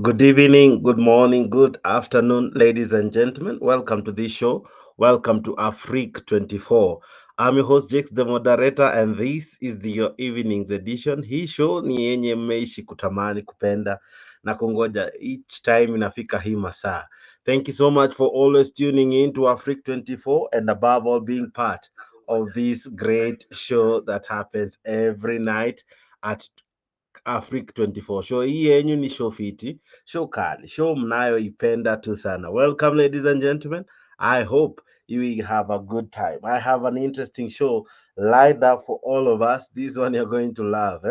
Good evening, good morning, good afternoon, ladies and gentlemen. Welcome to this show. Welcome to Afrique 24. I'm your host, Jakes, the moderator, and this is your evening's edition. Hii show ni yenye mmeishi kutamani kupenda na kungoja each time inafika hii masaa. Thank you so much for always tuning in to Afrique 24 and above all being part of this great show that happens every night at Afrique 24. Show hii yenyu ni show fiti, show kali, show mnayoipenda tu sana. Welcome ladies and gentlemen. I hope you will have a good time. I have an interesting show lined up for all of us. This one you're going to love.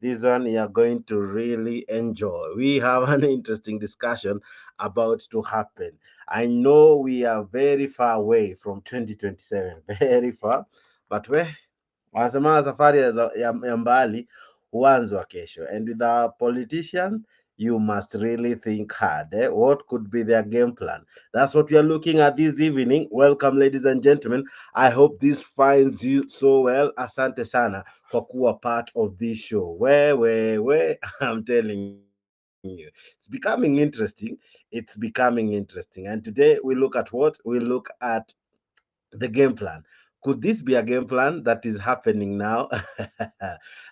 This one you're going to really enjoy. We have an interesting discussion about to happen. I know we are very far away from 2027, very far, but wanasema safari ya mbali huanzwa kesho. And with our politicians, you must really think hard. What could be their game plan? That's what we are looking at this evening. Welcome, ladies and gentlemen. I hope this finds you so well. Asante sana kwa kuwa part of this show. Where, I'm telling you, it's becoming interesting. It's becoming interesting. And today we look at what? We look at the game plan. Could this be a game plan that is happening now?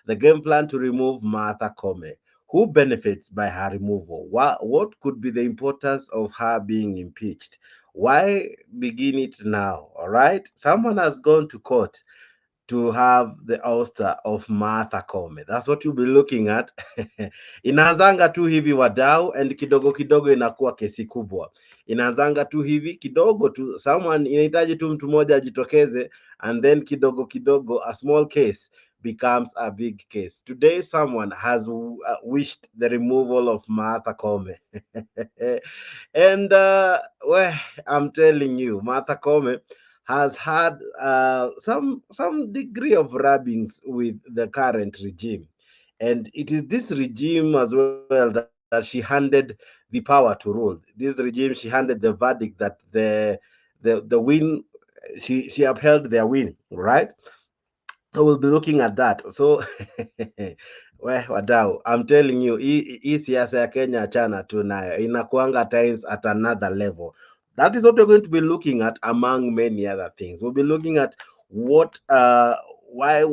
The game plan to remove Martha Koome. Who benefits by her removal? What could be the importance of her being impeached? Why begin it now? All right. Someone has gone to court to have the ouster of Martha Koome. That's what you'll be looking at. Inaanzanga tu hivi wadau, and kidogo kidogo inakuwa kesi kubwa. Inaanzanga tu hivi kidogo tu, someone inahitaji tu mtu mmoja ajitokeze, and then kidogo kidogo a small case becomes a big case. Today someone has wished the removal of Martha Koome. And well, I'm telling you, Martha Koome has had some degree of rubbings with the current regime, and it is this regime as well that she handed the power to rule. This regime, she handed the verdict that the win, she upheld their win, right? So we'll be looking at that. So wadau, I'm telling you, hii siasa ya Kenya chana tu nayo inakuanga times at another level. That is what we're going to be looking at among many other things. We'll be looking at what why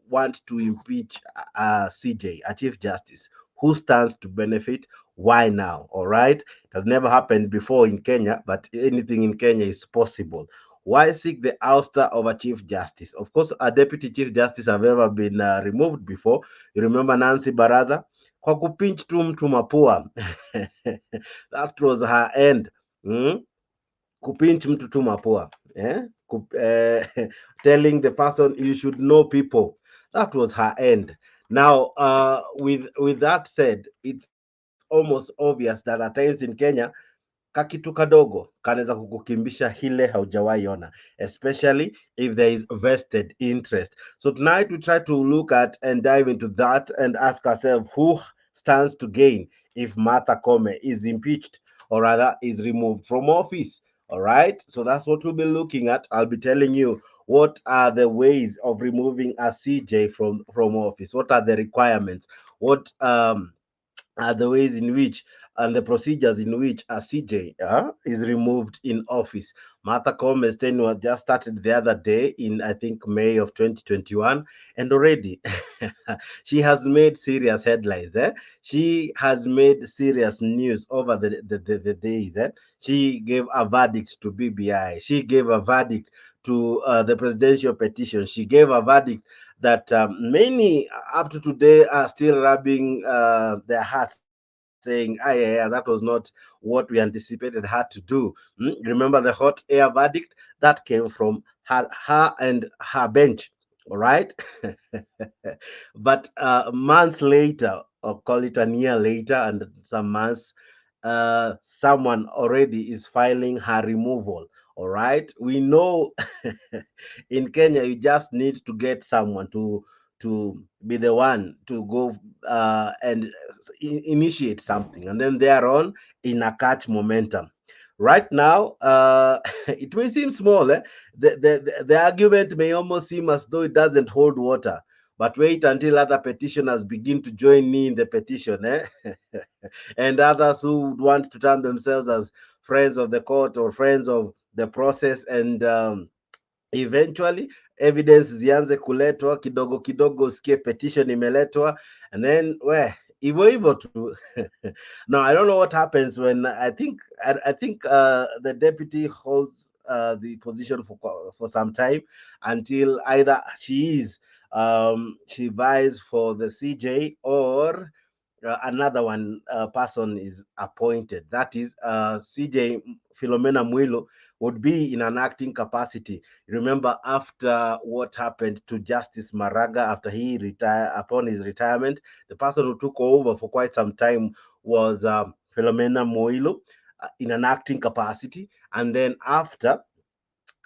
want to impeach CJ, a Chief Justice, who stands to benefit, why now? All right, it has never happened before in Kenya, but anything in Kenya is possible. Why seek the ouster of a Chief Justice? Of course, a Deputy Chief Justice have ever been removed before. You remember Nancy Baraza? Kwa kupinch tu mtu mapua. That was her end. Mm? Kupinch mtu tu mapua. Telling the person you should know people. That was her end. Now, with that said, it's almost obvious that at times in Kenya, kakitu kadogo kanaweza kukukimbisha hile haujawahi ona, especially if there is vested interest. So tonight we try to look at and dive into that and ask ourselves who stands to gain if Martha Koome is impeached, or rather is removed from office. All right, so that's what we'll be looking at. I'll be telling you what are the ways of removing a CJ from office, what are the requirements, what are the ways in which and the procedures in which a CJ is removed in office. Martha Kome's tenure just started the other day in, I think, May of 2021, and already she has made serious headlines. She has made serious news over the days. She gave a verdict to BBI. She gave a verdict to the presidential petition. She gave a verdict that many up to today are still rubbing their hearts saying, yeah, that was not what we anticipated her to do. Remember the hot air verdict that came from her and her bench, all right? But months later, or call it a year later, and some months, someone already is filing her removal. All right, we know in Kenya you just need to get someone to be the one to go and initiate something, and then thereon in a catch momentum. Right now, it may seem small. The argument may almost seem as though it doesn't hold water. but wait until other petitioners begin to join me in the petition, and others who would want to term themselves as friends of the court or friends of the process, and eventually evidence zianze kuletwa kidogo kidogo, usikie petition imeletwa, and then hivyo hivyo tu. Now I don't know what happens when I think the deputy holds the position for some time, until either she vies for the CJ, or another one person is appointed. That is, CJ Philomena Mwilo would be in an acting capacity. Remember, after what happened to Justice Maraga after he retired, upon his retirement, the person who took over for quite some time was Philomena Mwilo, in an acting capacity. And then after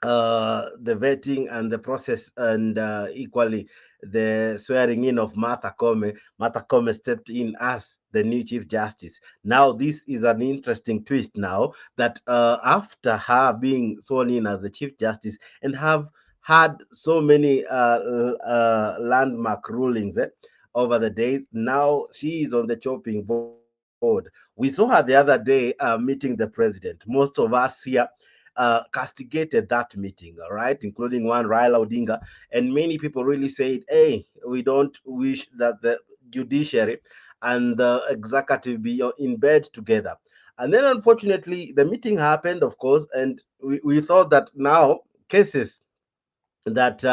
the vetting and the process, and equally the swearing in of Martha Koome stepped in as the new Chief Justice. Now, this is an interesting twist now, that after her being sworn in as the Chief Justice and have had so many landmark rulings over the days, now she is on the chopping board. We saw her the other day meeting the president. Most of us here castigated that meeting, all right, including one Raila Odinga, and many people really said, "Hey, we don't wish that the judiciary and the executive be in bed together." And then, unfortunately, the meeting happened, of course, and we thought that now cases that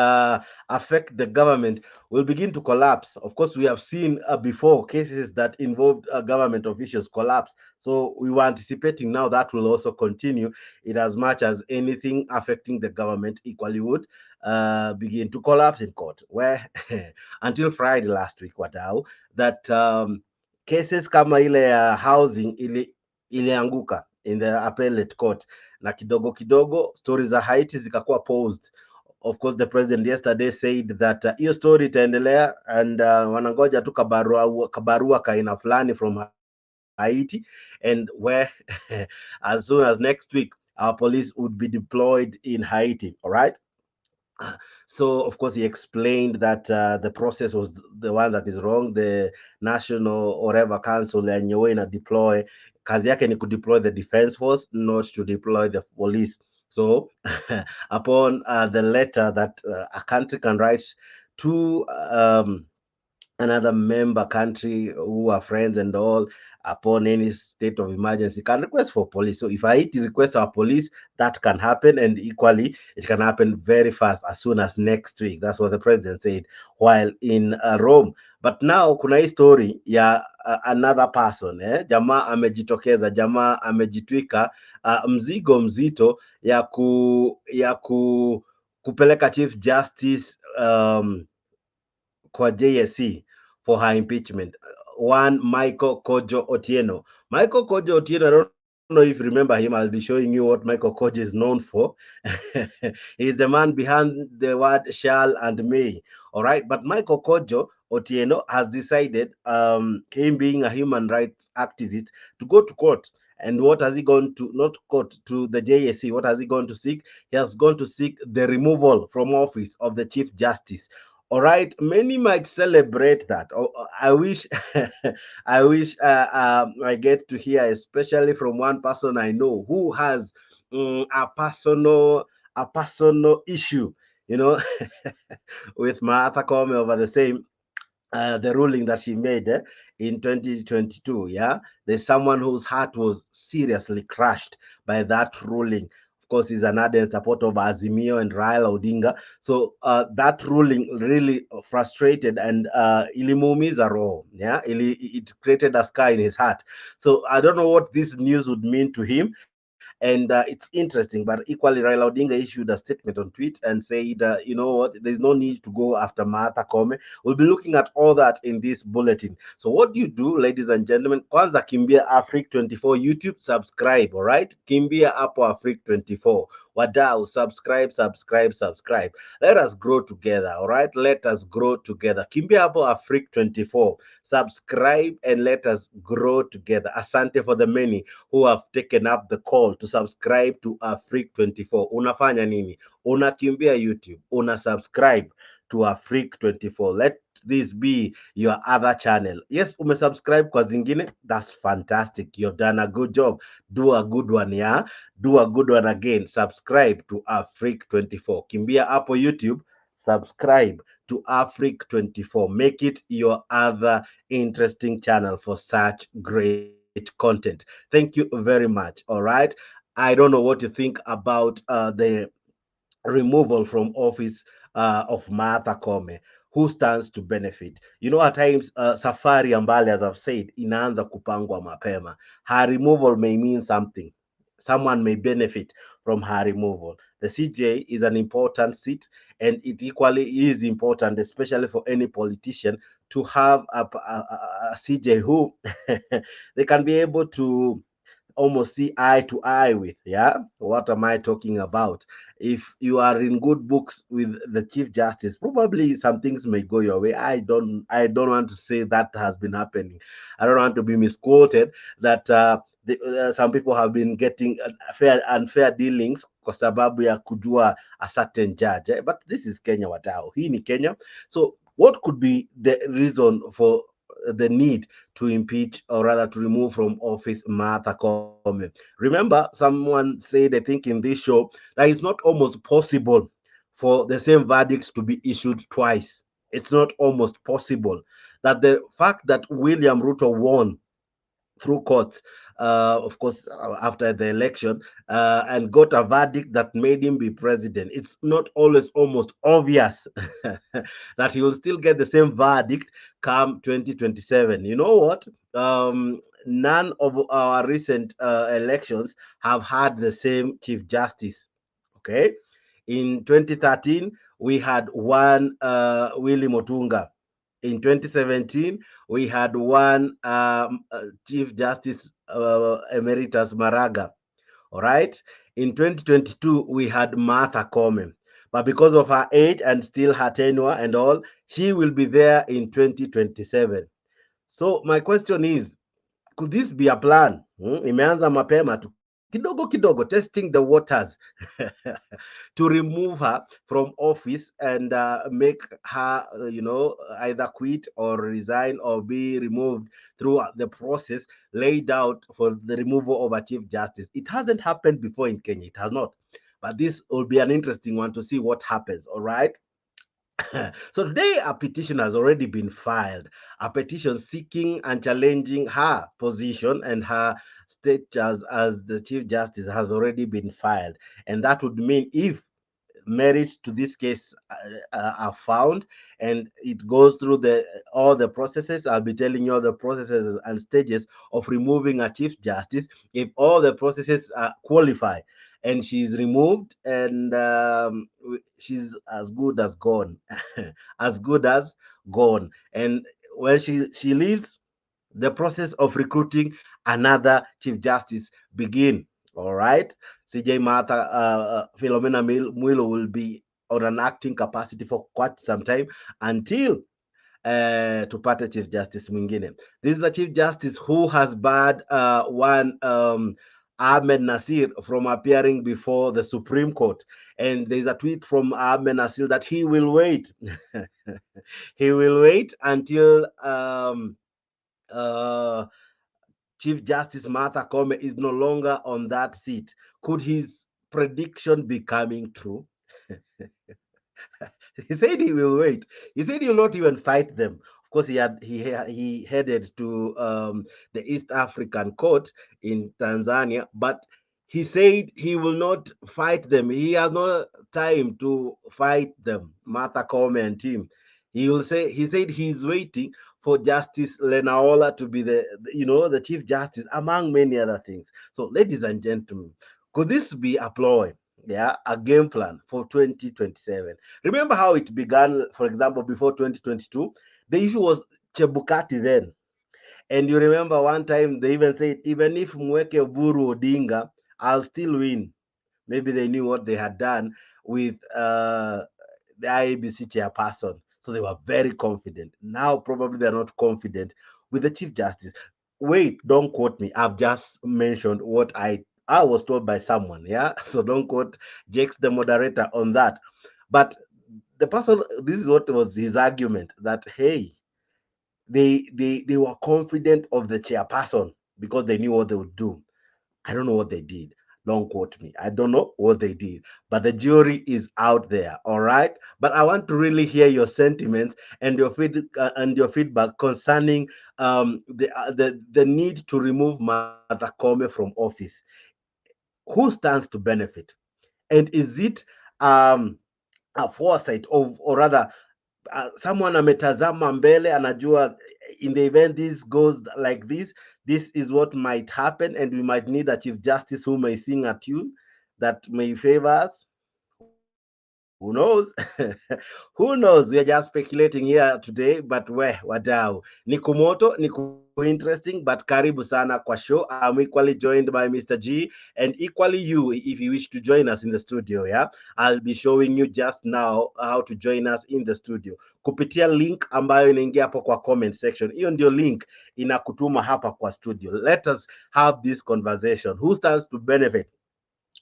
affect the government will begin to collapse. Of course, we have seen before cases that involved government officials collapse. So we were anticipating now that will also continue, in as much as anything affecting the government equally would begin to collapse in court. Where until Friday last week, wadau, that cases kama ile ya housing ilianguka in the appellate court, na kidogo kidogo stories za Haiti zikakuwa paused. Of course, the president yesterday said that hiyo story itaendelea, and wanangoja tu kabarua kaina fulani from Haiti, and where as soon as next week our police would be deployed in Haiti, all right. So of course he explained that the process was the one that is wrong. The national or whatever council yenyewe ina deploy, kazi yake ni kudeploy the defense force, not to deploy the police. So upon the letter that a country can write to another member country who are friends and all, upon any state of emergency, can request for police. So if Haiti request our police, that can happen, and equally it can happen very fast, as soon as next week. That's what the president said while in Rome. But now kuna hii story ya another person, jamaa amejitokeza, jamaa amejitwika mzigo mzito ya kupeleka Chief Justice kwa JSC for her impeachment. One Michael Kojo Otieno. Michael Kojo Otieno, I don't know if you remember him. I'll be showing you what Michael Kojo is known for. He's the man behind the word shall and may. All right. But Michael Kojo Otieno has decided, him being a human rights activist, to go to court. And what has he gone to? Not court, to the JSC. What has he gone to seek? He has gone to seek the removal from office of the Chief Justice. All right, many might celebrate that. Oh, I wish, I wish I get to hear, especially from one person I know who has a personal issue, you know, with Martha Koome over the same the ruling that she made in 2022. Yeah, there's someone whose heart was seriously crushed by that ruling. Of course, he's an ardent supporter of Azimio and Raila Odinga. So that ruling really frustrated and ilimuumiza roho. Yeah, it created a scar in his heart. So I don't know what this news would mean to him. And it's interesting, but equally Raila Odinga issued a statement on tweet and said, you know what, there's no need to go after Martha Koome. We'll be looking at all that in this bulletin. So what do you do, ladies and gentlemen? Kwanza kimbia Afrique 24 YouTube, subscribe, all right? Kimbia hapo Afrique 24. Wadau, subscribe. Let us grow together, all right? Let us grow together. Kimbia hapo Afrique 24. Subscribe and let us grow together. Asante for the many who have taken up the call to subscribe to Afrique 24. Unafanya nini? Unakimbia YouTube, una subscribe to Afrique 24. Let this be your other channel. Yes, umesubscribe kwa zingine, that's fantastic. You've done a good job. Do a good one, yeah? Do a good one again. Subscribe to Afrique 24. Kimbia hapo YouTube, subscribe to Afrique 24. Make it your other interesting channel for such great content. Thank you very much. All right. I don't know what you think about the removal from office of Martha Koome. Who stands to benefit? You know, at times safari ambali, as I've said, inaanza kupangwa mapema. Her removal may mean something. Someone may benefit from her removal. The CJ is an important seat, and it equally is important, especially for any politician, to have a CJ who they can be able to almost see eye to eye with. Yeah, what am I talking about? If you are in good books with the Chief Justice, probably some things may go your way. I don't want to say that has been happening. I don't want to be misquoted that some people have been getting unfair dealings kwa sababu ya kujua a certain judge, eh? But this is Kenya, watao, hii ni Kenya. So what could be the reason for the need to impeach, or rather to remove from office, Martha Koome? Remember, someone said, I think in this show, that it's not almost possible for the same verdicts to be issued twice. It's not almost possible that the fact that William Ruto won through court, of course, after the election, and got a verdict that made him be president. It's not always almost obvious that he will still get the same verdict come 2027. You know what? None of our recent elections have had the same Chief Justice. Okay. In 2013, we had one Willie Motunga. In 2017, we had one Chief Justice Emeritus Maraga. All right. In 2022, we had Martha Koome. But because of her age and still her tenure and all, she will be there in 2027. So my question is, could this be a plan? Imeanza mapema tu kidogo kidogo, testing the waters to remove her from office and make her, either quit or resign or be removed through the process laid out for the removal of a Chief Justice. It hasn't happened before in Kenya. It has not. But this will be an interesting one to see what happens. All right. So today, a petition has already been filed, a petition seeking and challenging her position and her status as the Chief Justice has already been filed. And that would mean if merits to this case are found and it goes through the all the processes, I'll be telling you all the processes and stages of removing a Chief Justice. If all the processes qualify and she's removed, and she's as good as gone, as good as gone. And when she leaves, the process of recruiting another Chief Justice begin. All right. CJ Martha Philomena Mwilo will be on an acting capacity for quite some time until tupate Chief Justice mwingine. This is a Chief Justice who has barred one Ahmed Nasir from appearing before the Supreme Court. And there's a tweet from Ahmed Nasir that he will wait. He will wait until uh, Chief Justice Martha Koome is no longer on that seat. Could his prediction be coming true? He said he will wait. He said he will not even fight them. Of course, he headed to the East African Court in Tanzania, but he said he will not fight them. He has no time to fight them, Martha Koome and team. He said he's waiting for Justice Lenaola to be the Chief Justice, among many other things. So, ladies and gentlemen, could this be a ploy? Yeah, a game plan for 2027. Remember how it began, for example, before 2022? The issue was Chebukati then. And you remember one time they even said, even if Mweke Buru Odinga, I'll still win. Maybe they knew what they had done with the IABC chairperson. So they were very confident. Now, probably they're not confident with the Chief Justice. Wait, don't quote me. I've just mentioned what I was told by someone. Yeah. So don't quote Jakes, the moderator, on that. But the person, this is what was his argument, that hey, they were confident of the chairperson because they knew what they would do. I don't know what they did. Don't quote me. I don't know what they did, but the jury is out there. All right. But I want to really hear your sentiments and your feedback concerning the need to remove Martha Koome from office. Who stands to benefit, and is it um, a foresight of, or rather someone ametazama mbele, anajua in the event this goes like this is what might happen, and we might need a chief justice who may sing a tune that may favor us. Who knows? Who knows? We are just speculating here today, but wadau, niku interesting, but karibu sana kwa show. I'm equally joined by Mr. G, and equally you, if you wish to join us in the studio. Yeah, I'll be showing you just now how to join us in the studio kupitia link ambayo inaingia hapo kwa comment section. Hiyo ndio link inakutuma hapa kwa studio. Let us have this conversation. Who stands to benefit,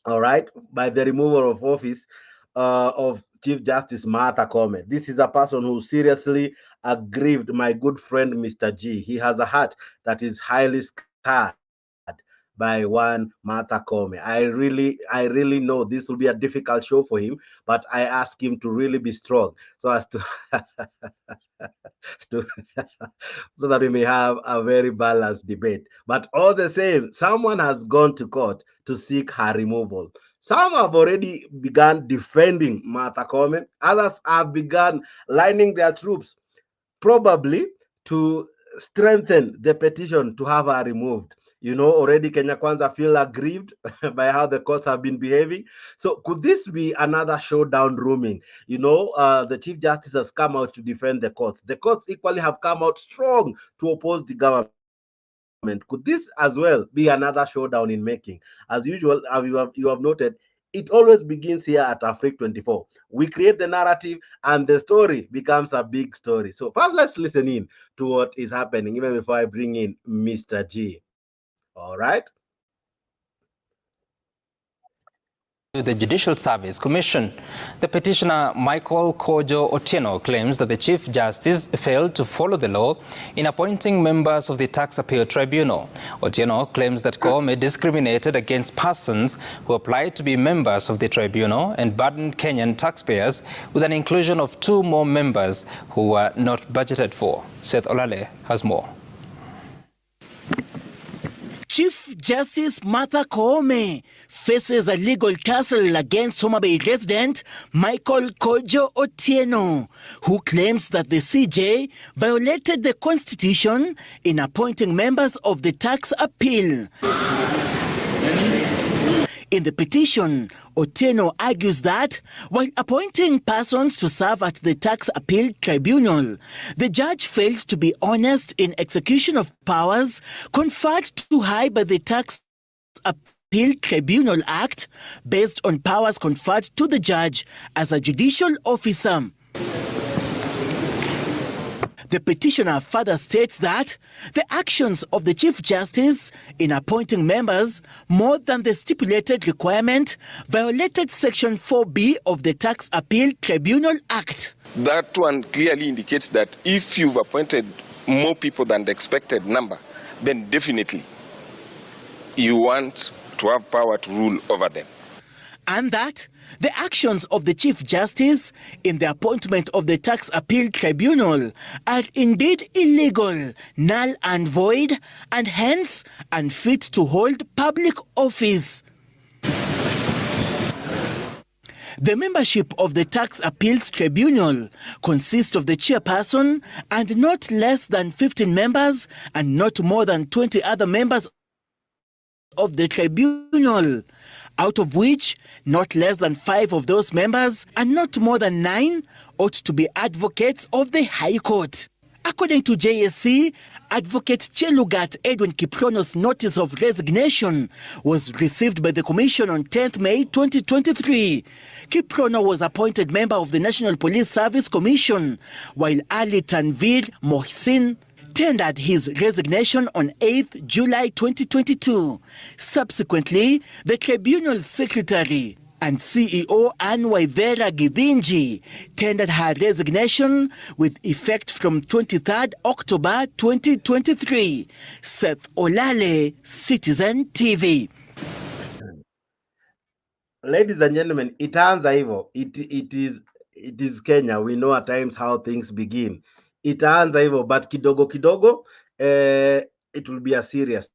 all right, by the removal of office of Chief Justice Martha Koome? This is a person who seriously aggrieved my good friend Mr. G. He has a heart that is highly scarred by one Martha Koome. I really know this will be a difficult show for him, but I ask him to really be strong so as to to so that we may have a very balanced debate. But all the same, someone has gone to court to seek her removal. Some have already begun defending Martha Koome. Others have begun lining their troops, probably to strengthen the petition to have her removed. You know, already Kenya Kwanza feel aggrieved by how the courts have been behaving. So could this be another showdown rooming? You know, the Chief Justice has come out to defend the courts. The courts equally have come out strong to oppose the government. Could this as well be another showdown in making? As usual, you have noted, it always begins here at Afrique 24. We create the narrative and the story becomes a big story. So first, let's listen in to what is happening, even before I bring in Mr. G. All right? The Judicial Service Commission. The petitioner Michael Kojo Otieno claims that the Chief Justice failed to follow the law in appointing members of the Tax Appeal Tribunal. Otieno claims that Koome discriminated against persons who applied to be members of the tribunal and burdened Kenyan taxpayers with an inclusion of 2 more members who were not budgeted for. Seth Olale has more. Chief Justice Martha Koome faces a legal tussle against Homa Bay resident Michael Kojo Otieno, who claims that the CJ violated the Constitution in appointing members of the Tax Appeal. In the petition, Otieno argues that while appointing persons to serve at the Tax Appeal Tribunal, the judge failed to be honest in execution of powers conferred to her by the Tax Appeal Tribunal Act based on powers conferred to the judge as a judicial officer. The petitioner further states that the actions of the Chief Justice in appointing members more than the stipulated requirement violated Section 4B of the Tax Appeal Tribunal Act. That one clearly indicates that if you've appointed more people than the expected number, then definitely you want to have power to rule over them. And that the actions of the Chief Justice in the appointment of the Tax Appeal Tribunal are indeed illegal, null and void, and hence unfit to hold public office. The membership of the Tax Appeals Tribunal consists of the chairperson and not less than 15 members and not more than 20 other members of the tribunal, out of which not less than 5 of those members and not more than 9 ought to be advocates of the High Court. According to JSC, Advocate Chelugat Edwin Kiprono's notice of resignation was received by the Commission on 10th May 2023. Kiprono was appointed member of the National Police Service Commission, while Ali Tanvir Mohsin tendered his resignation on 8th July 2022. Subsequently, the tribunal secretary And CEO Anne Waithera Githinji tendered her resignation with effect from 23rd October 2023. Seth Olale, Citizen TV. Ladies and gentlemen, itaanza hivyo. It is Kenya. We know at times how things begin. Itaanza hivyo, but kidogo kidogo, it will be a serious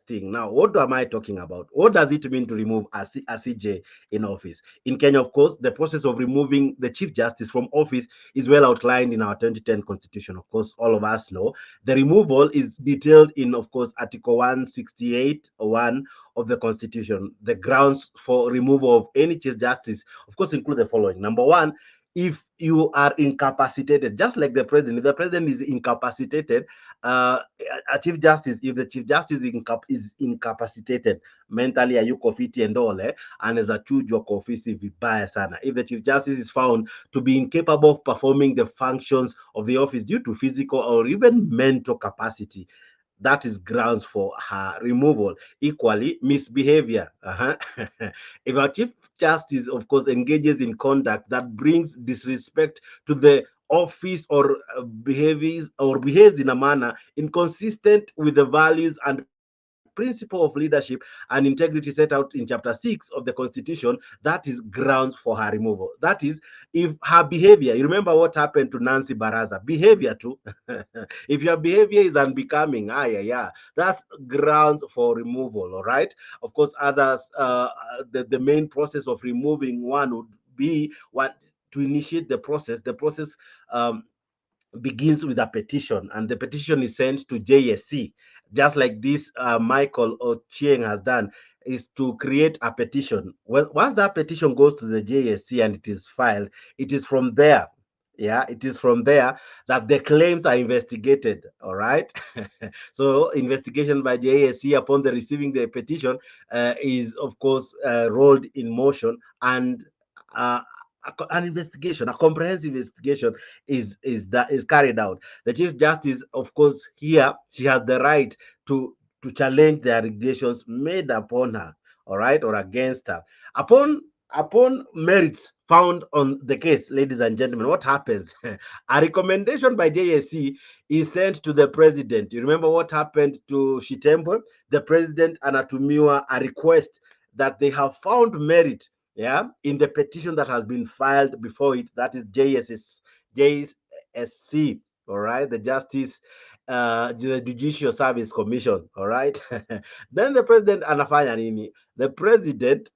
thing. Now, what am I talking about? What does it mean to remove a CJ in office? In Kenya, of course, the process of removing the Chief Justice from office is well outlined in our 2010 Constitution. Of course, all of us know the removal is detailed in, of course, Article 168(1) of the Constitution. The grounds for removal of any Chief Justice, of course, include the following. Number one, if you are incapacitated, just like the president, if the president is incapacitated, a chief justice, if the chief justice is incapacitated mentally, hayuko fiti and all, anaweza chujwa kwa ofisi vibaya sana. If the chief justice is found to be incapable of performing the functions of the office due to physical or even mental capacity, that is grounds for her removal. Equally, misbehavior. If a chief justice, of course, engages in conduct that brings disrespect to the office or behaves in a manner inconsistent with the values and principle of leadership and integrity set out in chapter 6 of the Constitution, that is grounds for her removal. That is, if her behavior, you remember what happened to Nancy Baraza, behavior too. If your behavior is unbecoming, yeah, that's grounds for removal. All right. Of course, others, the main process of removing one would be what to initiate the process. The process begins with a petition, and the petition is sent to JSC, just like this Michael Ochieng has done, is to create a petition. Well, once that petition goes to the JSC and it is filed, it is from there. Yeah, it is from there that the claims are investigated. All right. So investigation by JSC upon the receiving the petition is, of course, rolled in motion, and an investigation, a comprehensive investigation is carried out. The Chief Justice, of course, here she has the right to challenge the allegations made upon her, all right, or against her. Upon merits found on the case, ladies and gentlemen, what happens? A recommendation by JSC is sent to the president. You remember what happened to Shitembo? The president anatumiwa a request that they have found merit, yeah, in the petition that has been filed before it, that is JSC, all right, the Judicial Service Commission, all right. Then the president anafanya nini? The president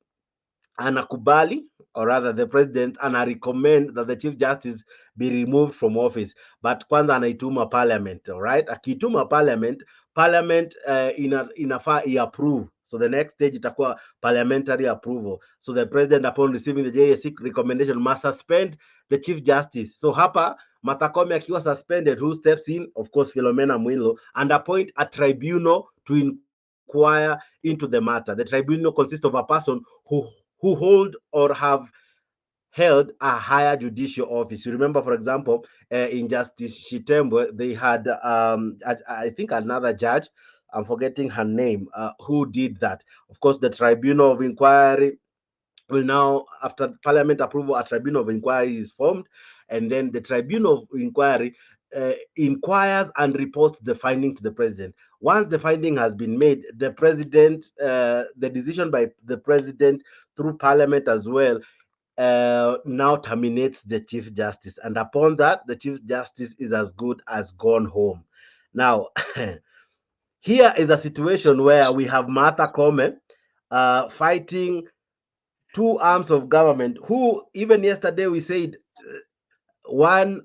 anakubali, or rather the president recommend that the chief justice be removed from office, but kwanza anaituma parliament. All right, akituma parliament inafaa approve. So the next stage itakuwa parliamentary approval. So the president, upon receiving the JSC recommendation, must suspend the chief justice. So hapa Martha Koome akiwa suspended, who steps in? Of course, Philomena Mwilu, and appoint a tribunal to inquire into the matter. The tribunal consists of a person who hold or have held a higher judicial office. You remember, for example, in Justice Shitembo, they had, I think, another judge, I'm forgetting her name, who did that. Of course, the Tribunal of Inquiry will now, after Parliament approval, a Tribunal of Inquiry is formed, and then the Tribunal of Inquiry inquires and reports the finding to the president. Once the finding has been made, the president, the decision by the president through Parliament as well, now terminates the Chief Justice. And upon that, the Chief Justice is as good as gone home. Now, here is a situation where we have Martha Koome fighting two arms of government, who even yesterday we said one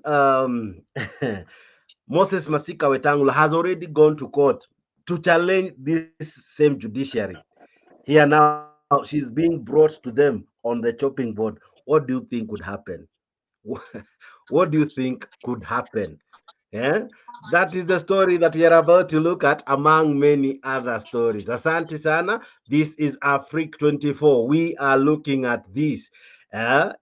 Moses Masika Wetangula has already gone to court to challenge this same judiciary. Here now, she's being brought to them on the chopping board. What do you think would happen? What do you think could happen? Yeah? That is the story that we are about to look at, among many other stories. Asante sana. This is Afrique 24. We are looking at this.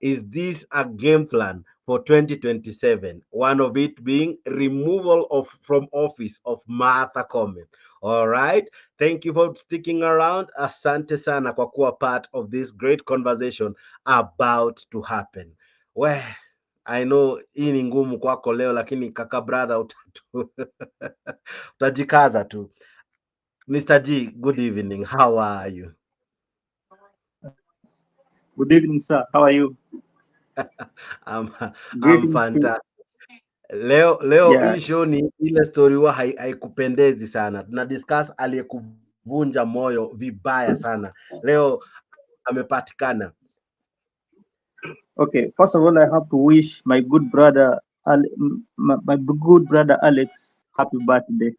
Is this a game plan for for 2027. One of it being removal from office of Martha Koome. All right. Thank you for sticking around. Asante sana kwa kuwa part of this great conversation about to happen. Well, I know hii ni ngumu kwako leo, lakini kaka brother utajikaza tu. Mr. G, good evening. How are you? Good evening, sir. How are you? I'm Greetings fantastic. Leo yeah. hii show ni ile story huwa haikupendezi sana. Tuna discuss aliyekuvunja moyo vibaya sana. Leo amepatikana. Okay. First of all, I have to wish my good brother, my good brother Alex, happy birthday.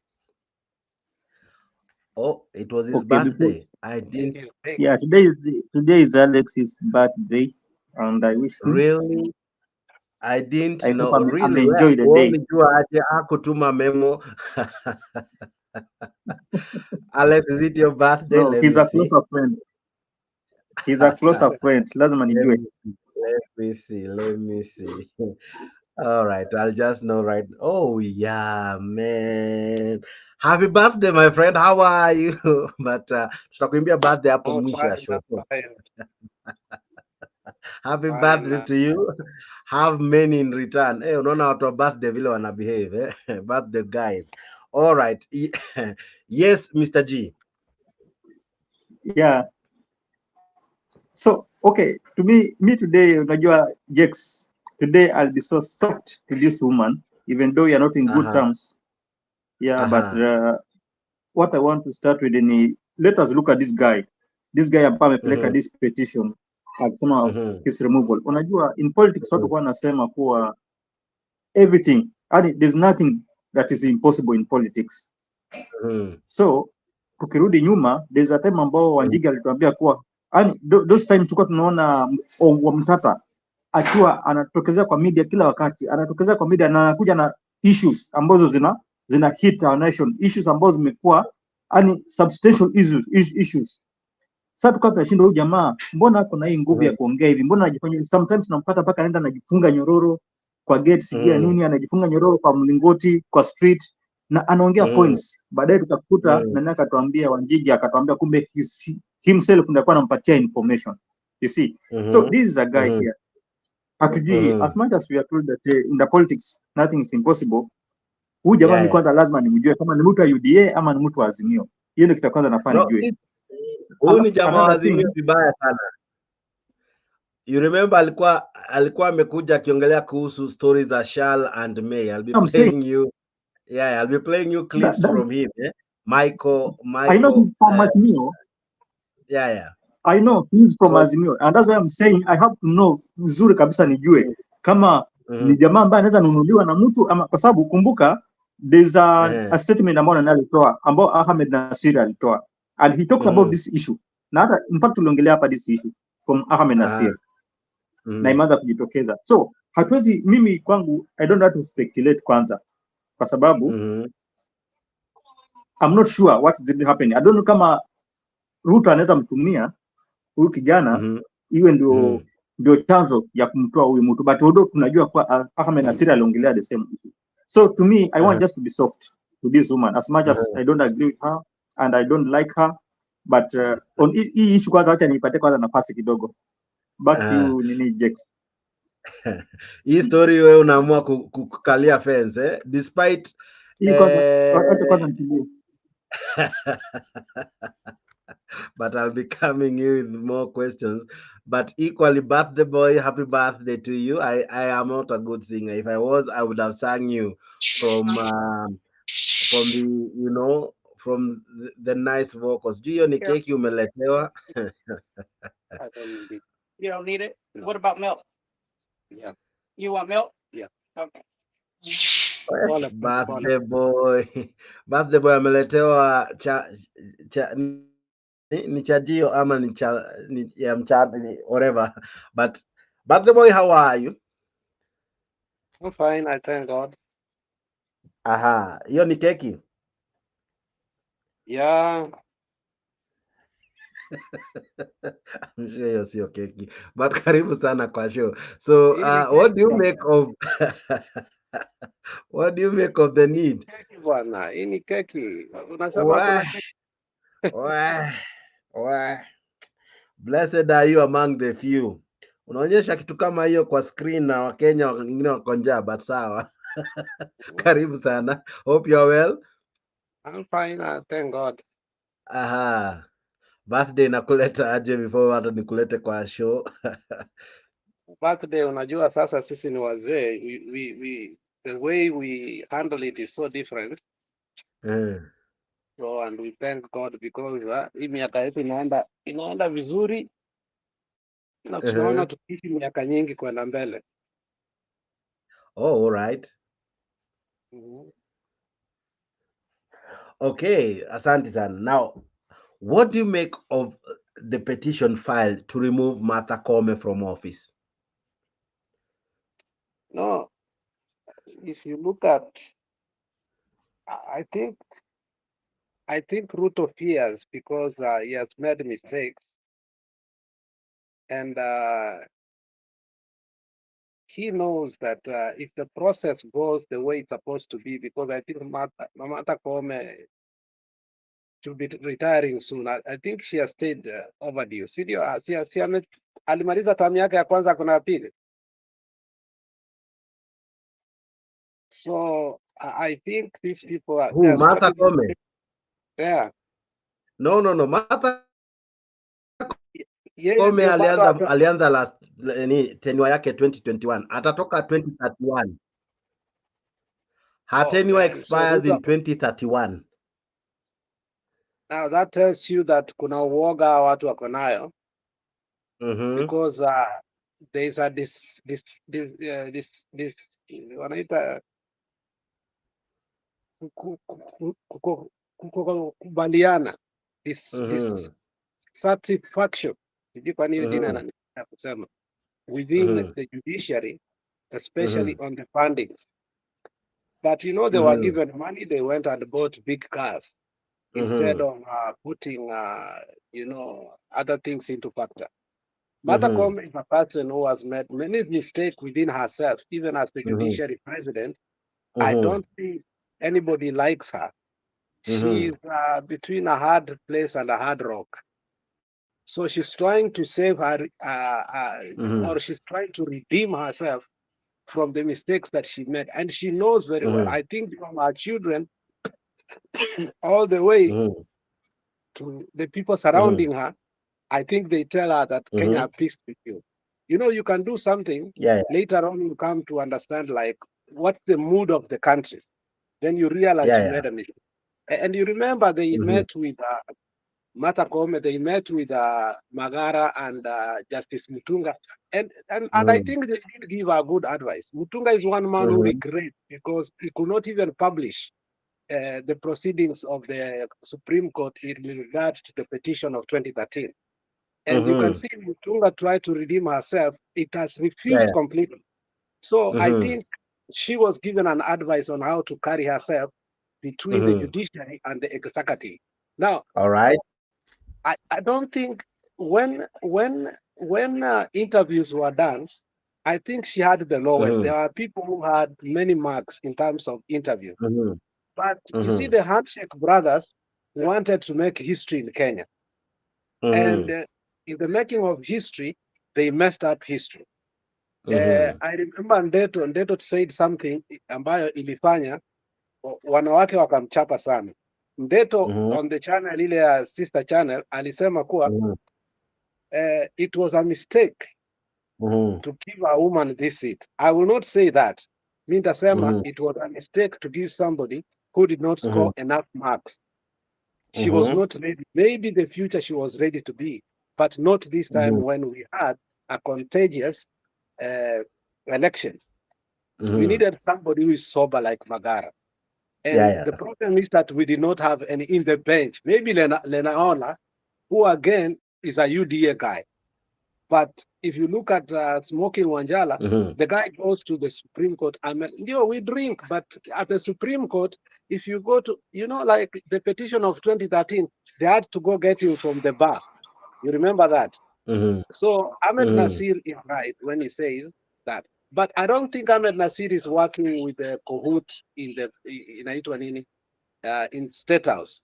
Oh, it was his birthday. I didn't. Yeah, today is Alex's birthday, and I wish him. Really? I didn't I hope know. Really? enjoy the day. Unijua aje hakutuma memo. Alex, is it your birthday? No, he's a closer friend. He's a closer friend. Lazima nijue. Let me see. All right, I'll just know right. Oh yeah, man. Happy birthday, my friend. How are you? But tutakuimbia birthday hapo mwisho ya show. Happy birthday to you. Have many in return. Hey, unaona watu wa birthday vile wana behave, eh? Birthday guys. All right. Yes, Mr. G. Yeah. So, okay, to me today, unajua, Jex, today I'll be so soft to this woman, even though you're not in good terms. Yeah, but what I want to start with is, let us look at this guy. This guy ambaye amepeleka this petition akisema his removal. Unajua, in politics watu kwa wanasema kuwa everything, there's nothing that is impossible in politics. So, tukirudi nyuma, there's a time ambao Wanjigi alituambia kuwa those time tulikuwa tunaona Mtata akiwa anatokezea kwa media kila wakati, anatokezea kwa media na anakuja na issues ambazo zina hit our nation, issues ambazo zimekuwa substantial issues. Sasa tukawa tunashinda, huyu jamaa mbona kuna hii nguvu ya kuongea hivi, mbona anajifanya, sometimes tunampata mpaka anaenda anajifunga nyororo kwa gate sijia nini, anajifunga nyororo kwa mlingoti, kwa street, na anaongea points. Baadaye tukakuta nani akatuambia, Wanjigi akatuambia kumbe himself ndiye alikuwa anampatia information, you see. So this is a guy here hatujui, as much as we are told that in the politics nothing is impossible. Huyu jamaa ni kwanza lazima nimjue kama ni mtu wa UDA ama ni mtu wa Azimio. Hiyo ndio kitu kwanza nafaa nijue. Huyu ni jamaa wa Azimio vibaya sana. You remember alikuwa amekuja akiongelea kuhusu stories za Shal and May. I'll be playing you. Yeah, I'll be playing you clips from him, eh? Michael. I know he's from Azimio. Yeah. I know he's from Azimio, and that's why I'm saying I have to know vizuri kabisa nijue kama ni jamaa ambaye anaweza nunuliwa na mtu ama, kwa sababu kumbuka there's a statement ambayo nani alitoa, ambao Ahmed Nasir alitoa, and he talked about this issue. Na hata in fact tuliongelea hapa this issue from Ahmed Nasir. Na imeanza kujitokeza. So hatuwezi, mimi kwangu I don't have to speculate kwanza, kwa sababu I'm not sure what is really happening. I don't know kama Ruto anaweza mtumia huyu kijana iwe ndio chanzo ya kumtoa huyu mtu, but although tunajua kwa Ahmed Nasir aliongelea the same issue. So to me I want just to be soft to this woman, as much as I don't agree with her and I don't like her, but on hii issue kwanza acha niipate kwanza nafasi kidogo. Back to you, nini Jex. Hii story wewe unaamua kukalia fence, eh? Despite acha kwanza nipigie. But I'll be coming you with more questions. But equally, birthday boy, happy birthday to you. I am not a good singer. If I was, I would have sang you from the, you know, from the nice vocals. Do you need cake? You umeletewa? I don't need it. You don't need it? What about milk? Yeah. You want milk? Yeah. Okay. Birthday boy ameletewa ni chajio ama ni ya mchana, whatever. But birthday boy, how are you? I'm fine, I thank God. Hiyo ni keki? Yeah. I'm sure you're sio keki. But karibu sana kwa show. So, Hii ni what keki do you bwana. make of what do you make of the need? Keki bwana. Hii ni keki. Unasema Why, kuna keki. why, why? Blessed are you among the few. Unaonyesha kitu kama hiyo kwa screen na Wakenya wengine wako njaa, but sawa. Karibu sana. Hope you're well. I'm fine, thank God. Aha. Birthday nakuleta aje before hata nikulete kwa show. Birthday, unajua sasa sisi ni wazee. The way we handle it is so different. So, and we thank God because hii miaka yetu inaenda vizuri na tunaona tukiishi miaka nyingi kwenda mbele. Oh, all right. Okay, asante sana. Now, what do you make of the petition filed to remove Martha Koome from office? No, if you look at, I think Ruto fears because he has made mistakes, and he knows that if the process goes the way it's supposed to be, because I think Martha Koome should be retiring soon. I think she has stayed overdue. Alimaliza term yake ya kwanza, kuna pili. So I think these people are Who, Martha Koome? Yeah. No. Martha Yeye Koome ndio bado alianza last tenure yake 2021. Atatoka 2031. Her tenure expires in 2031. Now that tells you that kuna uoga watu wako nayo. Because there is a this wanaita kukubaliana, this satisfaction, sijui kwa nini jina na kusema, within the judiciary, especially on the fundings. But you know, they were given money, they went and bought big cars instead of putting you know, other things into factor. Martha Koome is a person who has made many mistakes within herself, even as the judiciary president. I don't think anybody likes her. She's between a hard place and a hard rock. So she's trying to save her, or she's trying to redeem herself from the mistakes that she made. And she knows very well. I think from her children all the way to the people surrounding her, I think they tell her that Kenya peace with you. You know, you can do something, later on you come to understand, like, what's the mood of the country. Then you realize you made a mistake. And you remember they met with Martha Koome, they met with Magara and Justice Mutunga. And I think they did give her good advice. Mutunga is one man who regrets because he could not even publish the proceedings of the Supreme Court in regard to the petition of 2013. And you can see Mutunga tried to redeem herself. It has refused completely. So I think she was given an advice on how to carry herself between the judiciary and the executive. Now, all right, I don't think when interviews were done, I think she had the lowest. There are people who had many marks in terms of interview. But you see, the Handshake brothers wanted to make history in Kenya. And in the making of history, they messed up history. I remember Ndeto said something ambayo ilifanya wanawake wakamchapa sana. Ndeto on the channel ile ya sister channel alisema kuwa it was a mistake to give a woman this seat. I will not say that. Mi nitasema it was a mistake to give somebody who did not score enough marks. She was not ready. Maybe the future she was ready to be, but not this time when we had a contagious election. We needed somebody who is sober like Magara. And the problem is that we did not have any in the bench. Maybe Lenaola, who again is a UDA guy. But if you look at Smoking Wanjala, the guy goes to the Supreme Court. We drink, but at the Supreme Court, if you go to, you know, like the petition of 2013, they had to go get him from the bar. You remember that? Mm-hmm. So Ahmed Mm-hmm. Nasir is right when he says that. But I don't think Ahmed Nasir is working with the Kahoot in State House.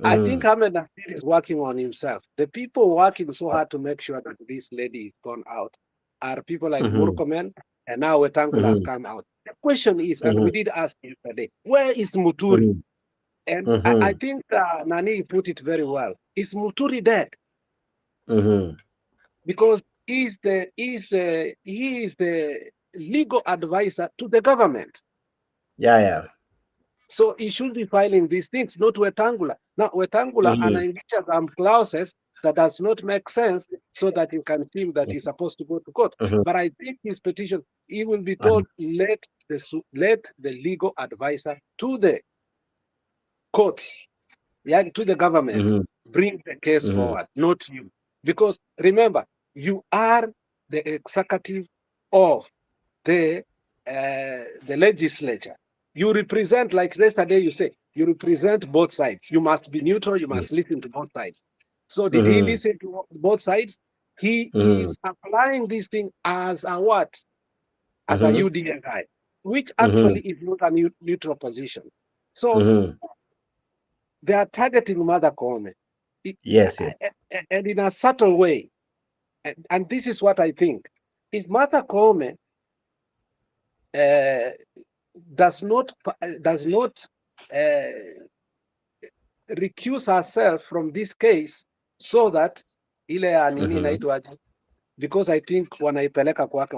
I think Ahmed Nasir is working on himself. The people working so hard to make sure that this lady is gone out are people like Murkomen, and now Wetangula has come out. The question is, and we did ask yesterday, where is Muturi? And I think Nani put it very well. Is Muturi dead? Because he is the legal advisor to the government. Yeah. So he should be filing these things, not Wetangula. Now Wetangula anaingisha some clauses that does not make sense, so that you can feel that he's supposed to go to court. But I think his petition, he will be told, let the legal advisor to the courts, to the government, bring the case forward, not you. Because remember, you are the executive of the legislature. You represent, like yesterday you say, you represent both sides. You must be neutral, you must listen to both sides. So did he listen to both sides? He is applying this thing as a what? As a UDA guy, which actually is not a neutral position. So they are targeting Martha Koome. Yes. And in a subtle way. And this is what I think. If Martha Koome does not recuse herself from this case, so that ile ya nini inaitwaje, because I think wanaipeleka kwake,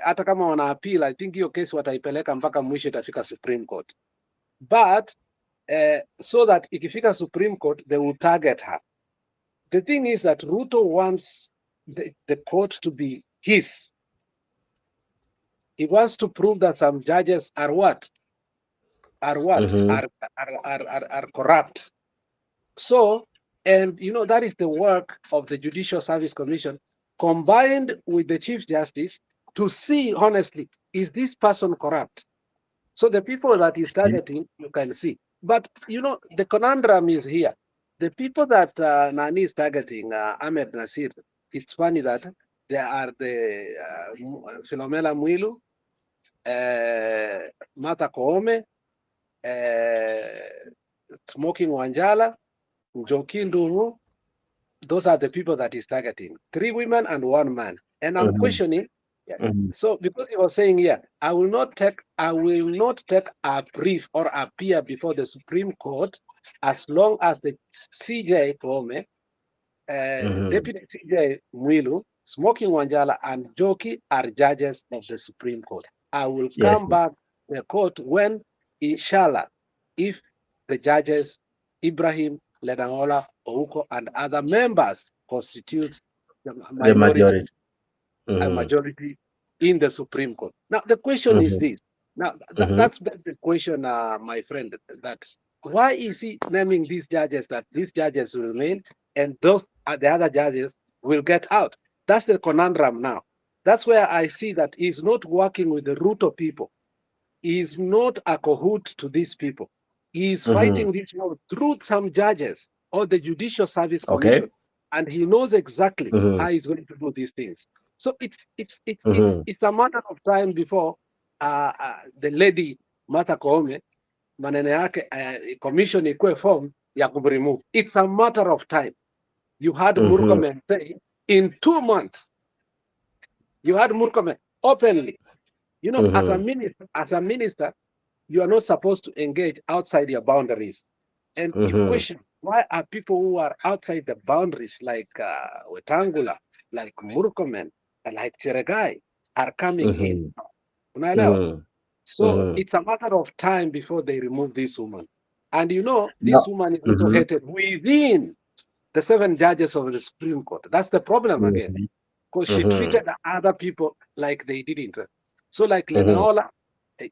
hata kama wana appeal, I think hiyo case wataipeleka mpaka mwisho, itafika Supreme Court. But so that ikifika Supreme Court, they will target her. The thing is that Ruto wants the court to be his. He wants to prove that some judges are what? Are corrupt. So, and that is the work of the Judicial Service Commission, combined with the Chief Justice, to see honestly, is this person corrupt? So the people that he's targeting, you can see. But the conundrum is here. The people that Nani is targeting, Ahmed Nasir, it's funny that there are the Philomena Mwilu, Martha Koome, Smoking Wanjala, Njoki Ndung'u. Those are the people that he's targeting. 3 women and 1 man. And I'm questioning. So because he was saying here, I will not take a brief or appear before the Supreme Court as long as the CJ Koome, Deputy CJ Mwilu, Smoking Wanjala, and Joki are judges of the Supreme Court. I will come back to the court when, inshallah, if the judges, Ibrahim, Lenaola, Ouko, and other members constitute the majority. A majority in the Supreme Court. Now, the question is this. Now, that's the question, my friend, that why is he naming these judges, that these judges will remain and the other judges will get out? That's the conundrum now. That's where I see that he's not working with the Ruto people. He's not a cahoot to these people. He's fighting this war through some judges or the Judicial Service Commission. And he knows exactly how he's going to do these things. So it's a matter of time before the lady Martha Koome maneno yake commission ikuwe form ya kumremove. It's a matter of time. You had Murkomen say in 2 months. You had Murkomen openly. As a minister, you are not supposed to engage outside your boundaries. And you question, why are people who are outside the boundaries, like Wetangula, like Murkomen, and like Cheregai, are coming in? So it's a matter of time before they remove this woman. And this woman is also hated within the 7 judges of the Supreme Court. That's the problem again. Because she treated other people like they didn't. So like Lenaola,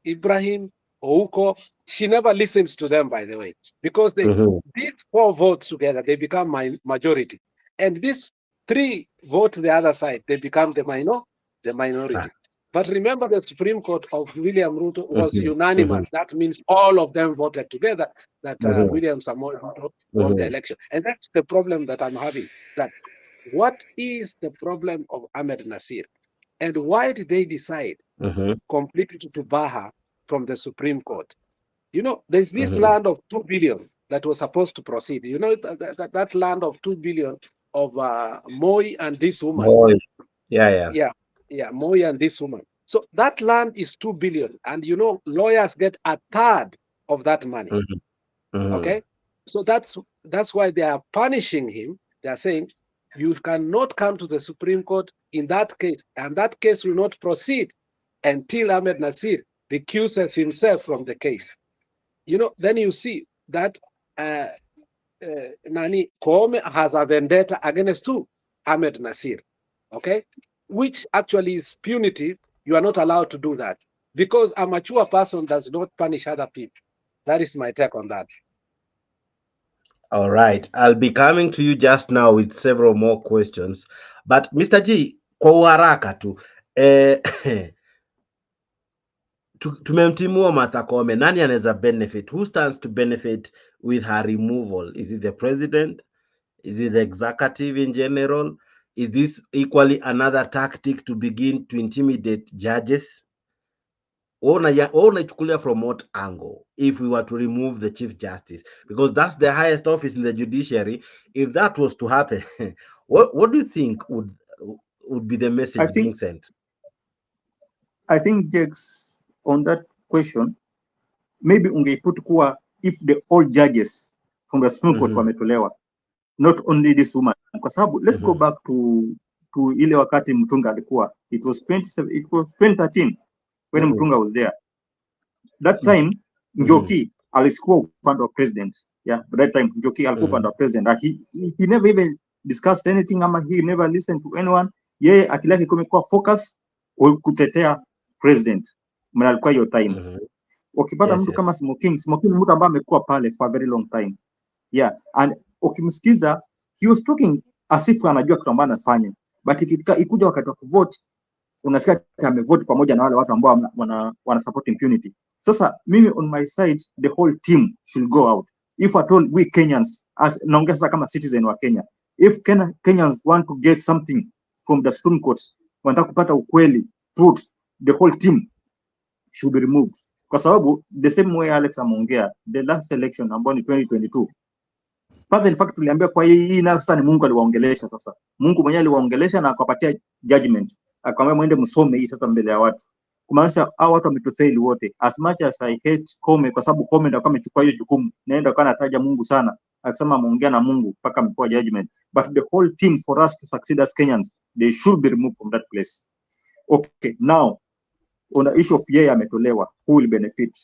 Ibrahim, Ouko, she never listens to them, by the way, because these 4 votes together, they become majority. And these 3 vote the other side, they become the minority. But remember, the Supreme Court of William Ruto was unanimous. That means all of them voted together that William Samoei Ruto won the election. And that's the problem that I'm having. that what is the problem of Ahmed Nasir, and why did they decide completely to bar her from the Supreme Court? You know, there's this land of 2 billion that was supposed to proceed. You know, that land of 2 billion of Moi and this woman. Moi. Yeah. Moi and this woman. So that land is 2 billion, and you know, lawyers get a third of that money. Okay, so that's why they are punishing him. They are saying you cannot come to the Supreme Court in that case, and that case will not proceed until Ahmed Nasir recuses himself from the case. You know, then you see that Koome has a vendetta against who? Ahmed Nasir, okay, which actually is punitive. You are not allowed to do that because a mature person does not punish other people. That is my take on that. All right, I'll be coming to you just now with several more questions, but Mr. G, kwa uharaka tu tumemtimua Martha Koome, nani anaweza benefit? Who stands to benefit with her removal? Is it the president? Is it the executive in general? Is this equally another tactic to begin to intimidate judges? Unaichukulia from what angle if we were to remove the Chief Justice? Because that's the highest office in the judiciary. If that was to happen, what do you think would be the message being sent? I think, Jakes, on that question, maybe ungeiput kuwa if the all judges from the Supreme Court wametolewa, not only this woman, kwa sababu let's go back to ile wakati Mtunga alikuwa, it was 2013 when Mtunga was there. That time Njoki alikuwa upande wa president. Yeah, but that time Njoki alikuwa upande wa president. He never even discussed anything, ama he never listened to anyone. Yeye akilaki kumekuwa focus kutetea president. Mna alikuwa hiyo time. Ukipata mtu kama Smoking mtu ambaye amekuwa pale for a very long time. Yeah, and ukimsikiza he was talking as if anajua kitu ambacho anafanya, but ikuja wakati wa kuvote unasikia amevote pamoja na wale watu ambao wana support impunity. Sasa mimi on my side, the whole team should go out. If at all we Kenyans, as naongea sasa kama citizen wa Kenya, if Kenyans want to get something from the Supreme Court, wanataka kupata ukweli, truth, the whole team should be removed. Kwa sababu the same way Alex ameongea, the last election ambayo ni 2022, but in fact tuliambia kwa hii na sasa ni Mungu aliwaongelesha. Sasa Mungu mwenyewe aliwaongelesha na akapatia judgment, akamwambia mwende msome hii sasa mbele ya watu, kumaanisha hao watu wametufail wote. As much as I hate Koome, kwa sababu Koome ndio kama amechukua hiyo jukumu, naenda kana ataja Mungu sana, akisema ameongea na Mungu mpaka amepewa judgment, but the whole team for us to succeed as Kenyans, they should be removed from that place. Okay, now on the issue of yeye ametolewa, who will benefit?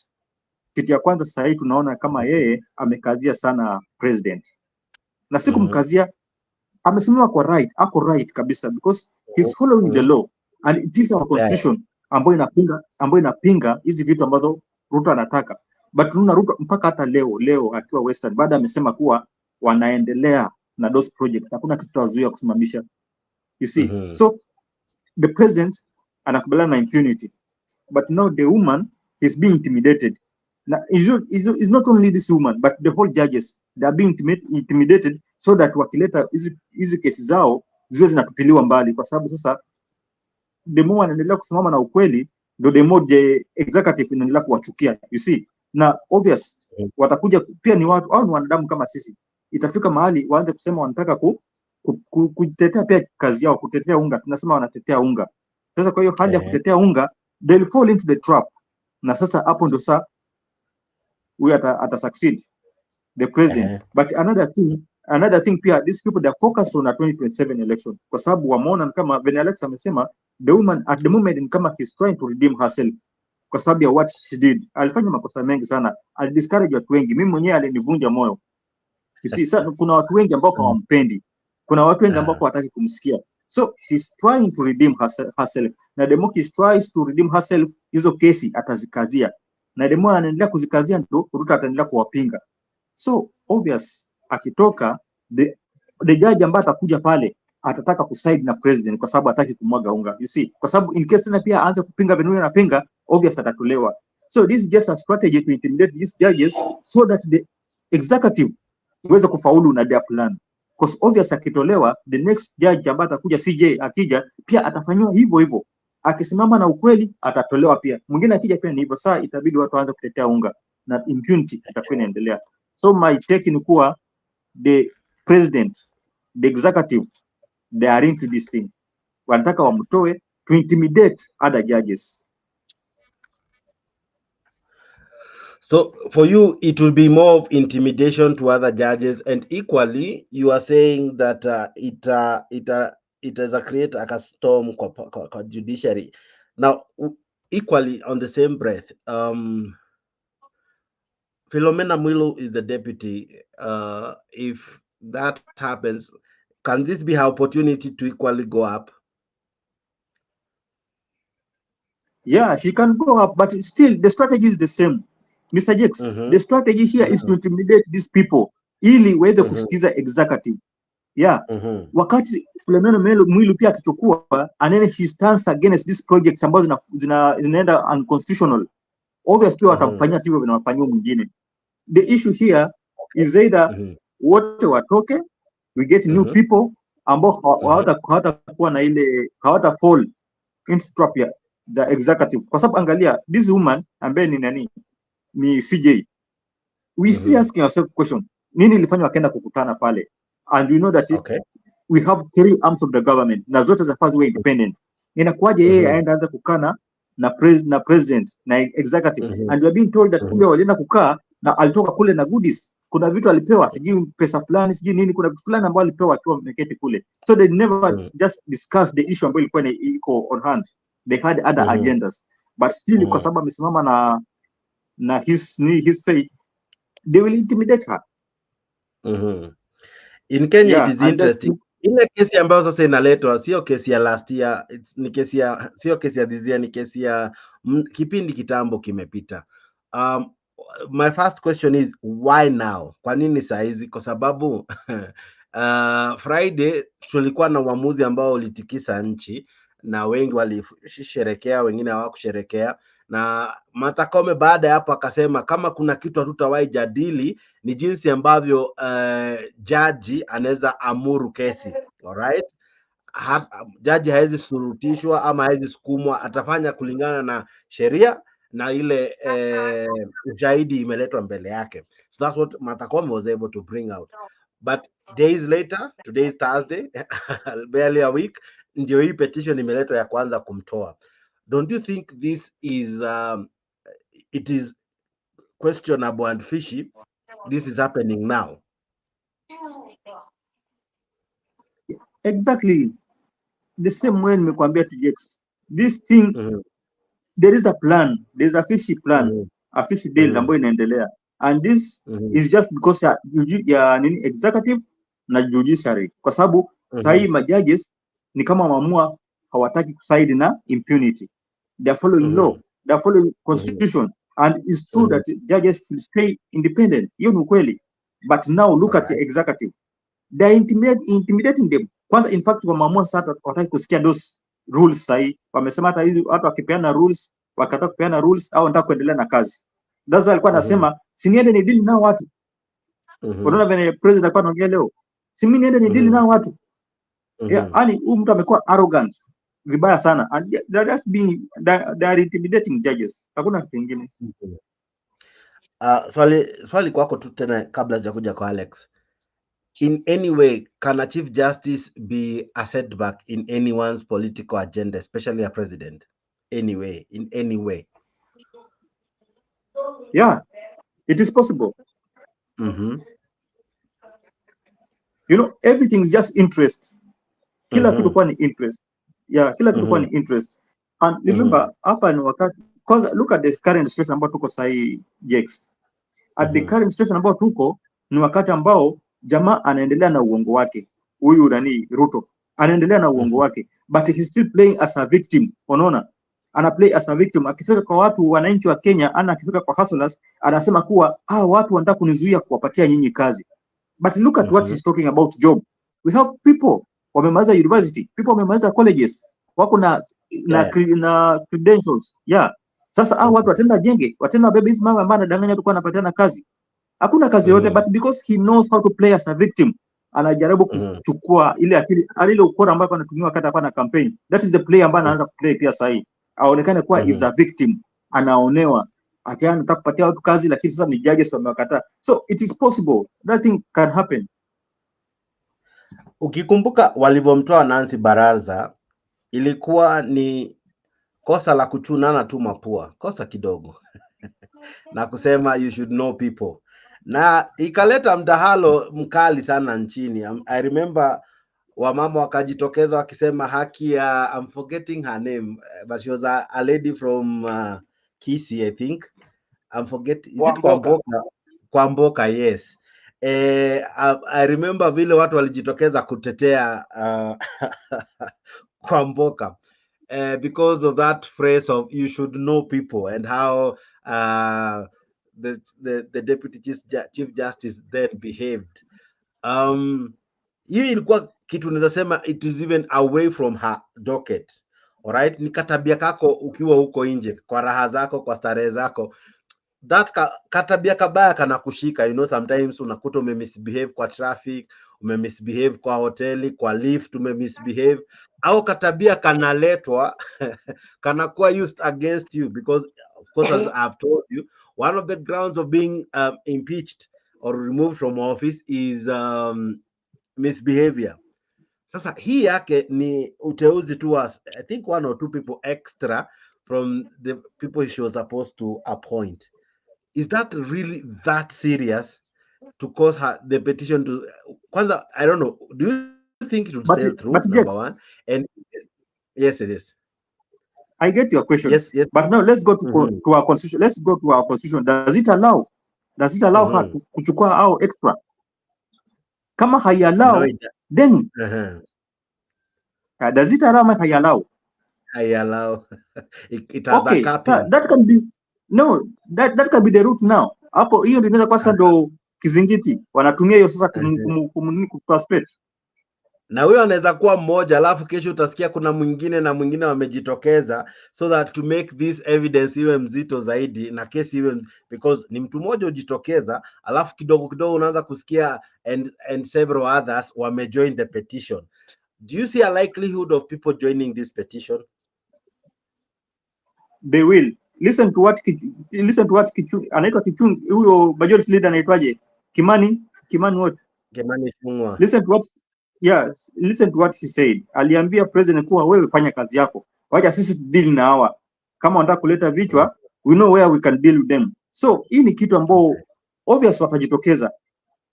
Kitu ya kwanza sasa hii tunaona kama yeye amekazia sana president, na siku mkazia, amesimama kwa right, ako right kabisa, because he's following the law and it is our constitution ambayo inapinga hizi vitu ambazo Ruto anataka. But tunaona Ruto mpaka hata leo akiwa Western baada amesema kuwa wanaendelea na those projects, hakuna kitu tawazuia kusimamisha. You see, so the president anakubaliana na impunity, but now the woman is being intimidated. Now, it's not only this woman, but the whole judges, they are being intimidated so that wakileta hizi kesi zao ziwe zinatupiliwa mbali, kwa sababu sasa the more wanaendelea kusimama na ukweli, the more the executive inaendelea kuwachukia. You see, na obvious watakuja pia ni watu au ni wanadamu kama sisi, itafika mahali waanze kusema wanataka kujitetea pia kazi yao, kutetea unga. Tunasema wanatetea unga. Sasa kwa hiyo hali ya kutetea unga, they'll fall into the trap, na sasa hapo ndo sasa we ata succeed the president. But another thing pia, these people they are focused on a 2027 election, kwa sababu wameona kama when Alex amesema the woman at the moment in kama he's trying to redeem herself kwa sababu ya what she did. Alifanya makosa mengi sana, alidiscourage watu wengi, mimi mwenyewe alinivunja moyo. You see, sasa kuna watu wengi ambao hawampendi, kuna watu wengi ambao hawataki kumsikia, so she's trying to redeem herself, na the more she tries to redeem herself, hizo kesi atazikazia, na the more anaendelea kuzikazia ndo Ruto ataendelea kuwapinga. So obvious akitoka the judge ambaye atakuja pale atataka kuside na president kwa sababu hataki kumwaga unga. You see, kwa sababu in case tena pia aanze kupinga venue na pinga, obvious atatolewa. So this is just a strategy to intimidate these judges so that the executive iweze kufaulu na their plan. because obvious akitolewa, the next judge ambaye atakuja CJ akija pia atafanywa hivyo hivyo. Akisimama na ukweli atatolewa pia. Mwingine akija pia ni hivyo. Sasa itabidi watu waanze kutetea unga na impunity itakuwa inaendelea. So my take ni kuwa the president, the executive, they are into this thing. Wanataka wamtoe to intimidate other judges. So for you, it will be more of intimidation to other judges, and equally, you are saying that it has a create a storm for judiciary. Now, equally on the same breath, Philomena Mwilu is the deputy. If that happens, can this be her opportunity to equally go up? Yeah, she can go up, but still the strategy is the same. Mr. Jakes, the strategy here is to intimidate these people ili waweze kusikiza executive. Yeah. Wakati Philomena Mwilu pia akichukua anene she stands against these projects ambazo zinaenda unconstitutional. Obviously pia watamfanyia hivyo vinawafanyia mwingine. The issue here is either wote watoke, we get new people ambao hawatakuwa na ile hawata fall into trap ya the executive. Kwa sababu angalia this woman ambaye ni nani? Ni CJ. We still asking ourselves question. Nini ilifanywa akaenda kukutana pale? And we know that we have 3 arms of the government. Na zote za fazi we independent. Inakuwaje yeye aenda anza kukana na president na executive. And we are being told that kumbe walienda kukaa na alitoka kule na goodies. Kuna vitu alipewa, sijui pesa fulani, sijui nini, kuna vitu fulani ambao alipewa akiwa meketi kule. So they never just discuss the issue ambayo ilikuwa iko on hand. They had other agendas. But still kwa sababu amesimama na his faith, they will intimidate her. In Kenya, it is interesting. Ile kesi ambayo sasa inaletwa sio kesi ya last year, ni kesi ya sio kesi ya this year, ni kesi ya kipindi kitambo kimepita. My first question is why now? Kwa nini saa hizi? Kwa sababu Friday tulikuwa na uamuzi ambao ulitikisa nchi na wengi walisherekea, wengine hawakusherekea. Na Martha Koome baada ya hapo akasema kama kuna kitu hatutawahi jadili ni jinsi ambavyo jaji anaweza amuru kesi. Alright? Jaji hawezi surutishwa ama hawezi sukumwa, atafanya kulingana na sheria na ile ushahidi imeletwa mbele yake. So that's what Martha Koome was able to bring out. But days later, today is Thursday, barely a week, ndio hii petition imeletwa ya kwanza kumtoa. Don't you think this is it is questionable and fishy? This is happening now. Exactly the same way nimekuambia to Jakes. This thing there is a plan, there's a fishy plan, a fishy deal ambayo inaendelea, and this is just because ya nini executive na judiciary, kwa sababu sahi majudges ni kama maamua hawataki kusaidi na impunity. They are following law, they are following constitution, and it's true that judges should stay independent. Hiyo ni ukweli. But now look at the executive. They are intimidating them. Kwanza in fact wameamua sasa wataki kusikia those rules sahi. Wamesema hata hizi watu wakipeana rules, wakataka kupeana rules au wanataka kuendelea na kazi. That's why alikuwa anasema si niende ni deal nao watu. Unaona vile president alikuwa anaongea leo. Si mimi niende ni deal nao watu. Yeah, yani huyu mtu amekuwa arrogant vibaya sana, and they're just being they are intimidating judges. Hakuna kitu kingine. Swali kwako tu tena kabla sijakuja kwa Alex. In any way, can a Chief Justice be a setback in anyone's political agenda, especially a president? Anyway, in any way? Yeah, it is possible. You know, everything is just interest. Kila kitu kwa ni interest. Yeah, kila kitu kwa ni interest. And remember, hapa ni wakati, look at the current situation ambao tuko sahi, Jakes. At the current situation ambao tuko, ni wakati ambao jamaa anaendelea na uongo wake. Huyu nani Ruto anaendelea na uongo wake, but he's still playing as a victim. Unaona, ana play as a victim. Akifika kwa watu wananchi wa Kenya, akifika kwa hustlers, anasema kuwa watu wanataka kunizuia kuwapatia nyinyi kazi. But look at what he's talking about job. We have people wamemaliza university, people wamemaliza colleges, wako na credentials. Yeah. Sasa watu watenda jenge, watenda bebe hizi mama ambaye anadanganya tu kwa anapatiana kazi. Hakuna kazi yote, but because he knows how to play as a victim, anajaribu kuchukua ile akili ile ukora ambayo anatumia wakati hapa na campaign. That is the play ambayo anaanza kuplay pia sahi. Aonekane kuwa is a victim, anaonewa. Ati anataka kupatia watu kazi lakini sasa ni judges wamekataa. So it is possible that thing can happen. Ukikumbuka walivyomtoa Nancy Baraza, ilikuwa ni kosa la kuchunana tu mapua, kosa kidogo na kusema you should know people, na ikaleta mdahalo mkali sana nchini. I remember wamama wakajitokeza wakisema haki ya, I'm forgetting her name, but she was a lady from Kisii, I think. I'm forgetting, is it Kwamboka? Yes. I remember vile watu walijitokeza kutetea Kwamboka because of that phrase of you should know people, and how the deputy chief justice then behaved. Hii ilikuwa kitu naweza sema it is even away from her docket. Alright, ni katabia kako ukiwa huko nje kwa raha zako, kwa starehe zako, that katabia kabaya kana kushika. You know, sometimes unakuta umemisbehave kwa traffic, umemisbehave kwa hoteli, kwa lift, umemisbehave, au katabia kanaletwa kana kuwa used against you, because of course, as I've told you, one of the grounds of being impeached or removed from office is misbehavior. Sasa hii yake ni uteuzi tu wa, I think, 1 or 2 people extra from the people she was supposed to appoint. Is that really that serious to cause her the petition to kwanza? I don't know, do you think it would sail through? But number one, and yes, it is. I get your question. Yes. But now let's go to our constitution. Let's go to our constitution. Does it allow her kuchukua au extra? Kama haiallow, then does it allow? Haiallow. It has a capping. So that can be that can be the route now. Hapo hiyo ndio inaweza kwa sasa ndo kizingiti wanatumia hiyo sasa kufrustrate. Na huyo anaweza kuwa mmoja, alafu kesho utasikia kuna mwingine na mwingine wamejitokeza, so that to make this evidence iwe mzito zaidi na kesi iwe because ni mtu mmoja ujitokeza, alafu kidogo kidogo unaanza kusikia and several others wamejoin the petition. Do you see a likelihood of people joining this petition? They will. Listen to what anaitwa Kichungi, huyo majority leader anaitwaje? Kimani what? Kimani Chungwa. Listen to what he said. Aliambia president kuwa wewe fanya kazi yako, wacha sisi deal na hawa, kama wanataka kuleta vichwa, we know where we can deal with them. So hii ni kitu ambao obvious watajitokeza,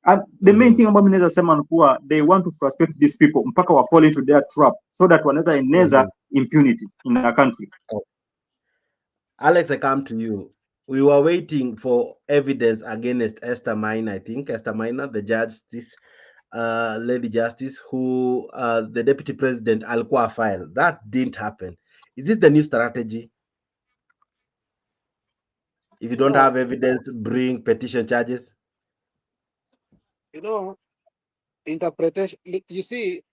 and the main thing ambayo ninaweza sema ni kuwa they want to frustrate these people mpaka wa fall into their trap, so that wanaweza eneza impunity in our country. Alex, I come to you. We were waiting for evidence against Esther Maina, I think. Esther Maina, the justice, lady justice, who the deputy president alikuwa file. That didn't happen. Is this the new strategy? If you don't have evidence, bring petition charges? You know, interpretation, you see,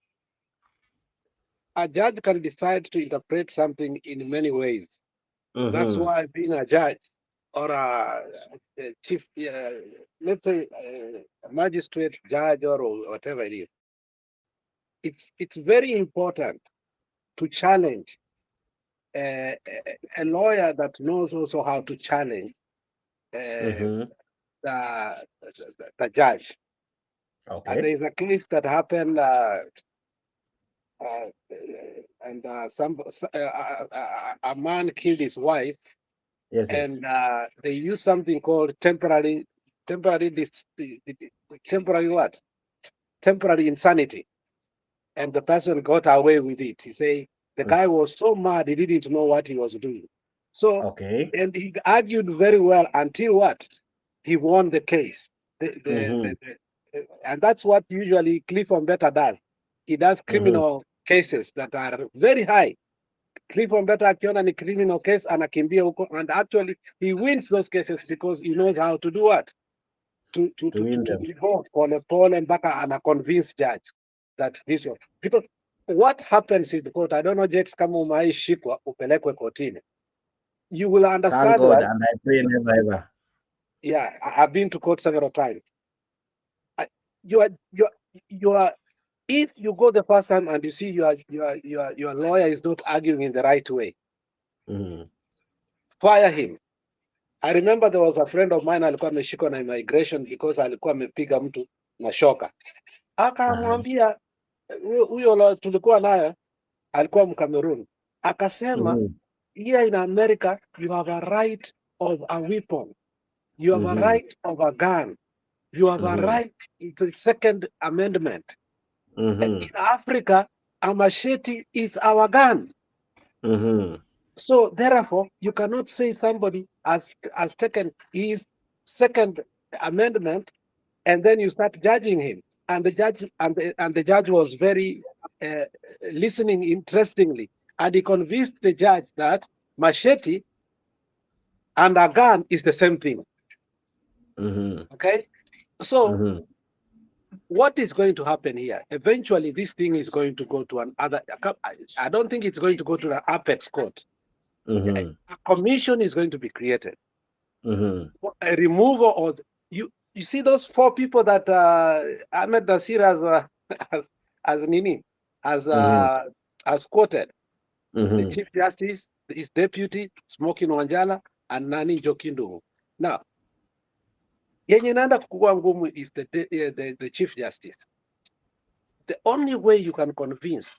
a judge can decide to interpret something in many ways. That's why being a judge or a chief, let's say a magistrate, judge, or whatever it is, it's very important to challenge a lawyer that knows also how to challenge the judge. Okay. And there is a case that happened, and a man killed his wife. Yes. And they use something called temporary insanity, and the person got away with it. He say the guy was so mad he didn't know what he was doing. So and he argued very well until what he won the case. And that's what usually Cliff Better does. He does criminal cases that are very high. Cliff Better akiona ni criminal case anakimbia huko, and actually he wins those cases because he knows how to do what? To evolve pole mpaka ana convince judge that this one. Because what happens in the court, I don't know Jex kama umaishikwa upelekwe kotini. You will understand. Thank God, and I pray never ever. Yeah, I've been to court several times. if you go the first time and you see your lawyer is not arguing in the right way, fire him. I remember there was a friend of mine alikuwa ameshikwa na immigration because alikuwa amepiga mtu na shoka. Akamwambia huyo tulikuwa naye alikuwa Mkamerun, akasema here in America you have a right of a weapon, you have a right of a gun, you have a right to the Second Amendment. And in Africa, a machete is our gun. So therefore, you cannot say somebody has taken his Second Amendment and then you start judging him. And the judge and the judge was very listening interestingly, and he convinced the judge that machete and a gun is the same thing. Okay, so what is going to happen here? Eventually, this thing is going to go to another. I don't think it's going to go to the apex court. A commission is going to be created. A removal of you see those 4 people that Ahmed Nasir has quoted. The Chief Justice, his deputy, Smoking Wanjala, and Nani Jokindu. Now, yenye naenda kukua ngumu is the Chief Justice. The only way you can convince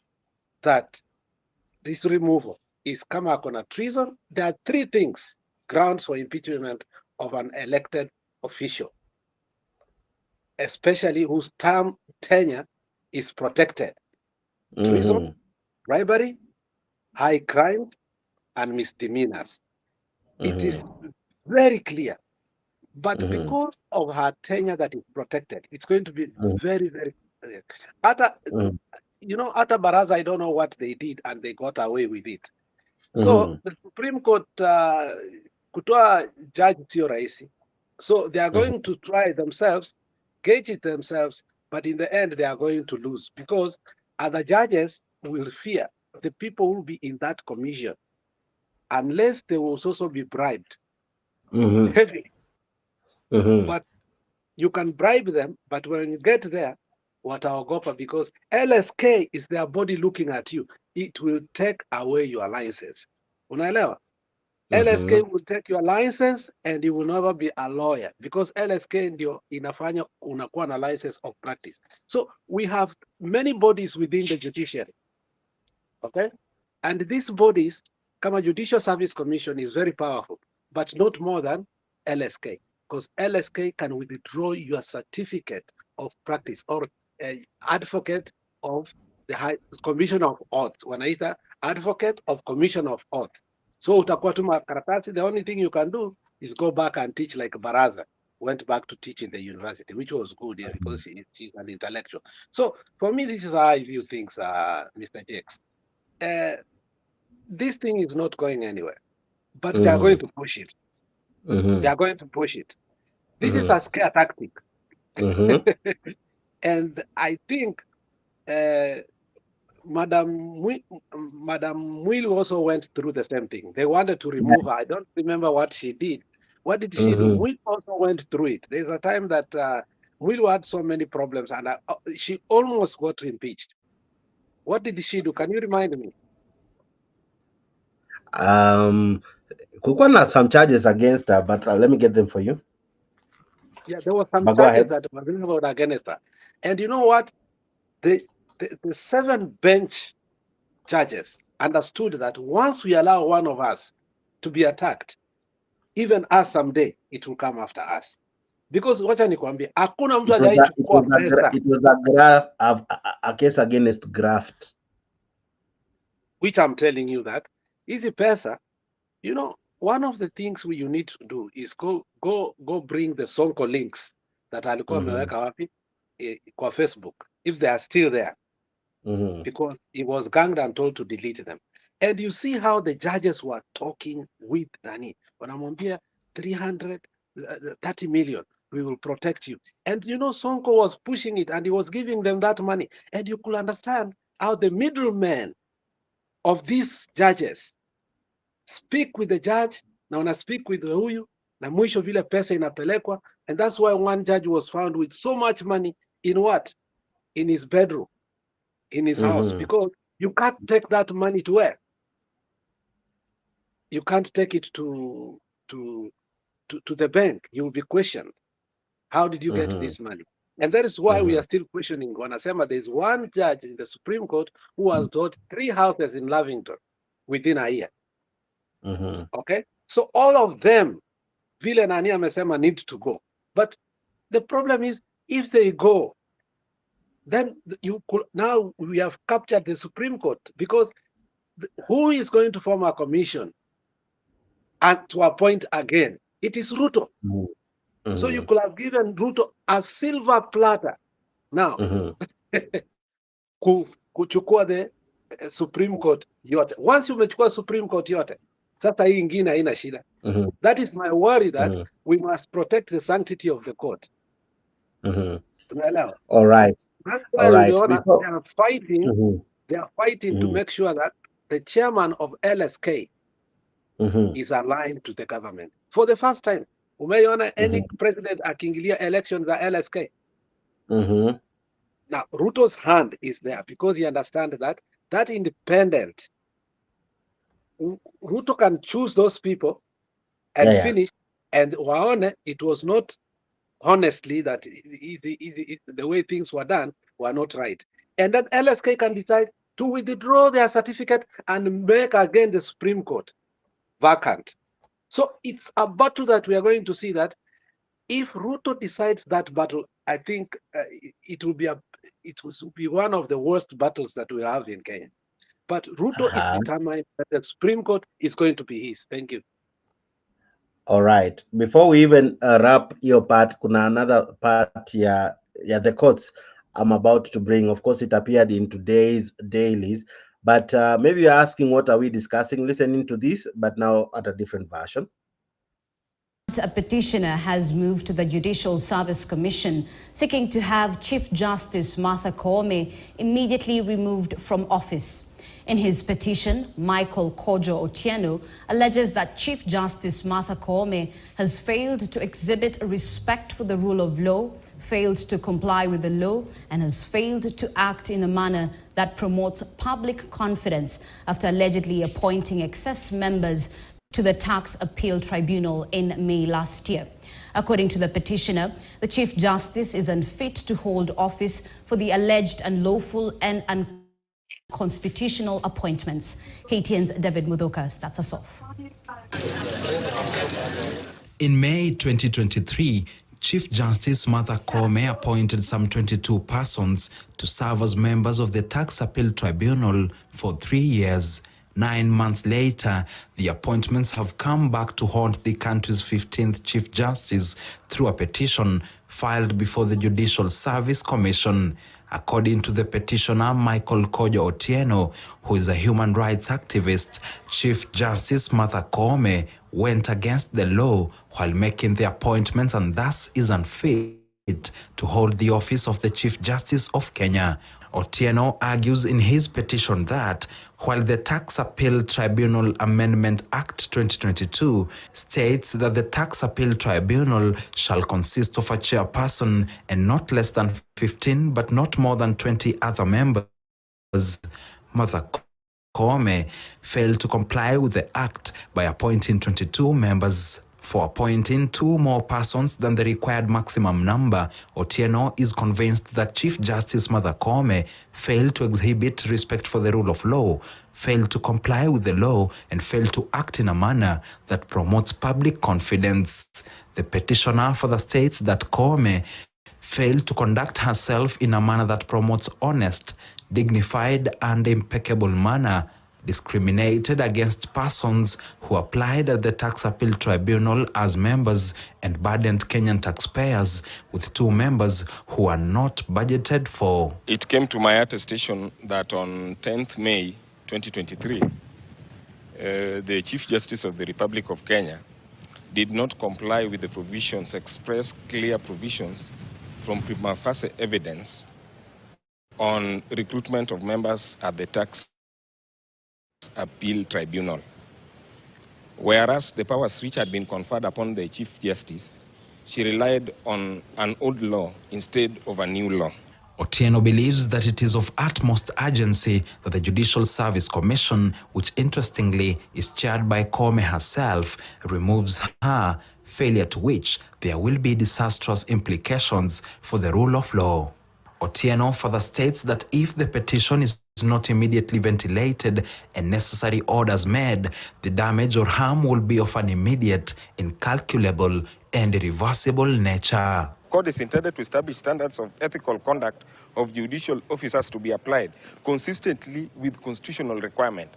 that this removal is kama kona treason, there are 3 things, grounds for impeachment of an elected official, especially whose term tenure is protected. Treason, bribery, high crimes, and misdemeanors. It is very clear. But because of her tenure that is protected, it's going to be very, very clear. You know, Ata Baraza, I don't know what they did, and they got away with it. So the Supreme Court, kutoa judge sio rahisi. So they are going to try themselves, gauge it themselves, but in the end, they are going to lose because other judges will fear the people who will be in that commission, unless they will also be bribed heavily. But you can bribe them, but when you get there, wataogopa because LSK is their body looking at you. It will take away your license. Unaelewa? LSK will take your license and you will never be a lawyer because LSK ndio inafanya unakuwa na license of practice. So we have many bodies within the judiciary. Okay? And these bodies, kama Judicial Service Commission is very powerful, but not more than LSK. Because LSK can withdraw your certificate of practice or advocate of the High Commission of Oath. Wanaita advocate of Commission of Oath. So utakuwa tu makaratasi, the only thing you can do is go back and teach like Baraza went back to teach in the university, which was good because she's an intellectual. So for me, this is how I view things, Mr. Jakes. This thing is not going anywhere, but they are going to push it. They are going to push it. This is a scare tactic. And I think Madam Mwilu also went through the same thing. They wanted to remove her. I don't remember what she did. What did she do? Mwilu also went through it. There's a time that Mwilu had so many problems and she almost got impeached. What did she do? Can you remind me? Kulikuwa na some charges against her, but let me get them for you. Yeah, there were some charges that were leveled against her. And you know what? The 7 bench judges understood that once we allow one of us to be attacked, even us someday, it will come after us. Because wacha nikwambie, hakuna mtu hajaichukua pesa. It was a case against graft. Which I'm telling you that, easy pesa, you know, one of the things you need to do is go bring the Sonko links that alikuwa ameweka wapi kwa Facebook, if they are still there. Because he was ganged and told to delete them. And you see how the judges were talking with Nani. Wanamwambia 330 million, we will protect you. And you know, Sonko was pushing it and he was giving them that money. And you could understand how the middlemen of these judges speak with the judge, na wana speak with huyu, na mwisho vile pesa inapelekwa. And that's why one judge was found with so much money in what? in his bedroom, in his house, because you can't take that money to where? You can't take it to the bank. You will be questioned. How did you get this money? And that is why we are still questioning. Wanasema there's one judge in the Supreme Court who has bought 3 houses in Lavington within a year. Okay? So all of them, vile nani amesema, need to go. But the problem is, if they go, then you could, now we have captured the Supreme Court, because who is going to form a commission and to appoint again? It is Ruto. So you could have given Ruto a silver platter now kuchukua the Supreme Court yote. Once umechukua Supreme Court yote, sasa hii ingine haina shida. That is my worry, that we must protect the sanctity of the court. All right. That's why they are fighting to make sure that the chairman of LSK is aligned to the government. For the first time, umeona any president akiingilia elections za LSK. Now, Ruto's hand is there because he understands that independent, Ruto can choose those people and finish, and waone it was not honestly that the way things were done were not right. And then LSK can decide to withdraw their certificate and make again the Supreme Court vacant. So it's a battle that we are going to see, that if Ruto decides that battle, I think it will be one of the worst battles that we have in Kenya. But Ruto is determined that the Supreme Court is going to be his. Thank you. All right. Before we even wrap your part, kuna another part the courts I'm about to bring. Of course, it appeared in today's dailies, but maybe you're asking, what are we discussing? Listening to this, but now at a different version. A petitioner has moved to the Judicial Service Commission seeking to have Chief Justice Martha Koome immediately removed from office. In his petition, Michael Kojo Otieno alleges that Chief Justice Martha Koome has failed to exhibit respect for the rule of law, failed to comply with the law, and has failed to act in a manner that promotes public confidence after allegedly appointing excess members to the Tax Appeal Tribunal in May last year. According to the petitioner, the Chief Justice is unfit to hold office for the alleged unlawful and unconstitutional appointments. KTN's David Mudoka starts us off. In May 2023, Chief Justice Martha Koome appointed some 22 persons to serve as members of the Tax Appeal Tribunal for 3 years. 9 months later, the appointments have come back to haunt the country's 15th Chief Justice through a petition filed before the Judicial Service Commission. According to the petitioner, Michael Kojo Otieno, who is a human rights activist, Chief Justice Martha Koome went against the law while making the appointments and thus is unfit to hold the office of the Chief Justice of Kenya. Otieno argues in his petition that while the Tax Appeal Tribunal Amendment Act 2022 states that the Tax Appeal Tribunal shall consist of a chairperson and not less than 15 but not more than 20 other members, Martha Koome failed to comply with the act by appointing 22 members. For appointing 2 more persons than the required maximum number, Otieno is convinced that Chief Justice Martha Koome failed to exhibit respect for the rule of law, failed to comply with the law, and failed to act in a manner that promotes public confidence. The petitioner further states that Koome failed to conduct herself in a manner that promotes honest, dignified, and impeccable manner, discriminated against persons who applied at the Tax Appeal Tribunal as members, and burdened Kenyan taxpayers with 2 members who are not budgeted for. It came to my attestation that on 10th May 2023, the Chief Justice of the Republic of Kenya did not comply with the provisions, express clear provisions from prima facie evidence on recruitment of members at the Tax Appeal Tribunal. Whereas the powers which had been conferred upon the Chief Justice, she relied on an old law instead of a new law. Otieno believes that it is of utmost urgency that the Judicial Service Commission, which interestingly is chaired by Koome herself, removes her, failure to which there will be disastrous implications for the rule of law. Otieno further states that if the petition is not immediately ventilated and necessary orders made, the damage or harm will be of an immediate, incalculable, and irreversible nature. Code is intended to establish standards of ethical conduct of judicial officers to be applied consistently with constitutional requirement.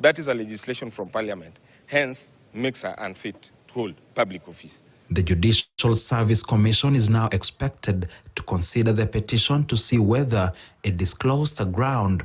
That is a legislation from Parliament, hence makes her unfit to hold public office. The Judicial Service Commission is now expected to consider the petition to see whether it disclosed a ground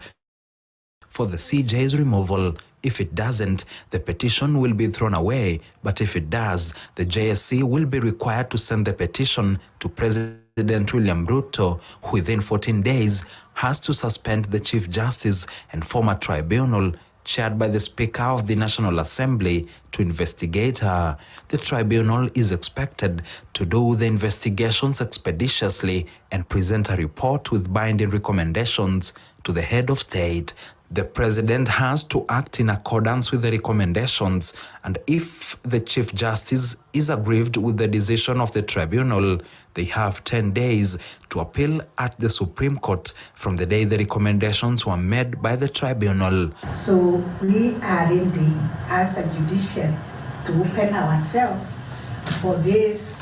for the CJ's removal. If it doesn't, the petition will be thrown away, but if it does, the JSC will be required to send the petition to President William Ruto, who within 14 days has to suspend the Chief Justice and former tribunal chaired by the Speaker of the National Assembly to investigate her. The tribunal is expected to do the investigations expeditiously and present a report with binding recommendations to the head of state. The president has to act in accordance with the recommendations, and if the Chief Justice is aggrieved with the decision of the tribunal, they have 10 days to appeal at the Supreme Court from the day the recommendations were made by the tribunal. So we are ready as a judiciary to open ourselves for this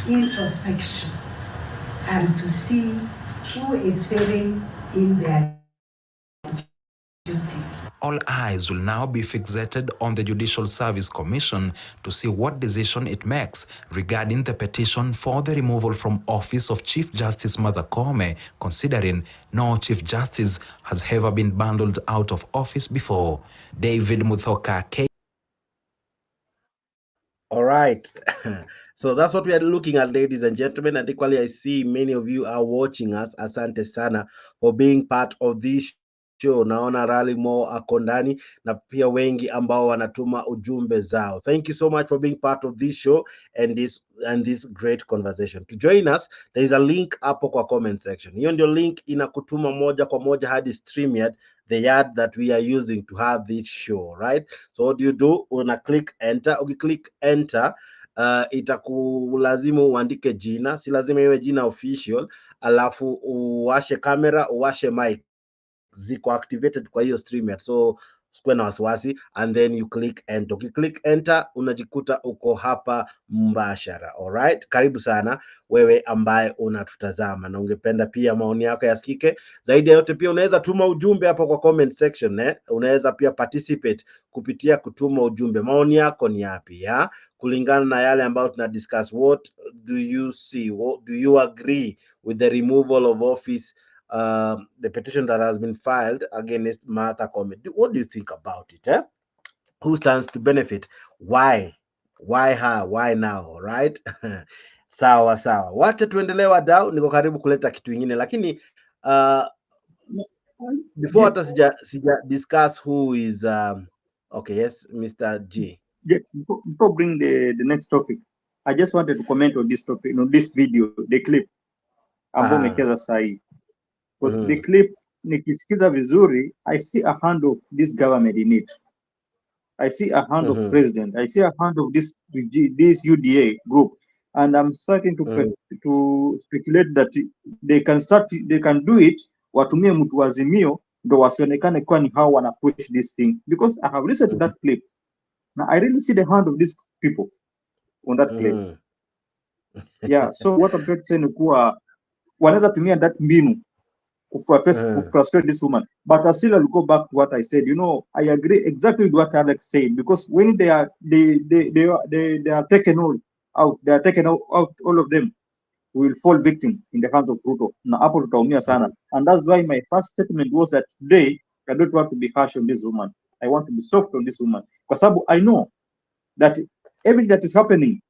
introspection and to see who is failing in their duty. All eyes will now be fixated on the Judicial Service Commission to see what decision it makes regarding the petition for the removal from office of Chief Justice Martha Koome, considering no Chief Justice has ever been bundled out of office before. David Muthoka, K. All right. So that's what we are looking at, ladies and gentlemen. And equally, I see many of you are watching us. Asante sana for being part of this show. Naona Rally Mo ako ndani na pia wengi ambao wanatuma ujumbe zao. Thank you so much for being part of this show and this great conversation. To join us, there is a link hapo kwa comment section. Hiyo ndio link inakutuma moja kwa moja hadi StreamYard, the yard that we are using to have this show, right? So what do you do? Una click enter. Ukiclick enter, itakulazimu uandike jina, si lazima iwe jina official, alafu uwashe kamera, uwashe mic, ziko activated kwa hiyo StreamYard, so sikuwe na wasiwasi, and then you click enter. Ukiclick enter unajikuta uko hapa mbashara. Alright, karibu sana wewe ambaye unatutazama na ungependa pia maoni yako yasikike. Zaidi ya yote pia unaweza tuma ujumbe hapo kwa comment section, unaweza pia participate kupitia kutuma ujumbe. Maoni yako ni yapi ya kulingana na yale ambayo tuna discuss? What do you see? What do you agree with the removal of office, the petition that has been filed against Martha Koome? What do you think about it? Who stands to benefit? Why her? Why now? Right? Sawa sawa, wacha tuendelee wadau. Niko karibu kuleta kitu kingine, lakini before hata sija discuss who is okay, yes, Mr. G. Before bring the next topic, I just wanted to comment on this topic, this video, the clip ambao umecheza sahi. Because the clip nikisikiza vizuri, I see a hand of this government in it. I see a hand of president. I see a hand of this UDA group, and I'm starting to speculate that they can do it. Watumie mtu wazimio ndo wasionekane kwa ni hao wana push this thing, because I have listened to that clip. Now I really see the hand of these people on that clip. Yeah, so what I'm trying to say ni kuwa wanaweza tumia that mbinu to frustrate this woman. But I still will go back to what I said. I agree exactly with what Alex said, because when they are taken out, they are taken out, all of them will fall victim in the hands of Ruto. Na hapo tutaumia sana. And that's why my first statement was that today I don't want to be harsh on this woman. I want to be soft on this woman. Because I know that everything that is happening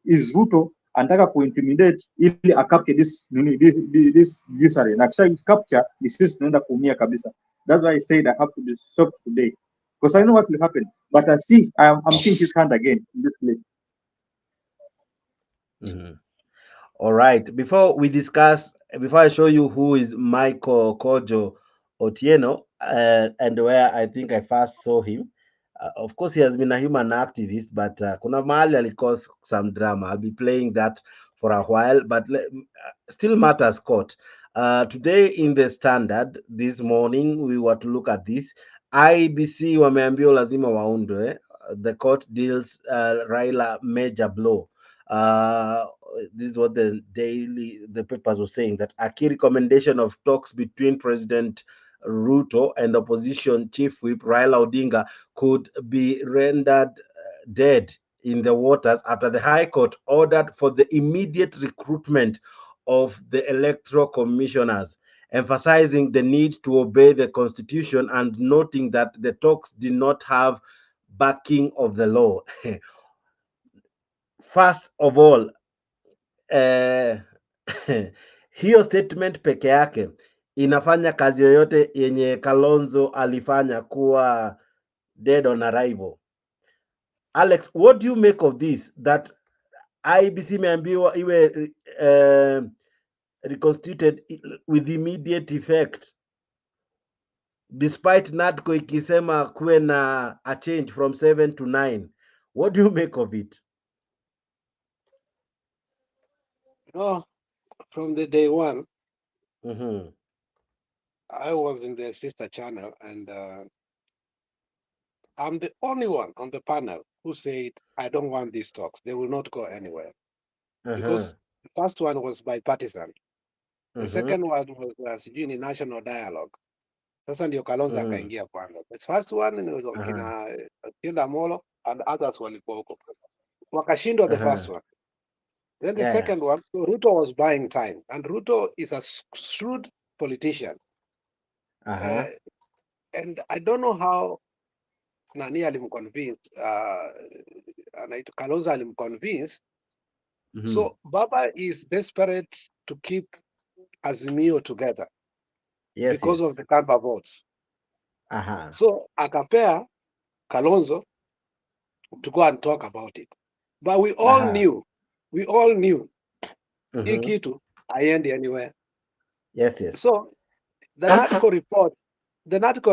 is Ruto anataka kuintimidate ili acapture this judiciary, na kisha capture sisi tunaenda kuumia kabisa. That's why I said I have to be soft today, because I know what will happen, but I'm seeing his hand again in this clip. All right. Before I show you who is Michael Kojo Otieno, and where I think I first saw him, of course, he has been a human activist, but kuna mahali alicause some drama. I'll be playing that for a while, but still matters court. Today in the Standard this morning, we were to look at this. IBC wameambiwa lazima waundwe. The court deals Raila major blow. Uh, this is what the papers were saying, that a key recommendation of talks between President Ruto and opposition chief whip Raila Odinga could be rendered dead in the waters after the High Court ordered for the immediate recruitment of the electoral commissioners, emphasizing the need to obey the constitution and noting that the talks did not have backing of the law. First of all, hiyo statement peke yake inafanya kazi yoyote yenye Kalonzo alifanya kuwa dead on arrival. Alex, what do you make of this, that IBC imeambiwa iwe reconstituted with immediate effect despite NADCO ikisema kuwe na a change from 7 to 9? What do you make of it? No, from the day one, Mm-hmm. I was in the sister channel, and I'm the only one on the panel who said, I don't want these talks. They will not go anywhere. Because the first one was bipartisan. The second one was sijui ni national dialogue. Sasa ndio Kalonzo akaingia kwanza. The first one was kina Kinda Molo and others walikuwa huko. Wakashindwa the first one. Then the second one, so Ruto was buying time. And Ruto is a shrewd politician. And I don't know how nani alimconvince, Kalonzo alimconvince. So Baba is desperate to keep Azimio together because of the Kamba votes. So akapea Kalonzo to go and talk about it. But we all knew hii kitu haiendi anywhere. So the NADCO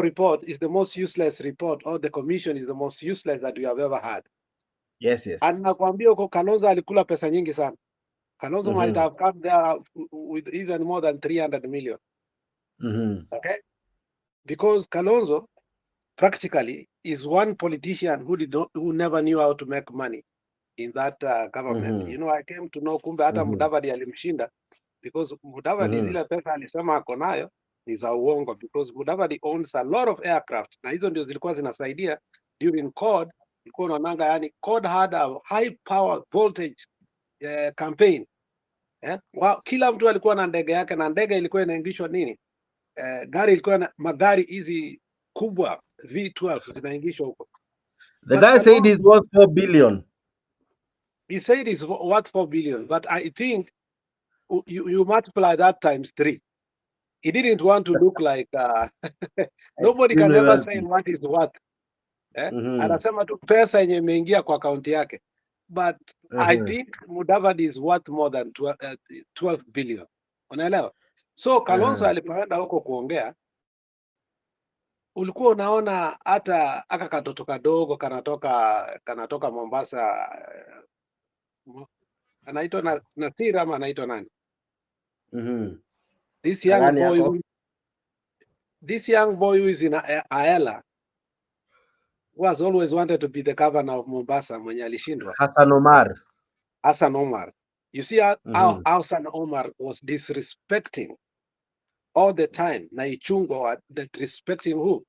report is the most useless report, or the commission is the most useless that we have ever had. And nakwambia huko Kalonzo alikula pesa nyingi sana. Kalonzo might have come there with even more than 300 million. Okay? Because Kalonzo practically is one politician who never knew how to make money in that government. You know, I came to know kumbe hata Mudavadi alimshinda, because Mudavadi zile pesa alisema ako nayo ni za uongo, because Mudavadi owns a lot of aircraft, na hizo ndio zilikuwa zinasaidia during CORD. Ilikuwa unaonanga yani CORD had a high power voltage campaign. Kila mtu alikuwa na ndege yake, na ndege ilikuwa inaingishwa nini, gari ilikuwa na magari hizi kubwa V12 zinaingishwa huko. The guy said he's worth 4 billion. He said he's worth 4 billion, but I think you multiply that times 3. He didn't want to look like nobody can ever say what is worth. Anasema tu pesa yenye imeingia kwa akaunti yake. But I think Mudavadi is worth more than 12 billion. Unaelewa? So Kalonzo alipoenda huko kuongea, ulikuwa unaona hata aka katoto kadogo kanatoka Mombasa, anaitwa Nasir ama anaitwa nani? This young boy who is in Ayala, who has always wanted to be the governor of Mombasa, mwenye alishindwa. Hassan Omar. You see how Hassan Omar was disrespecting all the time. Na Ichungwa disrespecting who?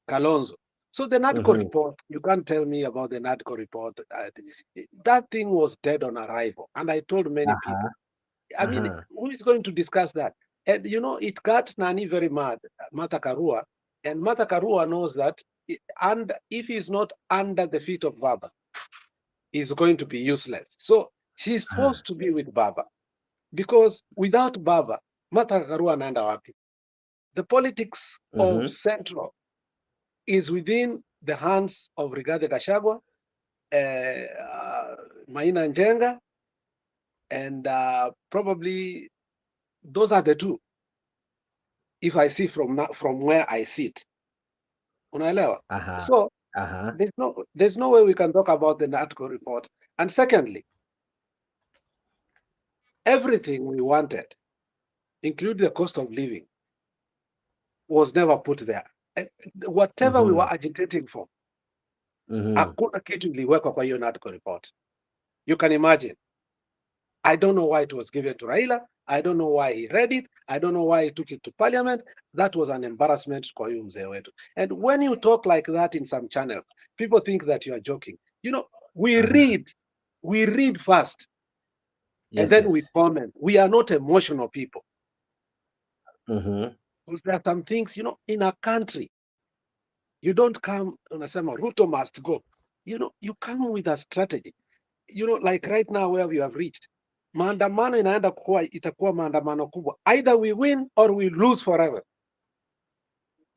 Kalonzo. So the NADCO report, you can't tell me about the NADCO report. That thing was dead on arrival. And I told many people, I mean, who is going to discuss that? And you know, it got Nani very mad, Martha Karua. And Martha Karua knows that and if he's not under the feet of Baba, he's going to be useless. So she's forced to be with Baba. Because without Baba, Martha Karua anaenda wapi? The politics of Central is within the hands of Rigathi Gachagua, Maina Njenga, And probably those are the two. If I see from where I sit. Unaelewa? So there's no way we can talk about the NATCO report. And secondly, everything we wanted, including the cost of living, was never put there. Whatever we were agitating for, hakuna kitu iliwekwa kwa hiyo NATCO report. You can imagine. I don't know why it was given to Raila. I don't know why he read it. I don't know why he took it to parliament. That was an embarrassment kwa huyu mzee wetu. And when you talk like that in some channels, people think that you are joking. You know, we read first, and then we comment. We are not emotional people. Because there are some things, you know, in a country, you don't come, unasema, Ruto must go. You know, you come with a strategy. You know, like right now where we have reached, maandamano itakuwa maandamano kubwa. Either we win or we lose forever.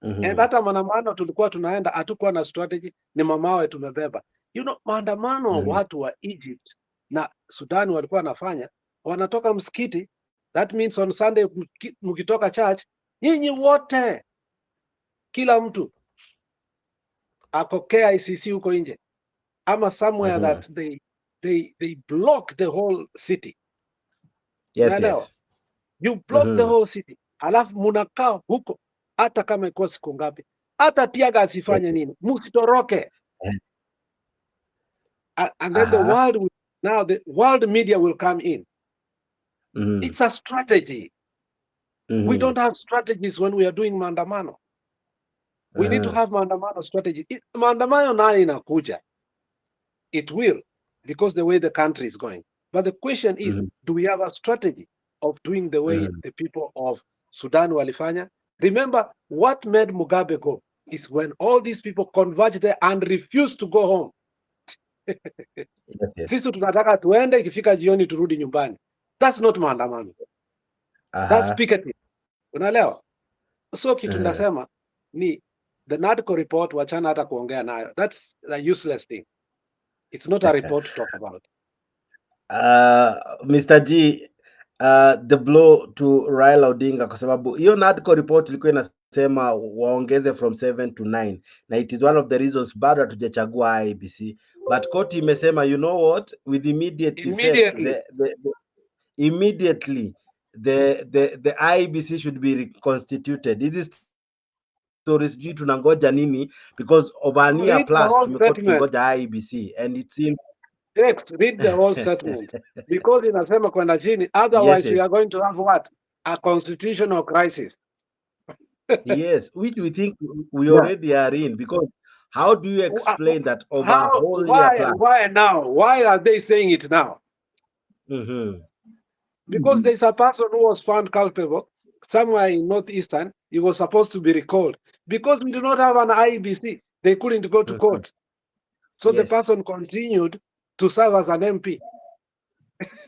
And hata maandamano tulikuwa tunaenda, hatukuwa na strategy, ni mamawe tumebeba. You know, maandamano watu wa Egypt na Sudan walikuwa wanafanya, wanatoka msikiti, that means on Sunday mkitoka church, nyinyi wote, kila mtu ako KICC huko nje, ama somewhere that they block the whole city. Yes. You block the whole city. Alafu munakaa huko hata kama iko siku ngapi. Hata tiaga asifanye nini. Msitoroke. And then the world media will come in. It's a strategy. We don't have strategies when we are doing maandamano. We need to have maandamano strategy. Maandamano nayo inakuja. It will, because the way the country is going. But the question is, do we have a strategy of doing the way the people of Sudan walifanya? Remember, what made Mugabe go is when all these people converged there and refused to go home. Sisi tunataka tuende, ikifika jioni turudi nyumbani. That's not maandamano. That's picketing. Unaelewa? So kitu nasema ni the NADCO report, wachana hata kuongea nayo. That's a useless thing. It's not a report to talk about. Mr. G, the blow to Raila Odinga kwa sababu hiyo NADCO report ilikuwa inasema waongeze from 7 to 9 na it is one of the reasons bado hatujachagua IEBC, but court imesema, you know what, with immediate effect, immediately the IEBC should be reconstituted. This is stories juu tunangoja nini, because of a year plus tumekuwa tukingoja IEBC and it seems read the whole statement because inasema kwenda chini, otherwise we are going to have what, a constitutional crisis. Yes, which we think we already are in, because how do you explain that over a whole year plus? Why now? Why are they saying it now? Because there's a person who was found culpable somewhere in northeastern. He was supposed to be recalled because we do not have an IEBC. They couldn't go to court, so the person continued to serve as an MP.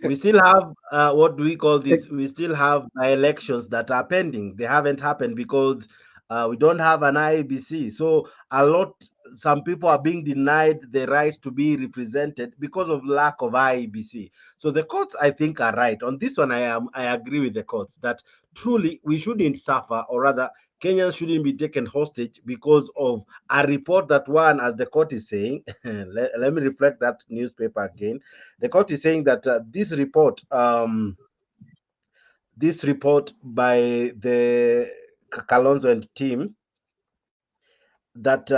We still have what do we call this? We still have elections that are pending. They haven't happened because we don't have an IEBC. So some people are being denied the right to be represented because of lack of IEBC. So the courts, I think, are right on this one. I agree with the courts that truly we shouldn't suffer, or rather Kenyans shouldn't be taken hostage because of a report that one, as the court is saying, let me reflect that newspaper again. The court is saying that this report by the Kalonzo and team, that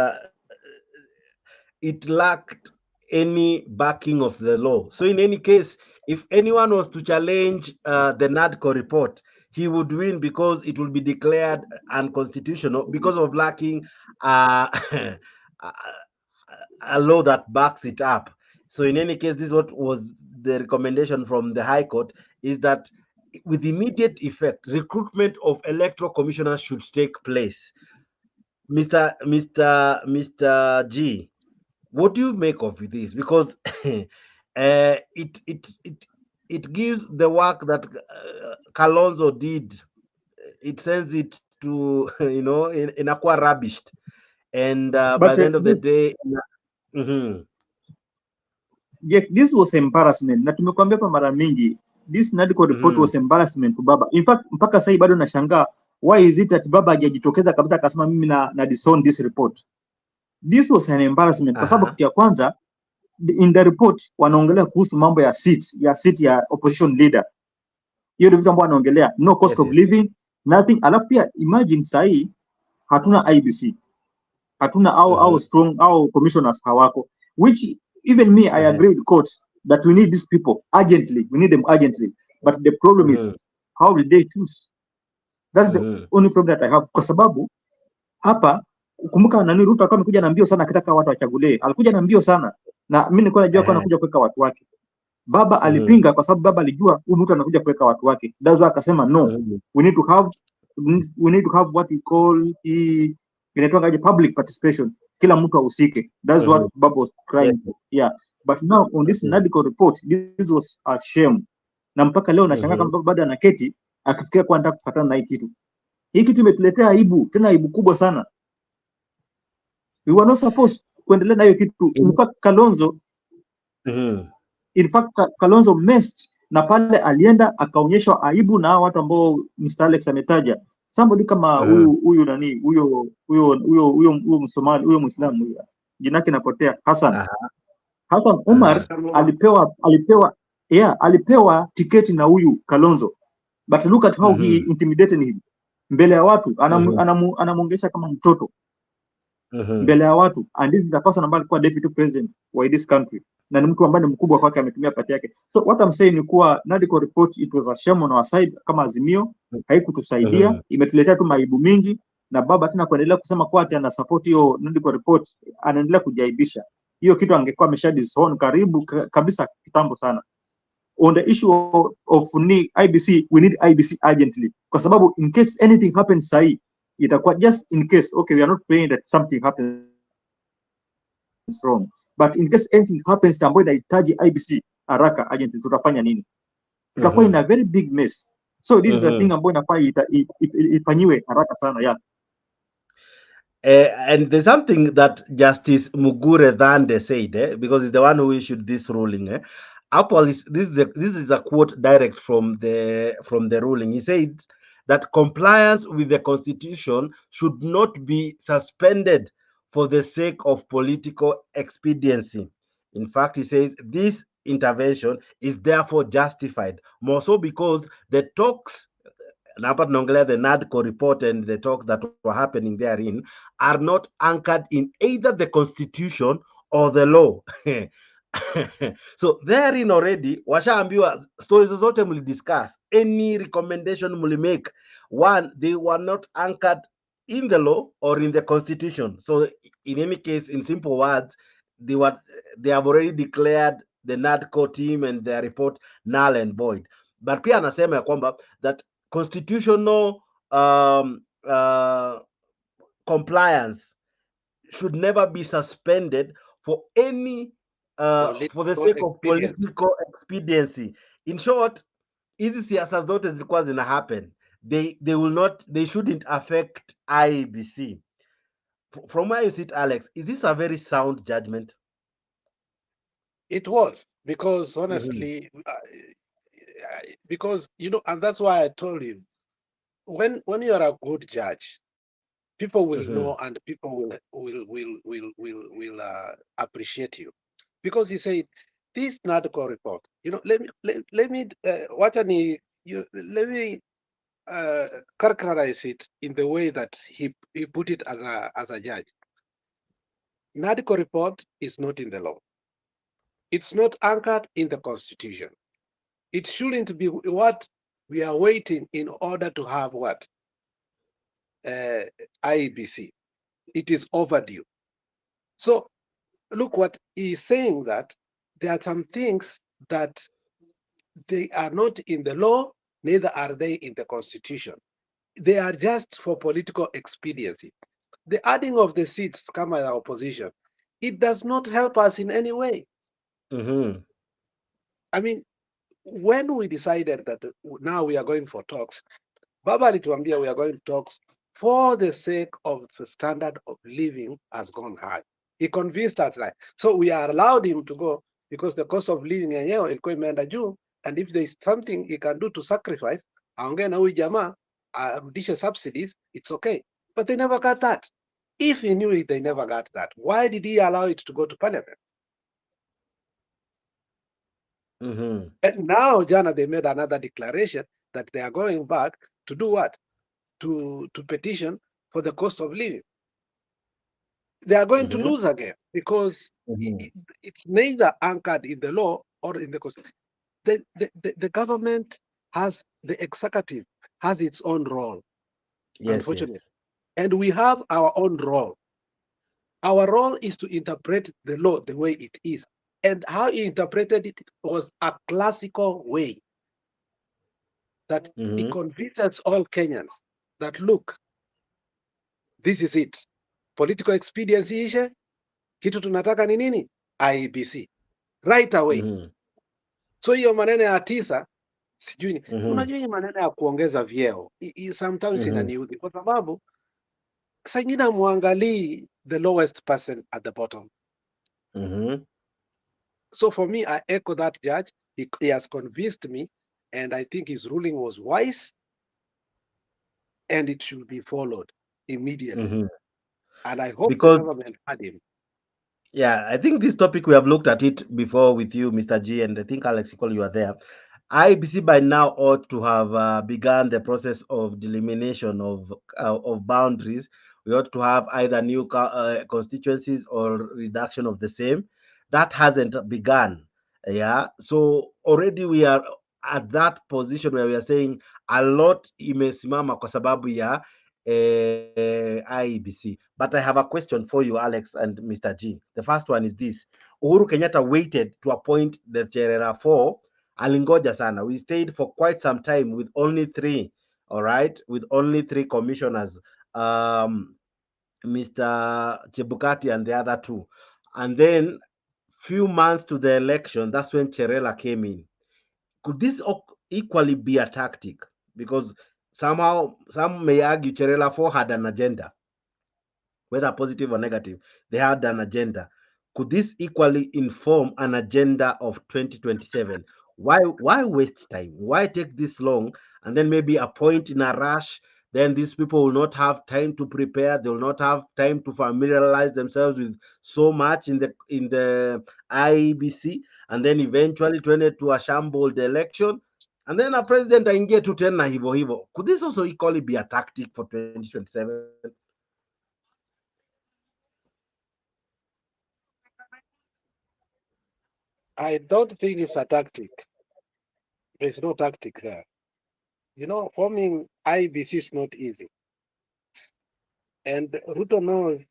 it lacked any backing of the law. So in any case, if anyone was to challenge the NADCO report, he would win because it will be declared unconstitutional because of lacking a law that backs it up. So in any case, this is what was the recommendation from the High Court, is that with immediate effect, recruitment of electoral commissioners should take place. Mr. G, what do you make of this? Because it gives the work that Kalonzo did, it sends it to inakuwa rubbished, and by the end of the day Jeff, this was embarrassment, na tumekuambia pa mara mingi this NADCO report was embarrassment to Baba. In fact, mpaka sasa bado nashangaa why is it that Baba hajajitokeza kabisa akasema mimi na disown this report. This was an embarrassment kwa sababu kitu ya kwanza in the report wanaongelea kuhusu mambo ya seat ya opposition leader. Hiyo ndio vitu ambavyo wanaongelea, no cost of living, nothing. Alafu pia imagine sahi hatuna IBC. Hatuna au strong au commissioners hawako, which even me I agree with court that we need these people urgently. We need them urgently. But the problem is how will they choose? That's the only problem that I have. Kwa sababu hapa kumbuka nani Ruto akawa amekuja na mbio sana akitaka watu wachagulie. Alikuja na mbio sana na mimi nilikuwa najua kwa anakuja kuweka watu wake. Baba alipinga kwa sababu baba alijua huyu mtu anakuja kuweka watu wake. That's why akasema no. We need to have what we call inaitwa public participation. Kila mtu ahusike. That's what Baba was crying for. Yeah. But now on this NADCO report, this was a shame. Na mpaka leo nashangaa kama bado anaketi akifikiria kwa anataka kufuatana na hii kitu. Hii kitu imetuletea aibu, tena aibu kubwa sana. We were not supposed kuendelea na hiyo kitu. In fact Kalonzo messed na pale alienda akaonyeshwa aibu na watu ambao Mr. Alex ametaja. Somebody kama huyu nani huyo Msomali, huyo Muislamu, jina lake napotea, Hassan Omar alipewa tiketi na huyu Kalonzo, but look at how he intimidated him mbele ya watu, anamuongesha kama mtoto mbele ya watu, and this is the person ambaye alikuwa deputy president wa this country na ni mtu ambaye ni mkubwa kwake, ametumia pati yake. So what I'm saying ni kuwa NADCO report, it was a shame on our side kama Azimio, haikutusaidia, imetuletea tu maibu mingi, na baba tena kuendelea kusema kwa ati ana support hiyo NADCO report, anaendelea kujaibisha. Hiyo kitu angekuwa amesha disown karibu kabisa kitambo sana. On the issue of IBC, we need IBC urgently, kwa sababu in case anything happens sahi, itakuwa just in case, okay, we are not praying that something happens wrong, but in case anything happens ambayo inahitaji IBC haraka urgently, tutafanya nini? Tutakuwa in a very big mess. So this is a thing ambayo inafaa ifanyiwe haraka sana. Yeah. And there's something that Justice Mugure Dhande said, because he's the one who issued this ruling. This is a quote direct from the ruling. He said that compliance with the Constitution should not be suspended for the sake of political expediency. In fact, he says this intervention is therefore justified, more so because the talks, the NADCO report and the talks that were happening therein are not anchored in either the Constitution or the law. So therein already washaambiwa stories zote muli discuss, any recommendation muli make, one, they were not anchored in the law or in the Constitution. So in any case, in simple words, they have already declared the NADCO team and their report null and void. But pia anasema ya kwamba that constitutional compliance should never be suspended for any for the sake of political expediency. In short, hizi siasa zote zilikuwa zina happen, they shouldn't affect IEBC. From where you sit, Alex, is this a very sound judgment? It was, because honestly, because and that's why I told you, when you are a good judge, people will know, and people will appreciate you, because he said this NADCO report. Let me characterize it in the way that he put it as a judge. NADCO report is not in the law. It's not anchored in the Constitution. It shouldn't be what we are waiting in order to have what IEBC. It is overdue. So look what he's saying, that there are some things that they are not in the law, neither are they in the Constitution. They are just for political expediency. The adding of the seats come as opposition. It does not help us in any way. I mean, when we decided that now we are going for talks, Baba alituambia we are going to talks for the sake of the standard of living has gone high. He convinced us that. So we are allowed him to go because the cost of living yenyewe ilikuwa imeenda juu, and if there is something he can do to sacrifice, aongee na huyu jamaa arudishe subsidies, it's okay. But they never got that. If he knew it, they never got that. Why did he allow it to go to parliament? And now, Jana, they made another declaration that they are going back to do what? To petition for the cost of living. They are going to lose again because it's neither anchored in the law or in the constitution. The government has, the executive has its own role, unfortunately. Yes. And we have our own role. Our role is to interpret the law the way it is. And how he interpreted it was a classical way that he convinces all Kenyans that, look, this is it. Political expediency ishe, kitu tunataka ni nini? IEBC. Right away. So hiyo maneno ya tisa, sijui ni. Unajua hii maneno ya kuongeza vyeo, sometimes inaniudhi kwa sababu saa ingine amwangalii the lowest person at the bottom. So for me, I echo that judge. He has convinced me, and I think his ruling was wise, and it should be followed immediately. And I hope the government had him. Yeah, I think this topic we have looked at it before with you, Mr. G, and I think Alex, you are there. IEBC by now ought to have begun the process of delimitation of boundaries. We ought to have either new constituencies or reduction of the same. That hasn't begun. Yeah, so already we are at that position where we are saying a lot imesimama kwa sababu ya IEBC. But I have a question for you, Alex and Mr. G. The first one is this. Uhuru Kenyatta waited to appoint the Cherera 4. Alingoja sana. We stayed for quite some time with only 3, all right? With only 3 commissioners, Mr. Chebukati and the other 2. And then few months to the election, that's when Cherela came in. Could this equally be a tactic? Because somehow, some may argue Cherela 4 had an agenda, whether positive or negative. They had an agenda. Could this equally inform an agenda of 2027? Why waste time? Why take this long and then maybe appoint in a rush? Then these people will not have time to prepare. They will not have time to familiarize themselves with so much in the IEBC, and then eventually turn it to a shambled election, and then a president aingie tu tena hivyo hivyo. Could this also equally be a tactic for 2027? I don't think it's a tactic. There's no tactic there. You know, forming IEBC is not easy. And Ruto knows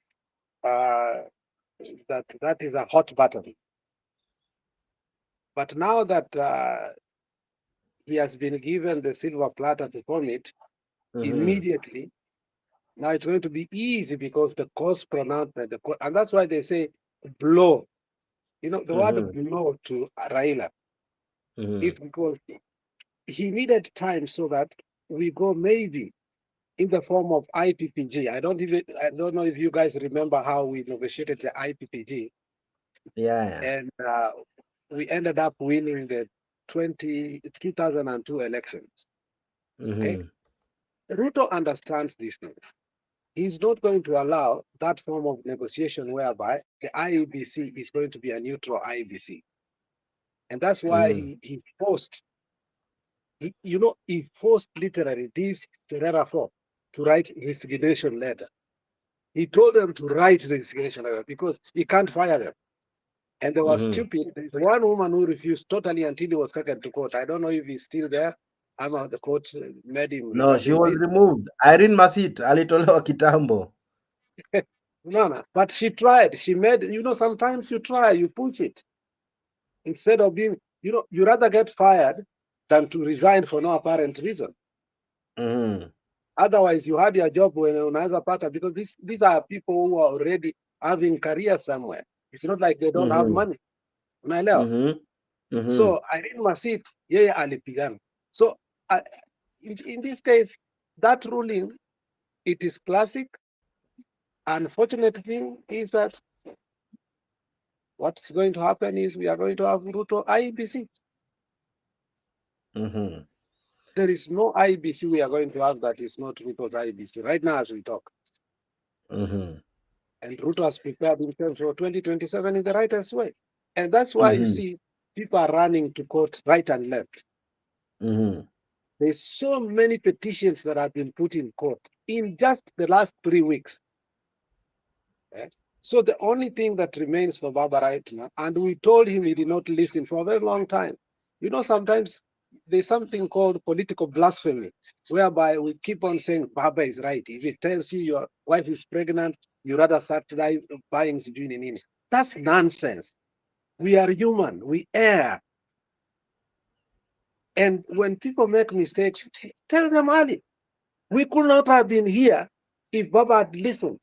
that is a hot button. But now that he has been given the silver platter to form it, immediately, now it's going to be easy because the cost pronouncement, and that's why they say blow. You know, the word blow to Raila is because he needed time so that we go maybe in the form of IPPG. I don't know if you guys remember how we negotiated the IPPG. Yeah. And we ended up winning the 2002 elections. Okay. Ruto understands this thing. He's not going to allow that form of negotiation whereby the IEBC is going to be a neutral IEBC. And that's why he forced, he forced literally this Terera 4 to write resignation letter. He told them to write resignation letter because he can't fire them. And they were stupid. There's one woman who refused totally until he was taken to court. I don't know if he's still there. The court made him. No, she was removed. Irene Masit alitolewa kitambo. No, but she tried. She made, sometimes you try, you push it. Instead of being, you rather get fired than to resign for no apparent reason. Otherwise, you had your job when unaanza pata, because these are people who are already having career somewhere. It's not like they don't have money. Unaelewa? So Irene Masit, yeye alipigana. So in this case, that ruling, it is classic. Unfortunate thing is that what's going to happen is we are going to have Ruto IEBC. There is no IBC we are going to have that is not Ruto's IBC right now as we talk. And Ruto has prepared himself for 2027 in the rightest way. And that's why you see people are running to court right and left. There's so many petitions that have been put in court in just the last 3 weeks. So the only thing that remains for Baba right now, and we told him he did not listen for a very long time. You know, sometimes there's something called political blasphemy, whereby we keep on saying Baba is right. If it tells you your wife is pregnant, you rather start buying Sijuni. That's nonsense. We are human. We err. And when people make mistakes, tell them early. We could not have been here if Baba had listened.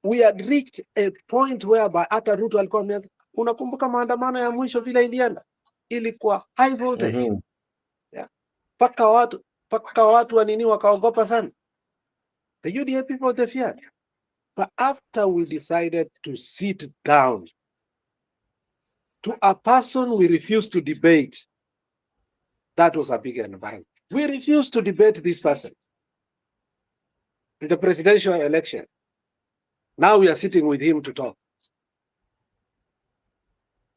We had reached a point whereby hata Ruto alikuwa ameanza. Unakumbuka maandamano ya mwisho vile ilienda? Ilikuwa high voltage. Paka watu wa nini wakaogopa sana. The UDA people, they feared. But after we decided to sit down, to a person we refused to debate, that was a big environment. We refused to debate this person in the presidential election. Now we are sitting with him to talk.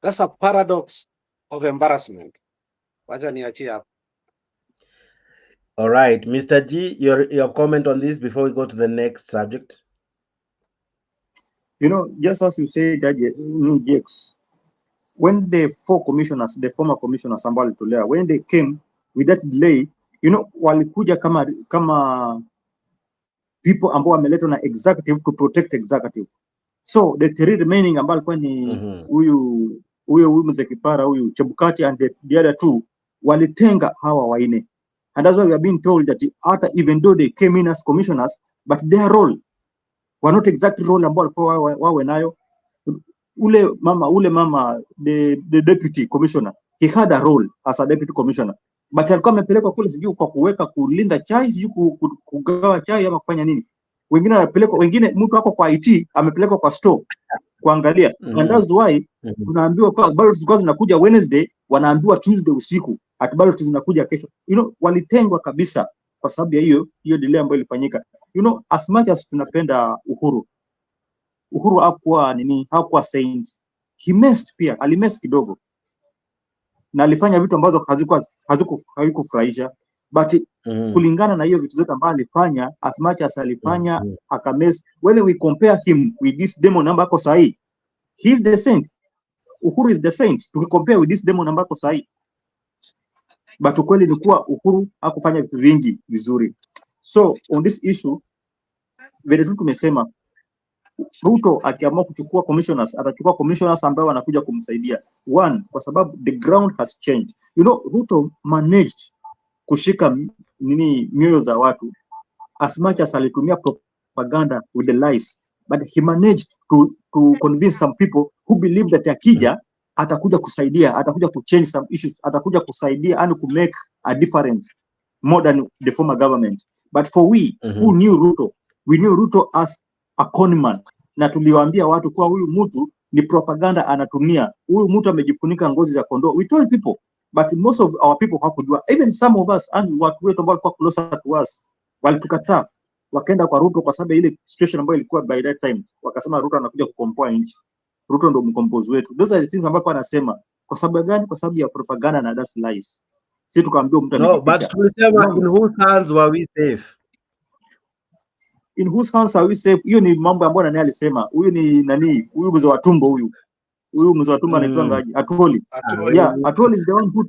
That's a paradox of embarrassment. Wacha niachie hapo. All right, Mr. G, your comment on this before we go to the next subject. You know, just as you said, Jakes, when the four commissioners, the former commissioners, when they came with that delay, you know, walikuja kama people ambao wameletwa na executive to protect executive. So the three remaining ambao alikuwa ni huyu mzee Kipara, huyu Chebukati and the other two walitenga hawa waine. And that's why we have been told that even though they came in as commissioners, but their role were not exactly role ambao walikuwa wawe nayo. Ule mama, the deputy commissioner, he had a role as a deputy commissioner. But alikuwa amepelekwa kule sijui kwa kulinda chai, sijui kugawa chai ama kufanya nini. Wengine anapelekwa, wengine mtu wako kwa IT amepelekwa kwa store kuangalia. And that's why tunaambiwa kwa ballots zilikuwa zinakuja Wednesday, wanaambiwa Tuesday usiku, at ballots zinakuja kesho. You know, walitengwa kabisa kwa sababu ya hiyo delay ambayo ilifanyika. You know, as much as tunapenda Uhuru hakuwa saint. He messed pia, alimess kidogo. Na alifanya vitu ambazo hazikufurahisha. But kulingana na hiyo vitu zote ambazo alifanya, as much as alifanya akamess, when we compare him with this demon ambaye ako sahi, he's the saint. Uhuru is the saint. Tukicompare with this demon ambaye ako sahi. But ukweli ni kuwa Uhuru hakufanya vitu vingi vizuri. So on this issue, vile tu tumesema, Ruto akiamua kuchukua commissioners, atachukua commissioners ambao wanakuja kumsaidia. One, kwa sababu the ground has changed. You know, Ruto managed kushika mioyo za watu as much as alitumia propaganda with the lies, but he managed to convince some people who believe that akija atakuja kusaidia, atakuja to change some issues, atakuja kusaidia and to make a difference more than the former government. But for we who knew Ruto, we knew Ruto as a conman, na tuliwaambia watu kwa huyu mtu ni propaganda anatumia, huyu mtu amejifunika ngozi za kondoo. We told people, but most of our people hakujua. Even some of us and watu wetu ambao walikuwa closer to us walitukataa, wakaenda kwa Ruto kwa sababu ile situation ambayo ilikuwa by that time, wakasema Ruto anakuja kukomboa nchi, Ruto ndo mkombozi wetu. Those are the things ambazo anasema. Kwa sababu gani? Kwa sababu ya propaganda na that's lies. Sisi tukaambia mtu amejificha. No, but tulisema in whose hands were we safe? In whose hands are we safe? Hiyo ni mambo ambayo nani alisema. Huyu ni nani? Huyu mzee wa tumbo huyu. Huyu mzee wa tumbo anaitwa ngaji? Atoli. Yeah, Atoli is the one who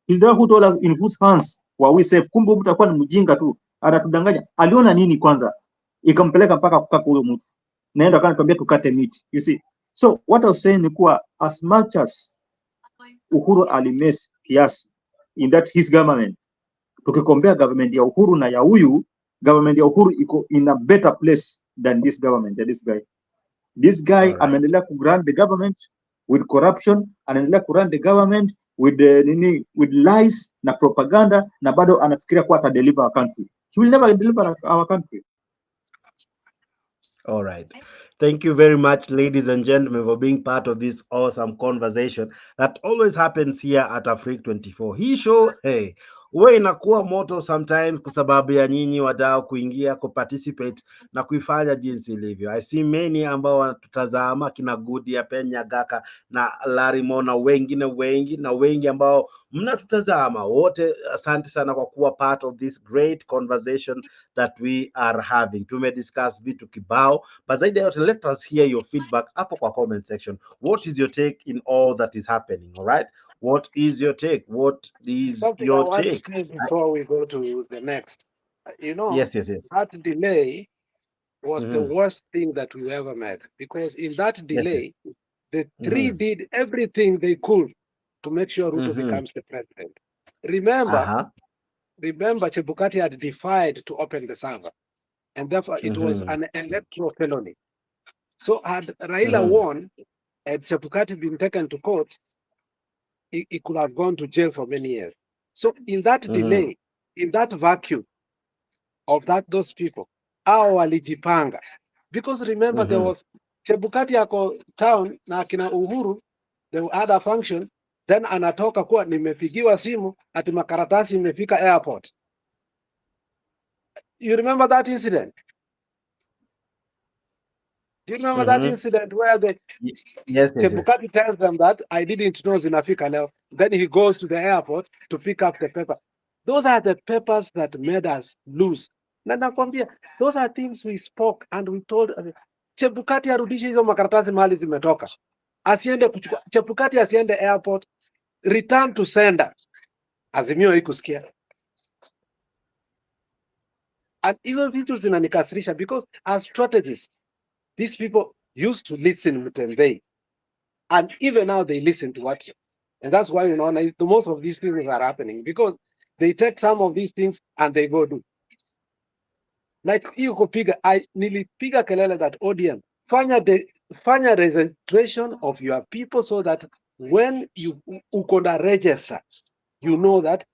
he's the one who told us in whose hands were we safe. Kumbe mtu atakuwa ni mjinga tu. Anatudanganya. Aliona nini kwanza? Ikampeleka mpaka kukaa huyo mtu. Naenda akanatuambia tukate miti. You see. So what I was saying ni kuwa as much as Uhuru alimess kiasi in that his government, tukikombea government ya Uhuru na ya huyu, government ya Uhuru iko in a better place than this government, this guy ameendelea ku run the government with corruption, anaendelea ku run the government with with lies na propaganda, na bado anafikiria kuwa ata deliver our country. He will never deliver our country. All right. Thank you very much, ladies and gentlemen, for being part of this awesome conversation that always happens here at Afrique 24. Hii show, hey, huwa inakuwa moto sometimes kwa sababu ya nyinyi wadau kuingia kuparticipate na kuifanya jinsi ilivyo. I see many ambao wanatutazama kina Gudia Penya Gaka na Larimo na wengine wengi na wengi ambao mnatutazama wote. Asante sana kwa kuwa part of this great conversation that we are having. Tumediscuss vitu kibao, but zaidi ya yote, let us hear your feedback hapo kwa comment section. What is your take in all that is happening? All right, what is your take? What is Something I your want to take? say before we go to the next. You know, Yes, yes, yes. that delay was the Mm-hmm. worst thing that we ever made, because in that Yes, yes. delay, the three Mm-hmm. did everything they could to make sure Ruto Mm-hmm. becomes the president. Remember, Uh-huh. Chebukati had defied to open the server, and therefore it was Mm-hmm. an electoral felony. So had Raila Mm-hmm. won and Chebukati been taken to court, he could have gone to jail for many years. So in that Mm-hmm. delay, in that vacuum of those people, hao walijipanga, because remember there Mm-hmm. was Chebukati ako town na akina Uhuru, they had a function, then anatoka kuwa nimepigiwa simu ati makaratasi imefika airport. You remember that incident? Do you remember that Mm-hmm. incident where the Yes, yes, yes. Chebukati tells them that I didn't know zinafika leo. Then he goes to the airport to pick up the paper. Those are the papers that made us lose. Na nakwambia, those are things we spoke and we told Chebukati arudishe hizo makaratasi mahali zimetoka. Asiende kuchukua, Chebukati asiende airport, return to sender. Azimio ikusikia. And hizo vitu zinanikasirisha because as strategists, these people used to listen Mtembei. And even now they listen to what you. And that's why, most of these things are happening, because they take some of these things and they go do. Like nilipiga kelele that ODM, fanya registration of your people so that when you uko na register, you know that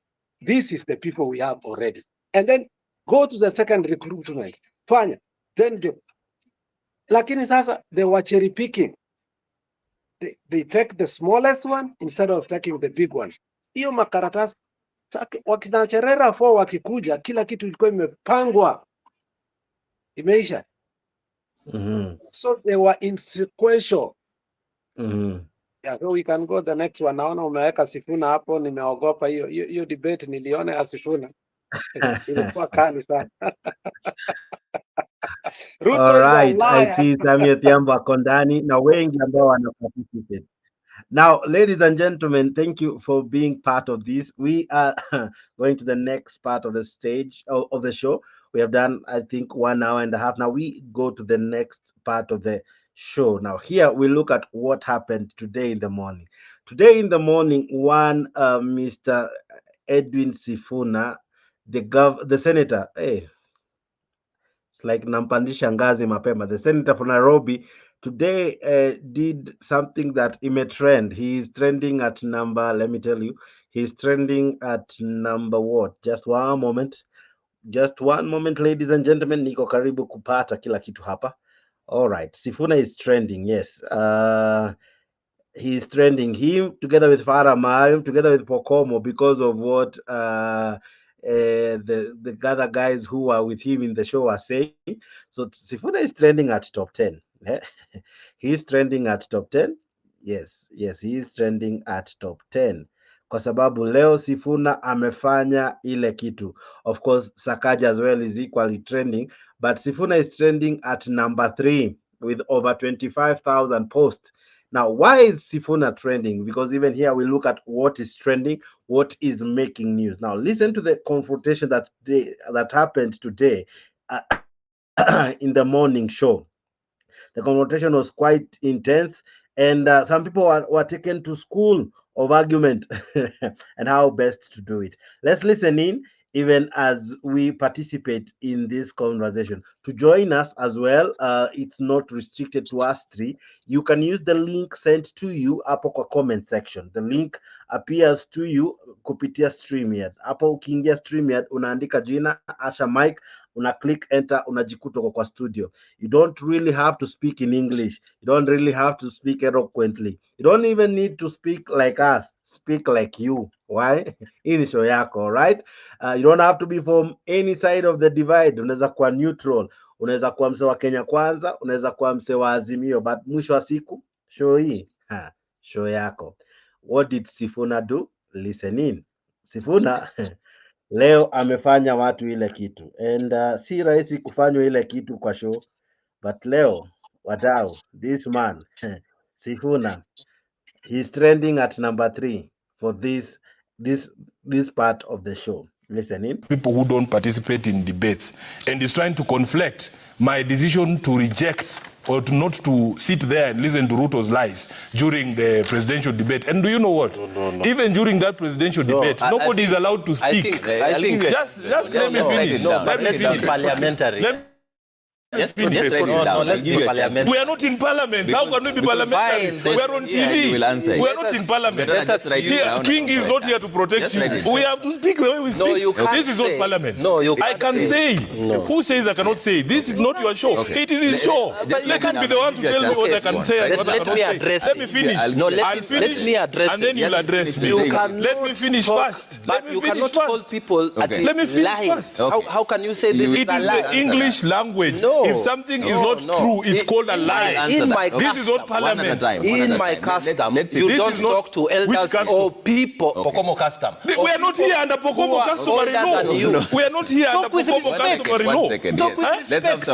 this is the people we have already. And then go to the second recruitment, fanya, then do. Lakini sasa they were cherry picking. They take the smallest one instead of taking the big one. Hiyo makaratasi wakina Cherera 4 wakikuja, kila kitu ilikuwa imepangwa, imeisha. Mm-hmm. So they were in sequential. Mm-hmm. Yeah, so we can go the next one. Naona umeweka Sifuna hapo, nimeogopa hiyo debate niliona ya Sifuna. Ilikuwa kali sana. All Ruto is a right, I liar. see Samuel Thiambo ako ndani na wengi ambao wana participate. Now, ladies and gentlemen, thank you for being part of this. We are going to the next part of the stage of the show. We have done, I think, 1 hour and a half. Now we go to the next part of the show. Now, here we look at what happened today in the morning. Today in the morning, one Mr. Edwin Sifuna, the senator, hey, it's like nampandisha ngazi mapema. The senator from Nairobi today did something that trend. He is trending at number, let me tell you, he's trending at number what? Just one moment. Just one moment, ladies and gentlemen. Niko karibu kupata kila kitu hapa. All right. Sifuna is trending, yes. He's trending, him together with Farah Maalim, together with Pokomo, because of what the other guys who are with him in the show are saying. So Sifuna is trending at top 10. He's trending at top 10. Yes, yes, he is trending at top 10 kwa sababu leo Sifuna amefanya ile kitu. Of course, Sakaja as well is equally trending, but Sifuna is trending at number 3 with over 25,000 posts. Now, why is Sifuna trending? Because even here we look at what is trending, what is making news. Now, listen to the confrontation that happened today in the morning show. The confrontation was quite intense, and some people were taken to school of argument and how best to do it. Let's listen in even as we participate in this conversation. To join us as well, it's not restricted to us three. You can use the link sent to you up on the comment section. The link appears to you kupitia StreamYard. Hapo ukiingia StreamYard unaandika jina Asha Mike, una click enter, unajikuta kwa studio. You don't really have to speak in English. You don't really have to speak eloquently. You don't even need to speak like us. Speak like you. Why? Hii ni show yako, all right? You don't have to be from any side of the divide. Unaweza kuwa neutral. Unaweza kuwa mse wa Kenya Kwanza, unaweza kuwa mse wa Azimio, but mwisho wa siku show hii, show yako. What did Sifuna do? Listen in. Sifuna leo amefanya watu ile kitu, and si rahisi kufanywa ile kitu kwa show, but leo wadau, this man Sifuna, he's trending at number 3 for this part of the show. Listen in. People who don't participate in debates, and is trying to conflict my decision to reject or to not to sit there and listen to Ruto's lies during the presidential debate. And do you know what? No. Even during that presidential debate, nobody is allowed to speak. I think just let me finish. Let me finish. Parliamentary. Yes, we are not in parliament. How can we be parliamentary? We are on TV. We are not in parliament. King is not here to protect you. We have to speak the way we speak. This is not parliament. I can say. Who says I cannot say? This is not your show. It is his show. Let him be the one to tell me what I can say and what I cannot say. Let me finish. I'll finish, and then you'll address me. Let me finish first. But you cannot call people. Let me finish first. How can you say this is a lie? It is the English language. If something is not true, it's called a lie. This is not parliament. In my custom, you don't talk to elders or people. Pokomo custom. We are not here under Pokomo customary law. We are not here under Pokomo customary law. Talk with respect.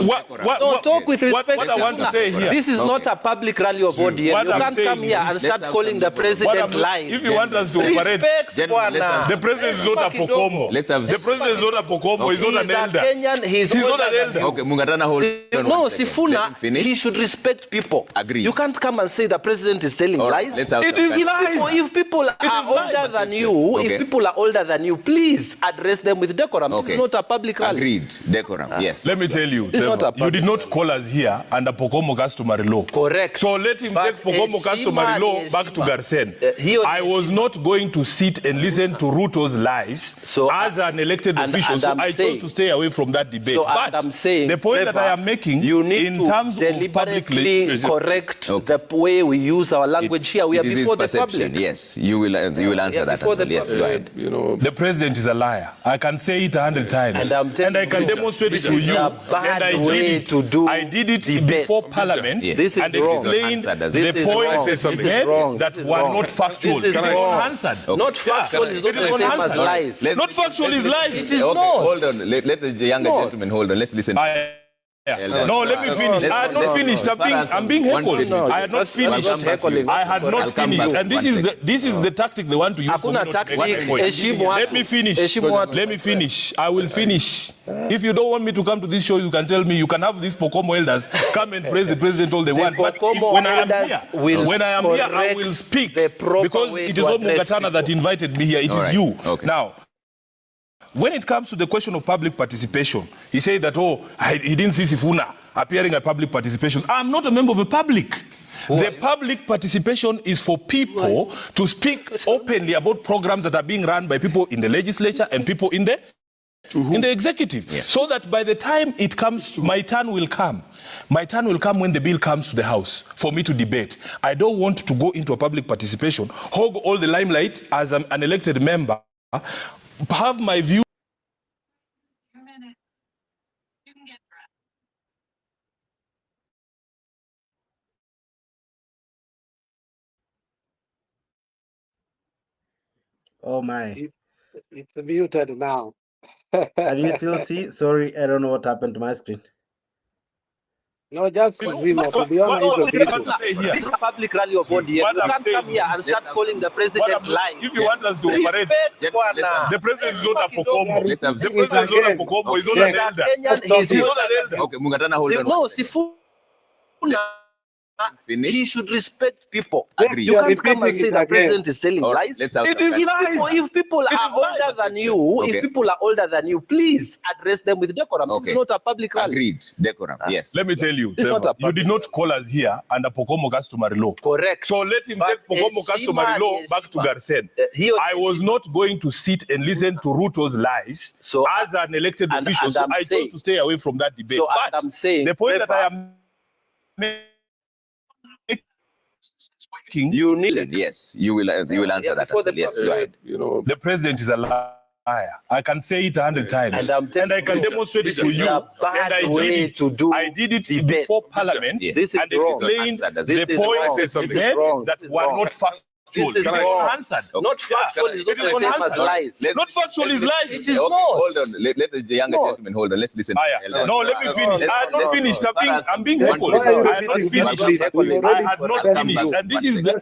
Talk with respect. What I want to say here. This is not a public rally of audience. You can't come here and start calling the president lies. If you want us to operate, the president is not a Pokomo. The president is not a Pokomo. He's not an elder. He's not an elder. Okay, Mungatana hold. No, Sifuna, he should respect people. Agree. You can't come and say the president is telling lies. It is lies. If people are older than you, if people are older than you, please address them with decorum. This is not a public rally. Agreed. Decorum, yes. Let me tell you, you did not call us here under Pokomo customary law. Correct. So let him take Pokomo customary law back to Garsen. I was not going to sit and listen to Ruto's lies as an elected official, so I chose to stay away from that debate. But I'm saying, the point that I am making, you need in to terms deliberately of correct the way we use our language here. We are before the public. Yes, you will answer that. Yes, go ahead. The president is a liar. I can say it 100 times, and I can demonstrate it to you. And I did it before Parliament, and explained the points made that were not factual. It is unanswered. Not factual is not the same as lies. Not factual is lies. It is not. Hold on. Let the younger gentleman hold on. Let's listen. No, let me finish. I had not finished. I'm being heckled. I had not finished. I had not finished. And this is the tactic they want to use for me not to make my point. Let me finish. Let me finish. I will finish. If you don't want me to come to this show, you can tell me. You can have these Pokomo elders come and praise the president all they want. But when I am here, I will speak. Because it is not Mungatana that invited me here. It is you. Now, when it comes to the question of public participation, he said that, he didn't see Sifuna appearing at public participation. I'm not a member of the public. The public participation is for people to speak openly about programs that are being run by people in the legislature and people in the executive. Yes. So that by the time it comes, my turn will come. My turn will come when the bill comes to the House for me to debate. I don't want to go into a public participation, hog all the limelight as an elected member, have my view. Oh my. It's muted now. Can you still see? Sorry, I don't know what happened to my screen. No, just to be honest, this is a public rally of audience. You can't come here and start calling the president lies. If you want us to operate, the president is not a Pokomo. The president is not a Pokomo. He's not an elder. He's not an elder. Okay, Mungatana, hold on. No, Sifuna He should respect people. Agree. You can't come and say the president is telling lies. It is if people are older than you, if people are older than you, please address them with decorum. This is not a public rally. Agreed. Decorum. Yes. Let me tell you, Trevor, you did not call us here under Pokomo customary law. Correct. So let him take Pokomo customary law back to Garsen. I was not going to sit and listen to Ruto's lies as an elected official. So I chose to stay away from that debate. So but I'm saying, the point that I am you need yes, you will answer that. Yes, go ahead. The president is a liar. I can say it 100 times, and I can demonstrate it to you. And I did it before Parliament, and explained the points that were not factual. This is answered. Not factual is not the same as lies. Not factual is lies. It is not. Hold on. Let the younger gentleman hold on. Let's listen. No, let me finish. I had not finished. I'm being heckled. I had not finished. I had not finished. And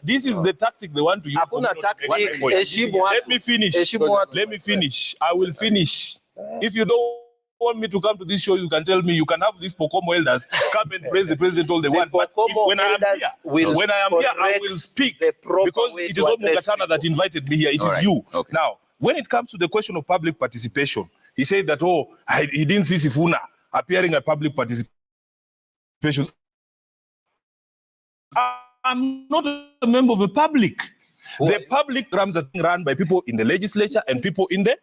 this is the tactic they want to use. Let me finish. Let me finish. I will finish. If you don't want me to come to this show, you can tell me. You can have these Pokomo elders come and praise the president all they want. But when I am here, I will speak because it is not Mugatana that invited me here. It is you. Okay. Now, when it comes to the question of public participation, he said that he didn't see Sifuna appearing at public participation. I'm not a member of the public. The public programs are run by people in the legislature and people in the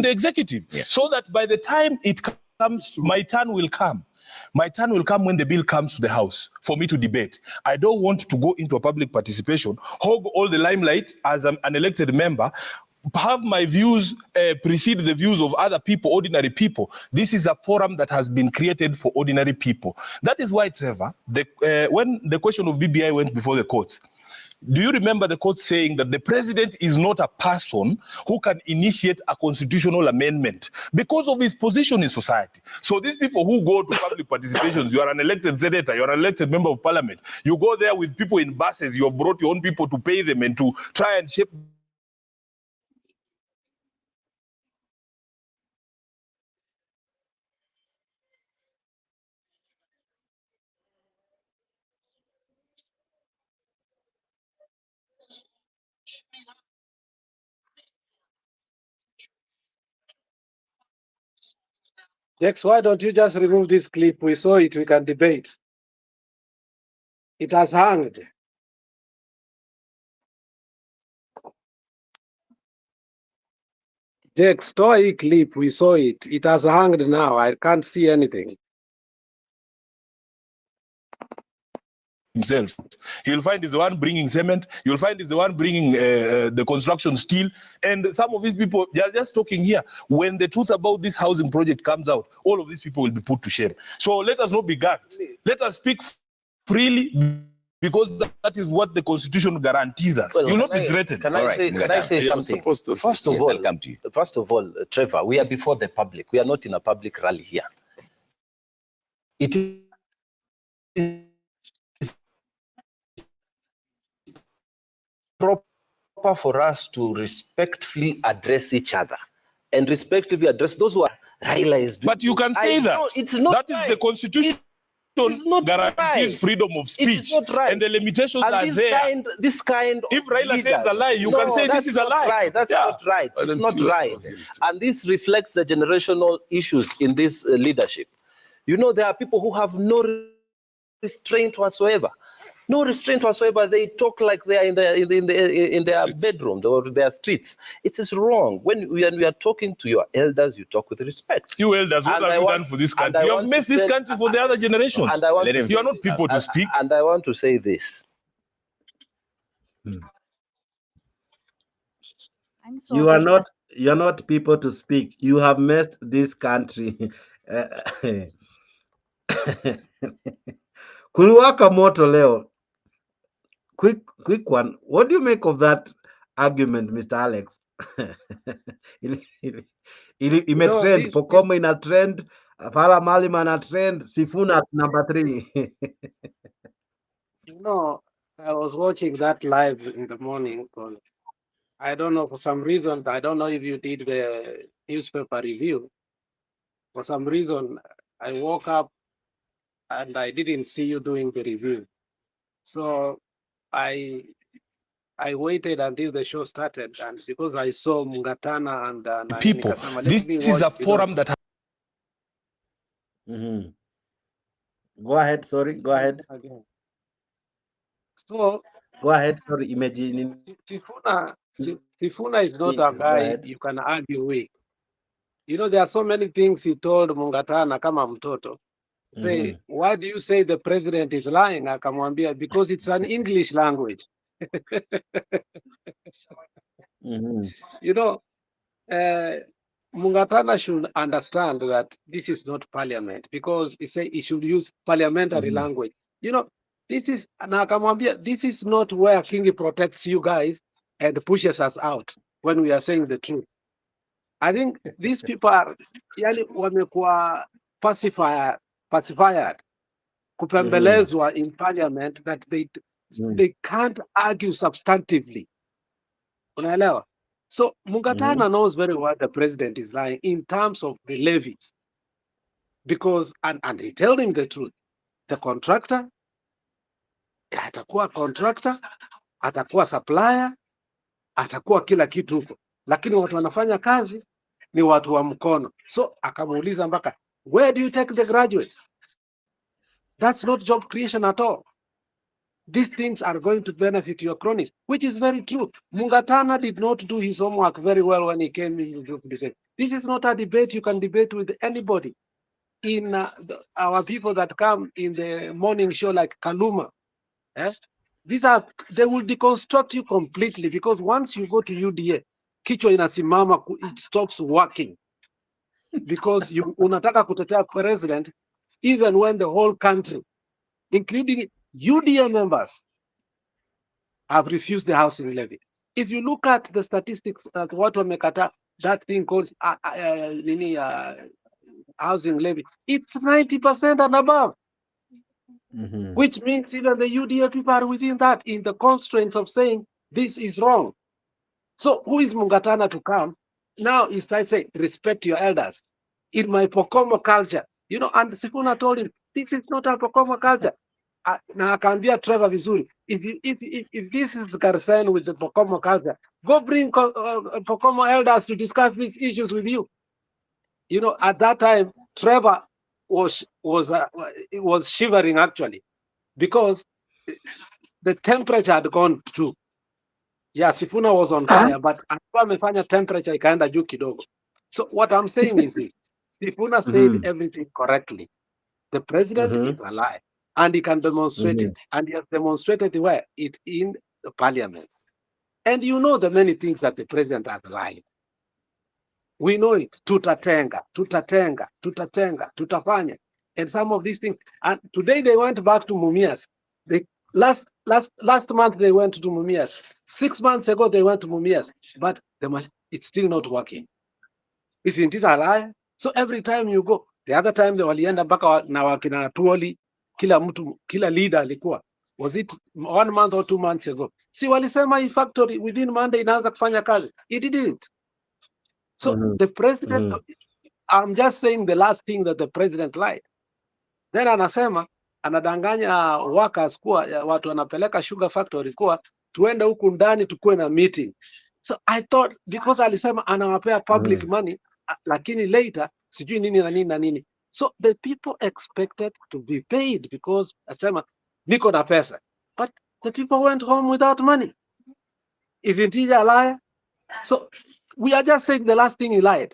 executive. Yes. So that by the time it comes, my turn will come. My turn will come when the bill comes to the House for me to debate. I don't want to go into a public participation, hog all the limelight as an elected member, have my views precede the views of other people, ordinary people. This is a forum that has been created for ordinary people. That is why, Trevor, when the question of BBI went before the courts, do you remember the court saying that the president is not a person who can initiate a constitutional amendment because of his position in society? So these people who go to public participations, you are an elected senator, you are an elected member of parliament, you go there with people in buses, you have brought your own people to pay them and to try and shape Jex, why don't you just remove this clip? We saw it, we can debate. It has hanged. Jex, toy clip, we saw it. It has hanged now. I can't see anything. himself. He'll find he's the one bringing cement. You'll find he's the one bringing the construction steel. And some of these people, they are just talking here. When the truth about this housing project comes out, all of these people will be put to shame. So let us not be gagged. Let us speak freely because that is what the Constitution guarantees us. You'll not be threatened. Can I say something? First of all, Trevor, we are before the public. We are not in a public rally here. It is proper for us to respectfully address each other and respectfully address those who are realized. But you can say that. It's not that is the Constitution. Guarantees freedom of speech, and the limitations are there. This kind if Raila tells a lie, you can say this is a lie. That's not right. It's not right. And this reflects the generational issues in this leadership. You know, there are people who have no restraint whatsoever. No restraint whatsoever. They talk like they are in their bedroom or their streets. It is wrong. When we are talking to your elders, you talk with respect. You elders, what have you done for this country? You have messed this country for the other generations. You are not people to speak. And I want to say this. You are not people to speak. You have messed this country. Kuliwaka moto leo. Quick one. What do you make of that argument, Mr. Alex? Trend. Pokomo in a trend. Farah Malima in a trend. Sifuna at number 3. You know, I was watching that live in the morning. I don't know, for some reason, I don't know if you did the newspaper review. For some reason, I woke up and I didn't see you doing the review. So I waited until the show started, and because I saw Mungatana and People, this is a forum that. Go ahead. Sorry. Go ahead. Again. So go ahead. Sorry. Imagine. Sifuna is not a guy you can argue with. You know, there are so many things he told Mungatana kama mtoto. Say, why do you say the president is lying? Akamwambia, because it's an English language. You know, Mungatana should understand that this is not parliament, because he said he should use parliamentary language. You know, this is Nakamwambia, this is not where King protects you guys and pushes us out when we are saying the truth. I think these people are yani wamekuwa pacified, kupembelezwa in parliament, that they can't argue substantively. Unaelewa? So Mungatana knows very well the president is lying in terms of the levies, because and he told him the truth. The contractor atakuwa contractor, atakuwa supplier, atakuwa kila kitu huko, lakini watu wanafanya kazi ni watu wa mkono. So akamuuliza mpaka, where do you take the graduates? That's not job creation at all. These things are going to benefit your cronies, which is very true. Mungatana did not do his homework very well when he came into this debate. This is not a debate you can debate with anybody. In our people that come in the morning show like Kaluma, they will deconstruct you completely, because once you go to UDA, kichwa inasimama, it stops working, because you unataka kutetea president even when the whole country, including UDA members, have refused the housing levy. If you look at the statistics at what wamekata, that thing called housing levy, it's 90% and above. Which means even the UDA people are within that, in the constraints of saying this is wrong. So who is Mungatana to come now? He starts saying, respect your elders. In my Pokomo culture, you know, and Sifuna told him, this is not a Pokomo culture. Na akaambia Trevor vizuri, if this is concerned with the Pokomo culture, go bring Pokomo elders to discuss these issues with you. You know, at that time, Trevor was shivering actually, because the temperature had gone too. Yeah, Sifuna was on fire, but alikuwa amefanya temperature ikaenda juu kidogo. So what I'm saying is this: Sifuna said everything correctly. The president is a lie, and he can demonstrate it, and he has demonstrated where it in the parliament. And you know the many things that the president has lied. We know it. Tutatenga, tutafanya, and some of these things. And today they went back to Mumias. They last month they went to Mumias. 6 months ago they went to Mumias, but it's still not working. Isn't it a lie? So every time you go, the other time they walienda mpaka na wakina Tuoli, kila leader alikuwa. Was it 1 month or 2 months ago? Si walisema hii factory within Monday inaanza kufanya kazi. It didn't. So the president, I'm just saying the last thing that the president lied. Then anasema, anadanganya workers kuwa watu wanapeleka sugar factory kuwa tuende huku ndani tukue na meeting. So I thought, because alisema anawapea public money, lakini later sijui nini na nini na nini. So the people expected to be paid because asema niko na pesa. But the people went home without money. Isn't he a liar? So we are just saying the last thing he lied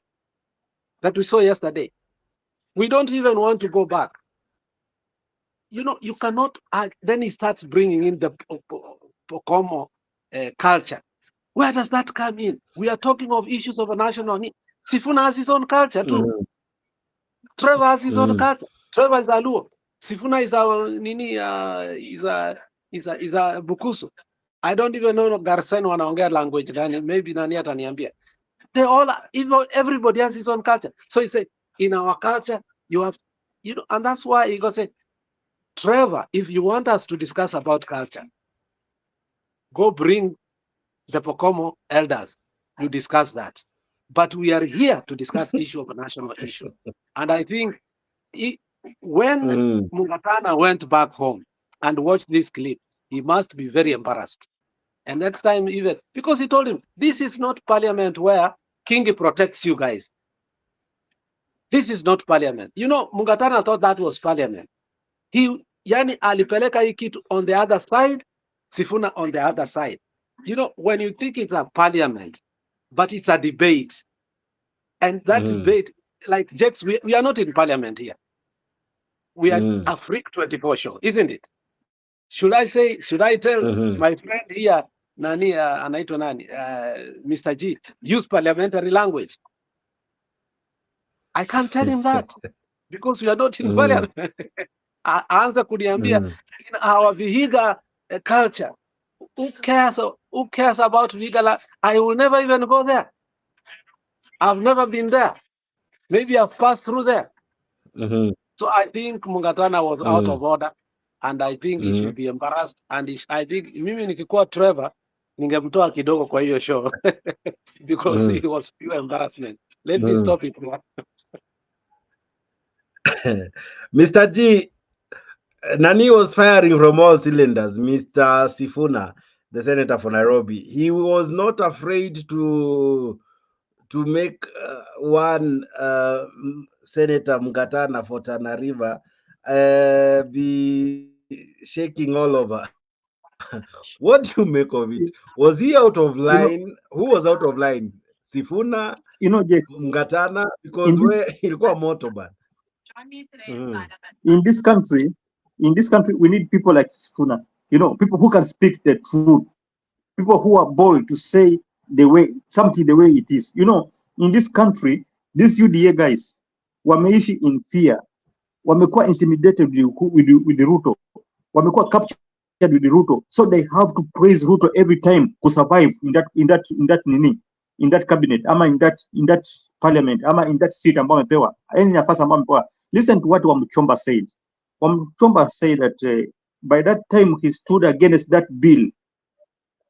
that we saw yesterday. We don't even want to go back. You know, you cannot. Then he starts bringing in the Pokomo culture. Where does that come in? We are talking of issues of a national need. Sifuna has his own culture too. Trevor has his own culture. Trevor is a Luo. Sifuna is a Bukusu. I don't even know Garsen wanaongea language gani. Maybe nani ataniambia. They all, everybody has his own culture. So he said, in our culture, you have, you know, and that's why he goes say, Trevor, if you want us to discuss about culture, go bring the Pokomo elders. You discuss that. But we are here to discuss issue of a national issue. And I think when Mungatana went back home and watched this clip, he must be very embarrassed. And next time, even because he told him, this is not parliament where King protects you guys. This is not parliament. You know, Mungatana thought that was parliament. Yani alipeleka hii kitu on the other side, Sifuna on the other side. You know, when you think it's a parliament, but it's a debate, and that debate, like Jex, we are not in parliament here. We are a Freak 24 show, isn't it? Should I tell my friend here, Nani, anaitwa nani, Mr. G, use parliamentary language? I can't tell him that because we are not in parliament. Aanza kuniambia in our Vihiga culture. Who cares about Vihiga? I will never even go there. I've never been there. Maybe I've passed through there. So I think Mungatana was out of order, and I think he should be embarrassed. And I think mimi nikikuwa Trevor, ningemtoa kidogo kwa hiyo show because it was pure embarrassment. Let me stop it now. Mr. G, Nani was firing from all cylinders. Mr. Sifuna, the senator for Nairobi, he was not afraid to make one Senator Mungatana for Tana River be shaking all over. What do you make of it? Was he out of line? Who was out of line? Sifuna, Mungatana? Because ilikuwa moto ban. In this country, we need people like Sifuna. You know, people who can speak the truth, people who are bold to say something the way it is. You know, in this country, these UDA guys, wameishi in fear, wamekuwa intimidated with the Ruto, wamekuwa captured with the Ruto, so they have to praise Ruto every time to survive in that cabinet, ama in that parliament, ama in that seat ambayo amepewa, yani nafasi ambayo amepewa. Listen to what Wamchomba said. Wamchomba said that by that time he stood against that bill,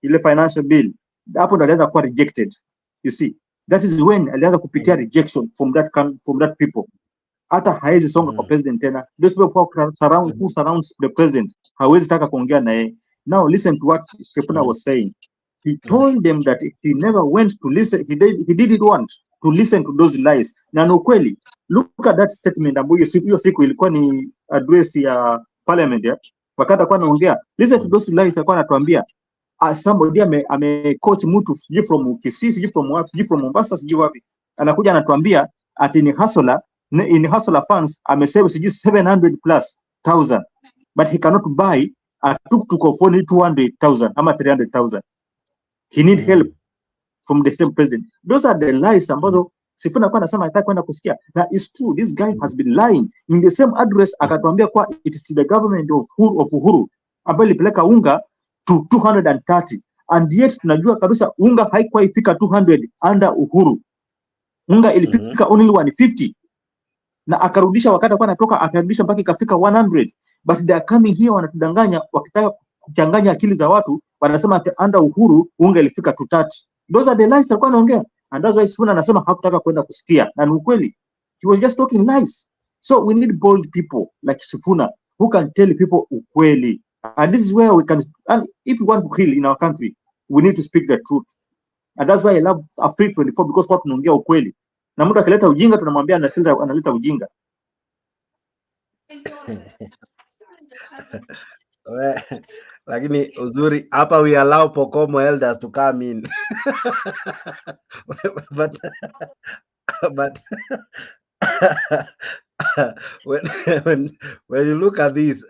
ile financial bill, hapo ndo alianza kuwa rejected. You see, that is when alianza kupitia rejection from that people. Hata hawezi songa kwa president tena. Those people who surrounds the president hawezi taka kuongea naye. Now listen to what Sifuna was saying. He told them that he never went to listen. He didn't want to listen to those lies. Na no kweli, look at that statement ambayo hiyo siku ilikuwa ni address ya parliament ya. Wakati alikuwa anaongea, listen to those lies alikuwa anatuambia. Somebody ame coach mtu sijui from Kisii, sijui from wapi, sijui from Mombasa, sijui wapi. Anakuja anatuambia ati ni hustler funds amesave sijui 700,000+, but he cannot buy a tuk-tuk of only 200,000 ama 300,000. He need help from the same president. Those are the lies ambazo Sifuna kwa anasema hataki kwenda kusikia. Na it's true, this guy has been lying. In the same address akatuambia kwa it is the government of Uhuru ambayo ilipeleka unga to 230, and yet tunajua kabisa unga haikuwa ifika 200 under Uhuru. Unga ilifika only 150, na akarudisha wakati alikuwa anatoka, akarudisha mpaka ikafika 100. But they are coming here wanatudanganya, wakitaka kuchanganya akili za watu, wanasema under Uhuru unga ilifika 230. Those are the lies alikuwa anaongea, and that's why Sifuna anasema hakutaka kwenda kusikia, na ni ukweli. He was just talking lies. So we need bold people like Sifuna who can tell people ukweli. And this is where we can, and if we want to heal in our country, we need to speak the truth. And that's why I love Africa 24, because watu tunaongea ukweli. Na mtu akileta ujinga tunamwambia analeta ujinga. Lakini uzuri hapa we allow Pokomo elders to come in. but when you look at this,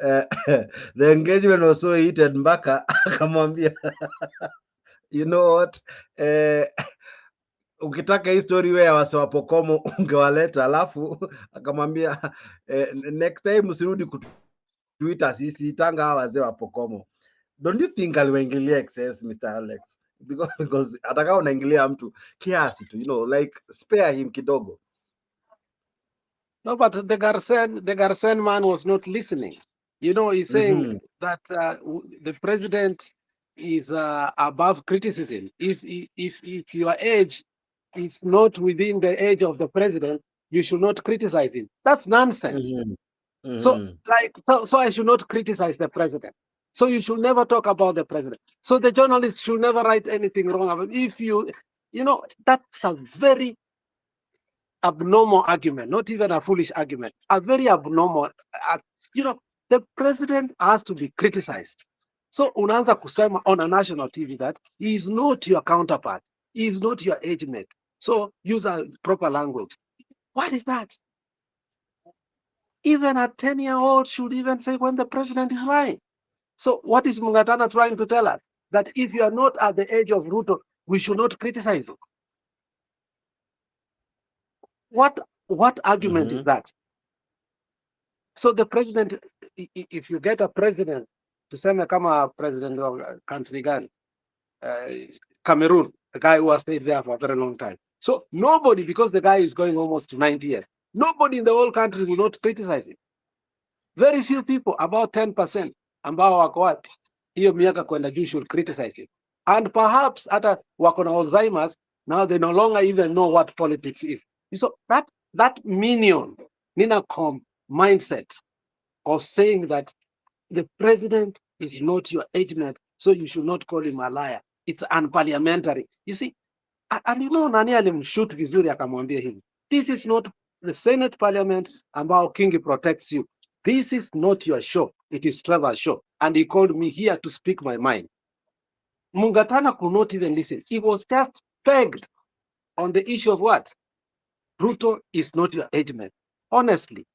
the engagement was so heated. Mbaka akamwambia you know what, ukitaka hii story wewe wase wa Pokomo ungewaleta, alafu akamwambia next time usirudi kutuita sisi, tanga hawa wazee wa Pokomo. Don't you think aliwaingilia excess, Mr. Alex? Because ataka unaingilia mtu kiasi tu, you know, like spare him kidogo. No, but the Garsen man was not listening. You know, he's saying that the president is above criticism. If your age is not within the age of the president, you should not criticize him. That's nonsense. So I should not criticize the president. So you should never talk about the president. So the journalist should never write anything wrong about it. If you know, that's a very abnormal argument, not even a foolish argument, a very abnormal. You know, the president has to be criticized. So unaanza kusema on a national TV that he is not your counterpart, he is not your age mate. So use a proper language. What is that? Even a 10-year-old should even say when the president is lying. So what is Mungatana trying to tell us? That if you are not at the age of Ruto, we should not criticize you. What argument is that? So the president, if you get a president, tuseme kama president of country gani, Cameroon, a guy who has stayed there for a very long time. So nobody, because the guy is going almost to 90 years, nobody in the whole country will not criticize him. Very few people, about 10%, ambao wako wapi hiyo miaka kwenda juu should criticize him. And perhaps hata wako na Alzheimer's, now they no longer even know what politics is. So that minion, Ninacom mindset of saying that the president is not your age mate, so you should not call him a liar. It's unparliamentary. You see, and you know, nani alimshoot vizuri akamwambia hivi. This is not the Senate Parliament ambao King protects you. This is not your show. It is Trevor's show. And he called me here to speak my mind. Mungatana could not even listen. He was just pegged on the issue of what? Ruto is not your age mate. Honestly,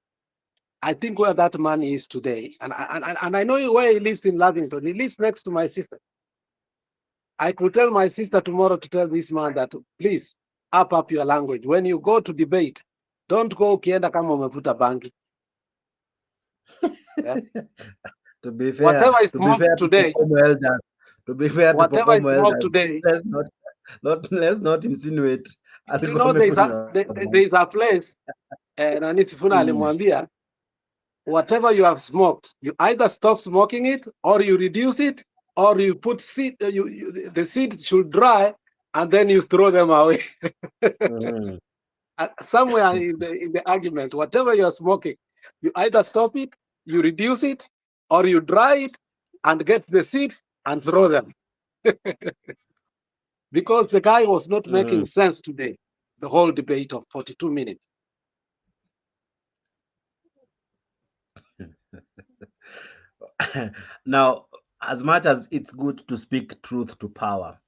I think where that man is today, and I know where he lives in Lavington. He lives next to my sister. I could tell my sister tomorrow to tell this man that, please, up your language. When you go to debate, don't go ukienda kama umevuta bangi. Yeah? To be fair, whatever is smoked today, whatever is smoked today, let's not insinuate. You know, there's a place, and Anitifuna alimwambia, whatever you have smoked, you either stop smoking it, or you reduce it, or you put seed. The seed should dry, and then you throw them away. Somewhere in the argument, whatever you are smoking, you either stop it, you reduce it, or you dry it and get the seeds and throw them. Because the guy was not making sense today, the whole debate of 42 minutes. Now, as much as it's good to speak truth to power,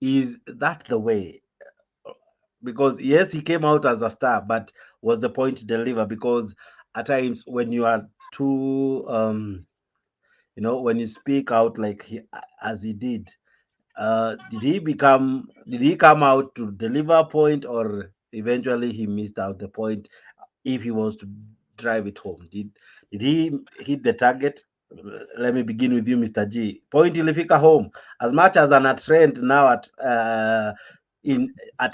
is that the way? Because yes, he came out as a star, but was the point to deliver? Because at times when you are too, you know, when you speak out like as he did, did he come out to deliver a point, or eventually he missed out the point if he was to drive it home? Did he hit the target? Let me begin with you, Mr. G. Point ilifika home, as much as an trend now at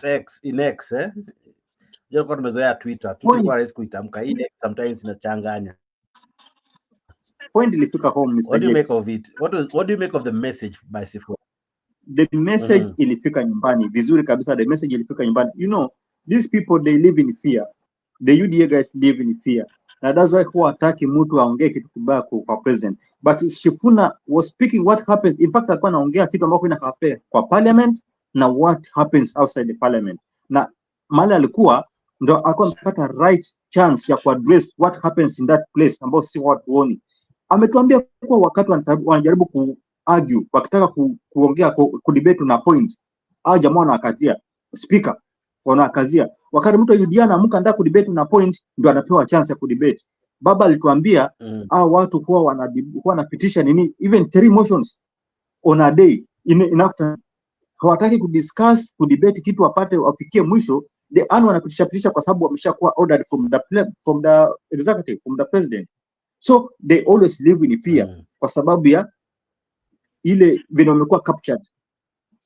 X, eh? Joko tumezoea Twitter, tulikuwa rahisi kuitamka. Hii sometimes inachanganya. Point ilifika home, Mr. What do you make of it? What do you make of the message by Sifo? The message ilifika nyumbani vizuri kabisa. The message ilifika nyumbani. You know, these people, they live in fear. The UDA guys live in fear. Na that's why huwa hataki mtu aongee kitu kibaya kwa president. But Shifuna was speaking what happens. In fact, alikuwa anaongea kitu ambacho ina happen kwa parliament na what happens outside the parliament. Na mali alikuwa ndo alikuwa amepata right chance ya kuaddress what happens in that place ambao si watu woni. Ametuambia kwa wakati wanajaribu ku-argue, wakitaka kuongea ku-debate na point, hao jamaa wanakazia speaker, wanakazia. Wakati mtu UDA anaamka ndio ku-debate na point, ndio anapewa chance ya ku-debate. Baba alituambia hao watu huwa wanapitisha nini, even 3 motions on a day in after. Hawataki kudiscuss, ku-debate kitu wapate wafikie mwisho. The wanapitisha kwa sababu wameshakuwa ordered from the executive, from the president. So they always live in fear kwa sababu ya ile vile wamekuwa captured.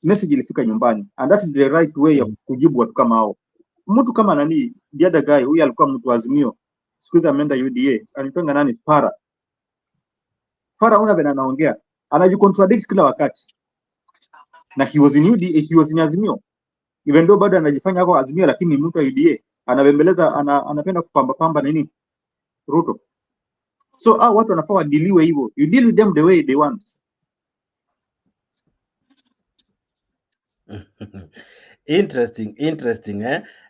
Message ilifika nyumbani, and that is the right way ya kujibu watu kama hao. Mtu kama nani, the other guy, huyu alikuwa mtu Azimio, siku hizi ameenda UDA, anaitwa nani, Farah una bena anaongea, anajicontradict kila wakati. Na he was in UDA, he was in Azimio. Even though bado anajifanya hapo Azimio, lakini mtu wa UDA anabembeleza, anapenda kupamba nini Ruto. So watu wanafaa wadiliwe hivyo. You deal with them the way they want. Interesting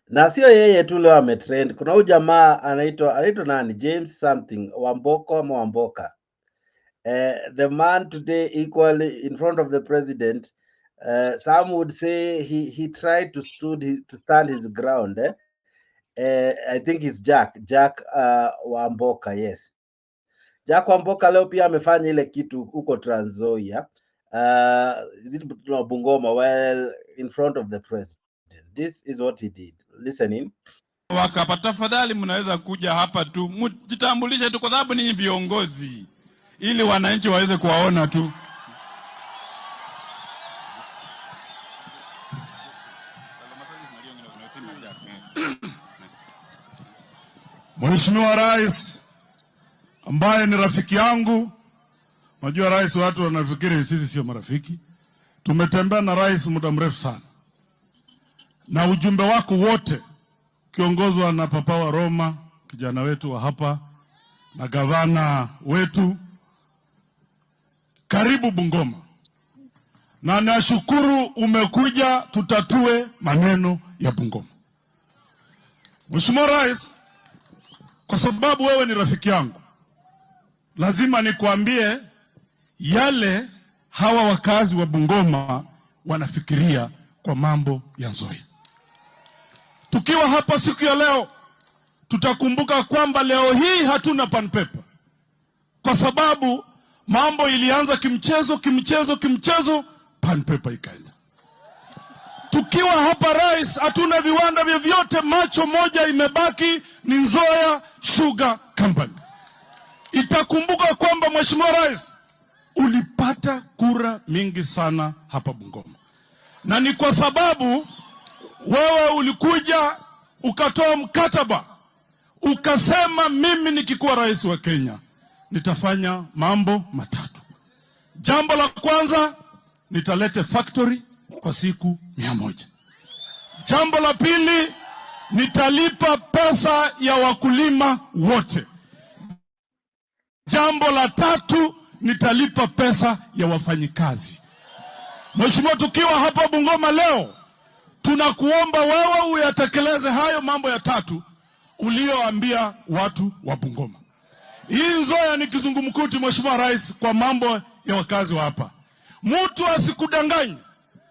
na sio yeye tu leo ametrend. Kuna huyu jamaa anaitwa nani, James something Wamboko ama Wamboka, the man today equally in front of the president. Some would say he tried to stand his ground. I think it's Jack Wamboka. Yes, Jack Wamboka leo pia amefanya ile kitu huko Trans Nzoia, Bungoma, well in front of the president. This is what he did. Listening. Wakapa, tafadhali mnaweza kuja hapa tu mjitambulishe tu, kwa sababu ninyi viongozi, ili wananchi waweze kuwaona tu. Mheshimiwa Rais ambaye ni rafiki yangu, unajua rais, watu wanafikiri sisi sio marafiki. Tumetembea na rais muda mrefu sana, na ujumbe wako wote kiongozwa na Papa wa Roma, kijana wetu wa hapa, na gavana wetu, karibu Bungoma, na nashukuru umekuja tutatue maneno ya Bungoma. Mheshimiwa Rais, kwa sababu wewe ni rafiki yangu, lazima nikuambie yale hawa wakazi wa Bungoma wanafikiria kwa mambo ya Nzoia. Tukiwa hapa siku ya leo, tutakumbuka kwamba leo hii hatuna pan paper, kwa sababu mambo ilianza kimchezo, pan paper ikaenda. Tukiwa hapa Rais, hatuna viwanda vyovyote, macho moja imebaki ni Nzoia Sugar Company. Itakumbuka kwamba Mheshimiwa Rais, ulipata kura mingi sana hapa Bungoma, na ni kwa sababu wewe ulikuja ukatoa mkataba, ukasema mimi nikikuwa rais wa Kenya nitafanya mambo matatu. Jambo la kwanza, nitalete factory kwa siku 100. Jambo la pili, nitalipa pesa ya wakulima wote. Jambo la tatu, nitalipa pesa ya wafanyikazi. Mheshimiwa, tukiwa hapa Bungoma leo, tunakuomba wewe uyatekeleze hayo mambo ya tatu ulioambia watu wa Bungoma. Hii Nzoia ni kizungumkuti, Mheshimiwa Rais, kwa mambo ya wakazi wa hapa. Mtu asikudanganye.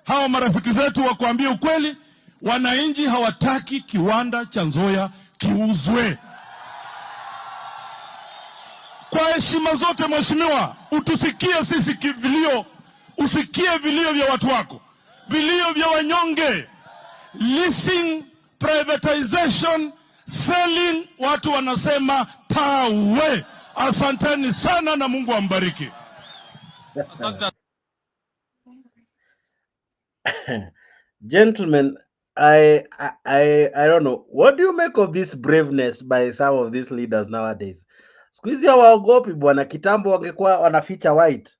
Hawa marafiki zetu wakuambia ukweli, wananchi hawataki kiwanda cha Nzoia kiuzwe. Kwa heshima zote Mheshimiwa, utusikie sisi vilio, usikie vilio vya watu wako, vilio vya wanyonge. Leasing, privatization, selling, watu wanasema tawe. Asanteni sana na Mungu ambariki. Asante. Gentlemen, I don't know. What do you make of this braveness by some of these leaders nowadays? Siku hizi hawaogopi bwana. Kitambo wangekuwa wanaficha white.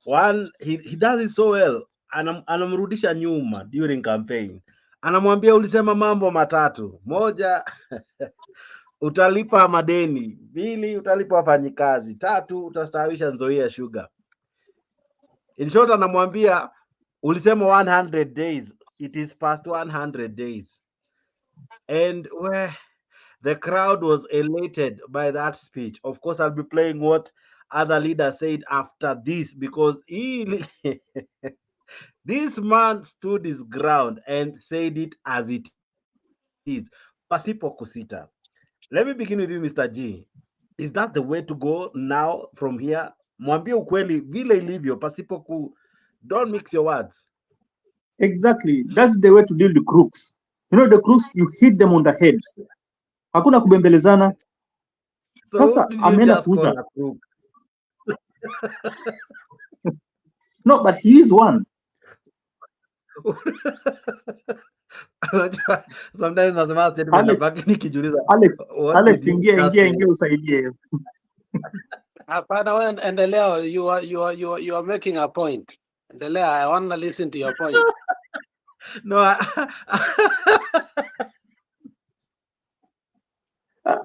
One, he does it so well. Anamrudisha nyuma during campaign. Anamwambia ulisema mambo matatu. Moja, utalipa madeni. Pili, utalipa wafanyikazi. Tatu, utastawisha Nzoia Sugar. In short, anamwambia ulisema 100 days. It is past 100 days. And where the crowd was elated by that speech. Of course, I'll be playing what other leaders said after this, because this man stood his ground and said it as it is, pasipo kusita. Let me begin with you, Mr. G. Is that the way to go now from here? Mwambie ukweli vile ilivyo, pasipo ku... Don't mix your words. Exactly. That's the way to deal with the crooks. You know, the crooks, you hit them on the head. Hakuna kubembelezana. Sasa ameenda kuuza. No, but he is one. Sometimes nasema Alex, ingia usaidie. Hapana, wewe endelea, you are making a point. Endelea, I want to listen to your point. No,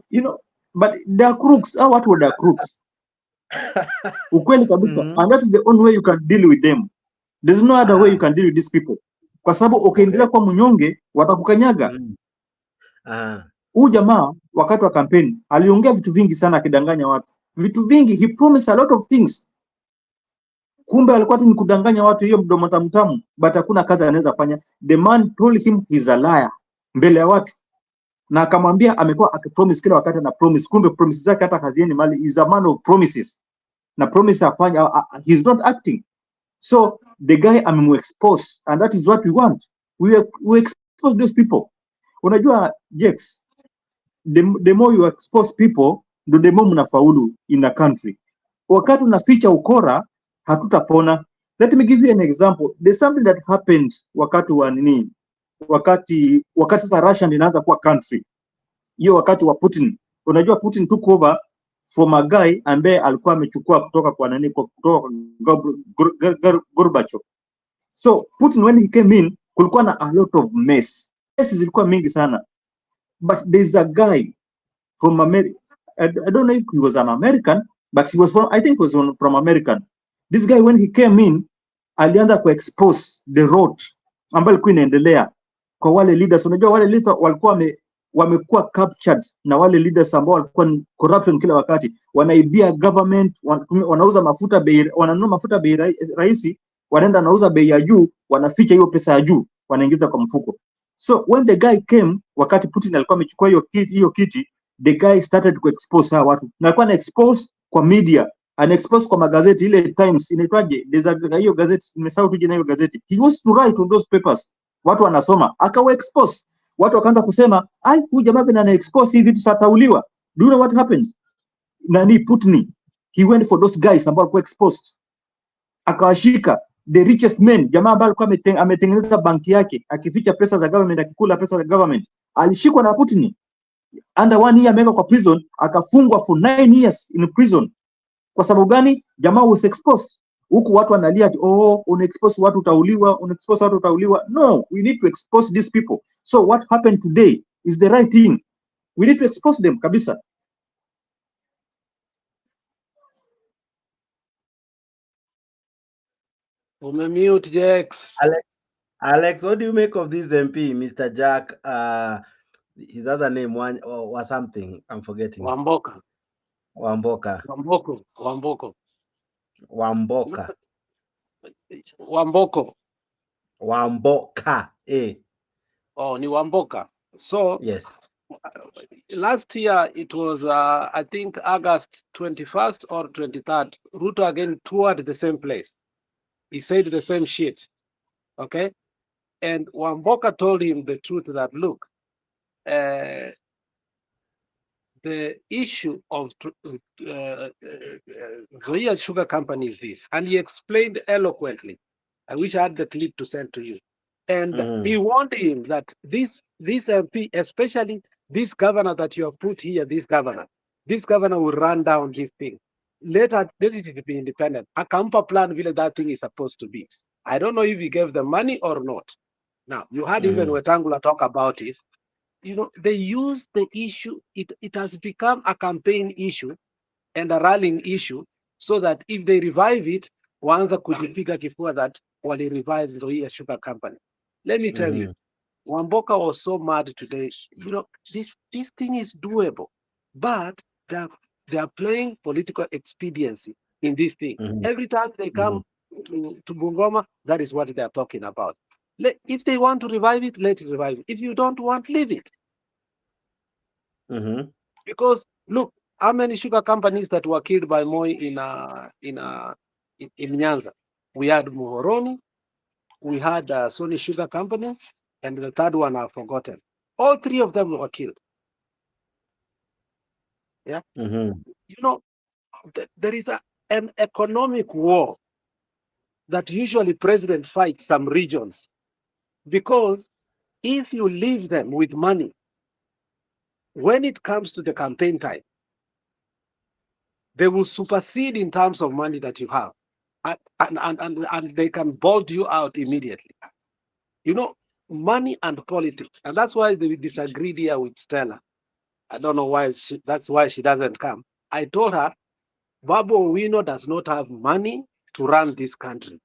you know, But they are crooks. What were they crooks? Ukweli kabisa. And that is the only way you can deal with them. There's no other way you can deal with these people. Kwa sababu ukiendelea kwa mnyonge watakukanyaga. Huyu jamaa wakati wa kampeni aliongea vitu vingi sana akidanganya watu. Vitu vingi, he promised a lot of things. Kumbe alikuwa tu ni kudanganya watu, hiyo mdomo tamtamu, but hakuna kazi anaweza fanya. The man told him he's a liar mbele ya watu. Na akamwambia amekuwa akipromise kila wakati na promise, kumbe promises zake hata hazieni mali. Is a man of promises. Na promise afanya, he's not acting. So the guy expose, and that is what we want. We expose those people. Unajua Jex, the more you expose people, the more mnafaulu in the country. Wakati unaficha ukora, hatutapona. Let me give you an example. There's something that happened wakati wa nini? Wakati sasa Russia inaanza kuwa country. Hiyo wakati wa Putin. Unajua Putin took over from a guy ambaye alikuwa amechukua kutoka kwa nani, kutoka Gorbachev. So Putin when he came in, kulikuwa na a lot of mess. Messes zilikuwa mingi sana. But there's a guy from America. I don't know if he was an American, but he was from, I think he was from American. This guy when he came in, alianza ku expose the rot ambayo ilikuwa inaendelea kwa wale leaders. Unajua wale leaders walikuwa wamekuwa captured na wale leaders ambao walikuwa corruption kila wakati, wanaibia government, wanauza mafuta bei, wananunua mafuta bei rahisi, wanaenda nauza bei ya juu, wanaficha hiyo pesa ya juu, wanaingiza kwa mfuko. So when the guy came, wakati Putin alikuwa amechukua hiyo kiti, the guy started to expose hawa watu. Na alikuwa na expose kwa media, ana expose kwa magazeti, ile Times inaitwaje, hiyo gazeti nimesahau tu jina hiyo gazeti. He used to write on those papers. Watu wanasoma, akawa expose. Watu wakaanza kusema, huyu jamaa ana expose hivi tutatauliwa. Do you know what happened? Nani Putin, he went for those guys ambao walikuwa exposed. Akawashika the richest men, jamaa ambaye alikuwa ametengeneza banki yake akificha pesa za government, akikula pesa za government. Alishikwa na Putin. Under 1 year amewekwa kwa prison, akafungwa for 9 years in prison. Kwa sababu gani? Jamaa was exposed. Huku watu wanalia ati una-expose watu utauliwa, una-expose watu utauliwa. No, we need to expose these people. So what happened today is the right thing. We need to expose them kabisa. Umemute Jax. Alex, what do you make of this MP, Mr. Jack? His other name was something I'm forgetting. Wamboka. Oh, ni Wamboka. So yes. Last year it was I think August 21st or 23rd. Ruto again toured the same place. He said the same shit. Okay? And Wamboka told him the truth that look, the issue of Zoya Sugar Company is this. And he explained eloquently. I wish I had the clip to send to you. And he warned him that this MP, especially this governor that you have put here, this governor will run down this thing. Let it be independent. Akampa plan vile that thing is supposed to be. I don't know if he gave them money or not. Now, you had even Wetangula talk about it. You know, they use the issue. It has become a campaign issue and a rallying issue, so that if they revive it, waanza kujipiga kifua that wali revive Zoya Sugar Company. Let me tell you, Wamboka was so mad today. You know, this thing is doable, but they are playing political expediency in this thing. Every time they come to Bungoma, that is what they are talking about. If they want to revive it, let it revive it. If you don't want, leave it. Because look, how many sugar companies that were killed by Moi in Nyanza? We had Muhoroni, we had Sony Sugar Company, and the third one I've forgotten. All three of them were killed. Yeah. You know, there is an economic war that usually president fights some regions, because if you leave them with money, when it comes to the campaign time, they will supersede in terms of money that you have, and they can bolt you out immediately. You know, money and politics, and that's why they disagreed here with Stella. I don't know why that's why she doesn't come. I told her, Babu Owino does not have money to run this country.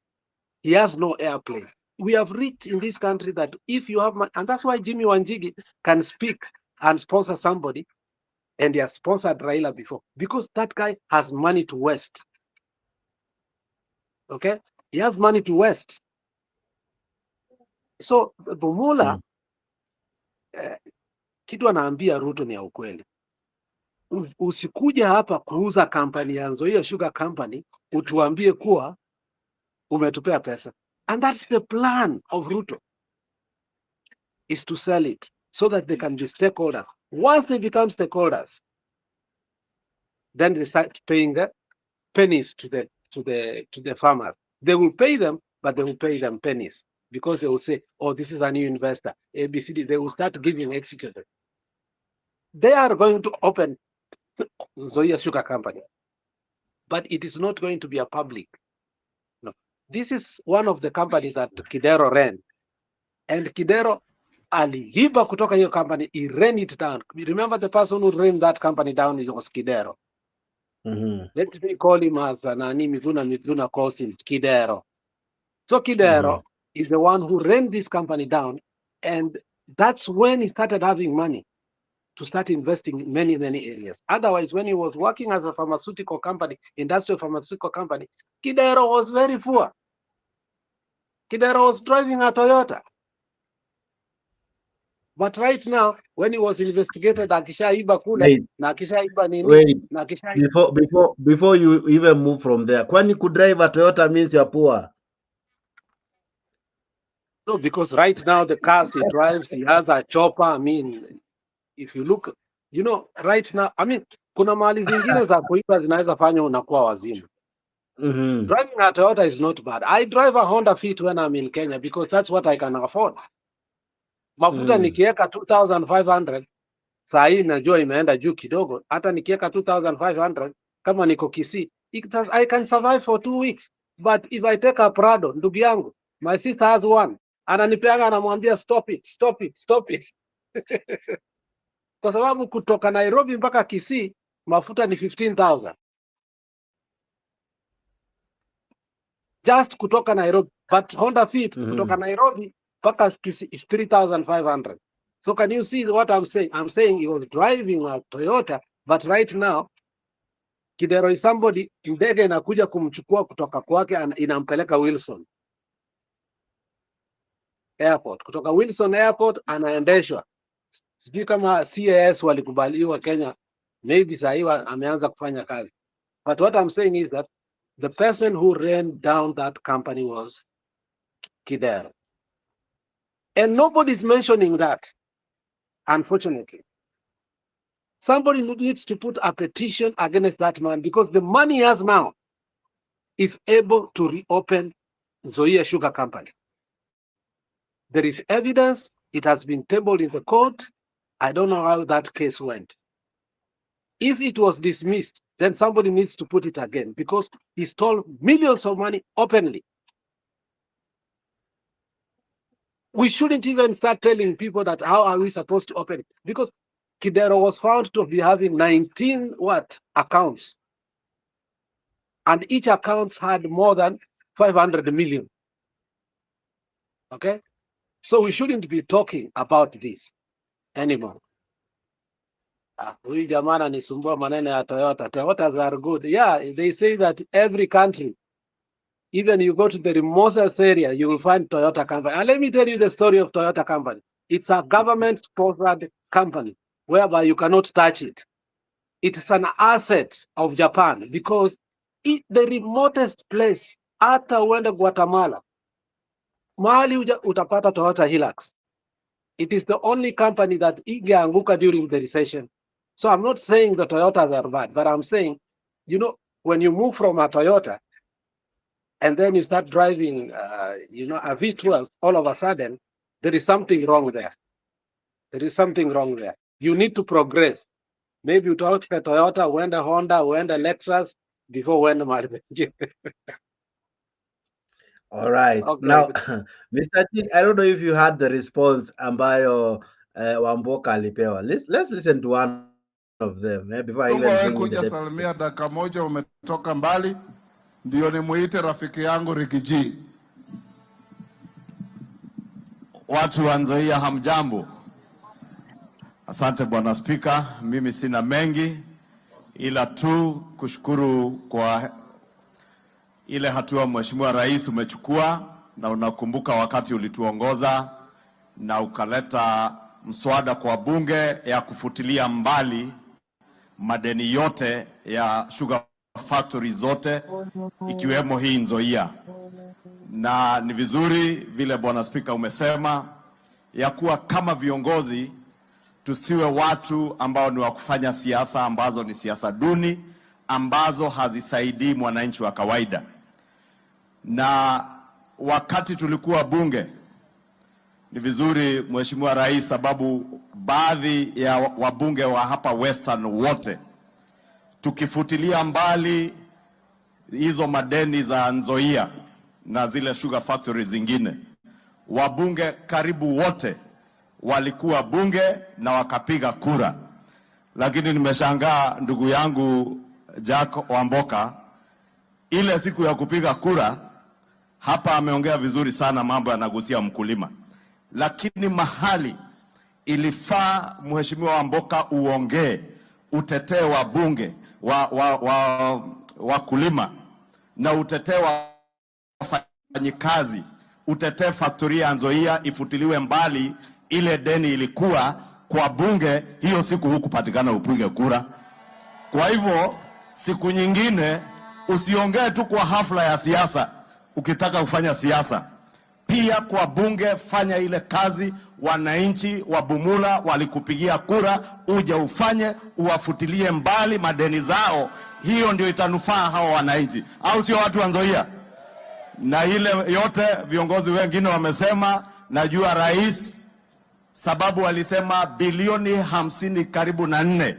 He has no airplane. We have reached in this country that if you have money, and that's why Jimmy Wanjigi can speak and sponsor somebody, and he has sponsored Raila before, because that guy has money to waste. Okay? He has money to waste. So Bumula, kitu anaambia Ruto ni ya ukweli. Usikuje hapa kuuza kampani ya Nzoia Sugar Company utuambie kuwa umetupea pesa. And that's the plan of Ruto, is to sell it so that they can be stakeholders. Once they become stakeholders, then they start paying the pennies to the farmers. They will pay them, but they will pay them pennies because they will say, "Oh, this is a new investor." ABCD. They will start giving executives. They are going to open Nzoia Sugar Company, but it is not going to be a public. No, this is one of the companies that Kidero ran, and Kidero aliiba kutoka hiyo company. He ran it down. Remember, the person who ran that company down was Kidero. Let me call him as Nani Miguna calls him Kidero. So Kidero is the one who ran this company down, and that's when he started having money to start investing in many, many areas. Otherwise, when he was working as a pharmaceutical company, industrial pharmaceutical company, Kidero was very poor. Kidero was driving a Toyota. But right now, when he was investigated, akishaiba kule, na akishaiba nini, na akishaiba. Before you even move from there, kwani kudrive a Toyota means you're poor? No, because right now the cars he drives, he has a chopper. I mean, if you look, you know, right now, I mean, kuna mali zingine za kuiba zinaweza fanya unakuwa wazimu. Driving a Toyota is not bad. I drive a Honda Fit when I'm in Kenya because that's what I can afford. Mafuta nikiweka 2,500, saa hii najua imeenda juu kidogo. Hata nikiweka 2,500 kama niko Kisii, I can survive for 2 weeks. But if I take a Prado, ndugu yangu, my sister has one, ananipeanga, anamwambia stop it, stop it, stop it. Kwa sababu kutoka Nairobi mpaka Kisii mafuta ni 15,000. Just kutoka Nairobi, but Honda Fit kutoka Nairobi mpaka Kisii is 3,500. So can you see what I'm saying? I'm saying he was driving a Toyota, but right now Kidero is somebody, ndege inakuja kumchukua kutoka kwake inampeleka Wilson Airport. Kutoka Wilson Airport anaendeshwa. Sijui kama CAS walikubaliwa Kenya, maybe saa hii ameanza kufanya kazi. But what I'm saying is that the person who ran down that company was Kidero. And nobody's mentioning that, unfortunately. Somebody needs to put a petition against that man because the money he has now is able to reopen Nzoia Sugar Company. There is evidence. It has been tabled in the court. I don't know how that case went. If it was dismissed, then somebody needs to put it again because he stole millions of money openly. We shouldn't even start telling people that how are we supposed to open it, because Kidero was found to be having 19 accounts, and each account had more than 500 million. Okay, so we shouldn't be talking about this anymore. Huyu jamaa anisumbua maneno ya Toyota. Toyotas are good. Yeah, they say that every country, even you go to the remotest area, you will find Toyota company. And let me tell you the story of Toyota company. It's a government-sponsored company whereby you cannot touch it. It's an asset of Japan because it's the remotest place. Hata uende Guatemala, mahali utapata Toyota Hilux. It is the only company that ingeanguka during the recession. So I'm not saying the Toyotas are bad, but I'm saying, you know, when you move from a Toyota and then you start driving, you know, a V12, all of a sudden, there is something wrong there. There is something wrong there. You need to progress. Maybe you talk to Toyota, when the Honda, when the Lexus, before when the Maruti. All right. Okay. Now, Mr. Chief, I don't know if you had the response ambayo Wamboka alipewa. Let's listen to one of them before I even bring kuja salimia dakika moja, umetoka mbali ndio nimuite rafiki yangu Rikiji. Watu wa Nzoia hamjambo. Asante Bwana Spika, mimi sina mengi ila tu kushukuru kwa ile hatua Mheshimiwa Rais umechukua, na unakumbuka wakati ulituongoza na ukaleta mswada kwa bunge ya kufutilia mbali madeni yote ya sugar factory zote ikiwemo hii Nzoia. Na ni vizuri vile Bwana Spika umesema ya kuwa kama viongozi tusiwe watu ambao ni wa kufanya siasa ambazo ni siasa duni ambazo hazisaidii mwananchi wa kawaida. Na wakati tulikuwa bunge, ni vizuri Mheshimiwa Rais, sababu baadhi ya wabunge wa hapa Western wote tukifutilia mbali hizo madeni za Nzoia na zile sugar factory zingine, wabunge karibu wote walikuwa bunge na wakapiga kura. Lakini nimeshangaa ndugu yangu Jack Wamboka, ile siku ya kupiga kura hapa ameongea vizuri sana, mambo yanagusia mkulima, lakini mahali ilifaa Mheshimiwa Wamboka uongee, utetee wa bunge wakulima na utetee wafanyikazi, utetee faktoria ya Nzoia ifutiliwe mbali. Ile deni ilikuwa kwa bunge, hiyo siku hukupatikana upige kura. Kwa hivyo siku nyingine usiongee tu kwa hafla ya siasa. Ukitaka kufanya siasa pia kwa bunge, fanya ile kazi wananchi wa Bumula walikupigia kura, uje ufanye, uwafutilie mbali madeni zao. Hiyo ndio itanufaa hao wananchi, au sio watu wa Nzoia? Na ile yote viongozi wengine wamesema, najua Rais sababu walisema bilioni 50 karibu na 4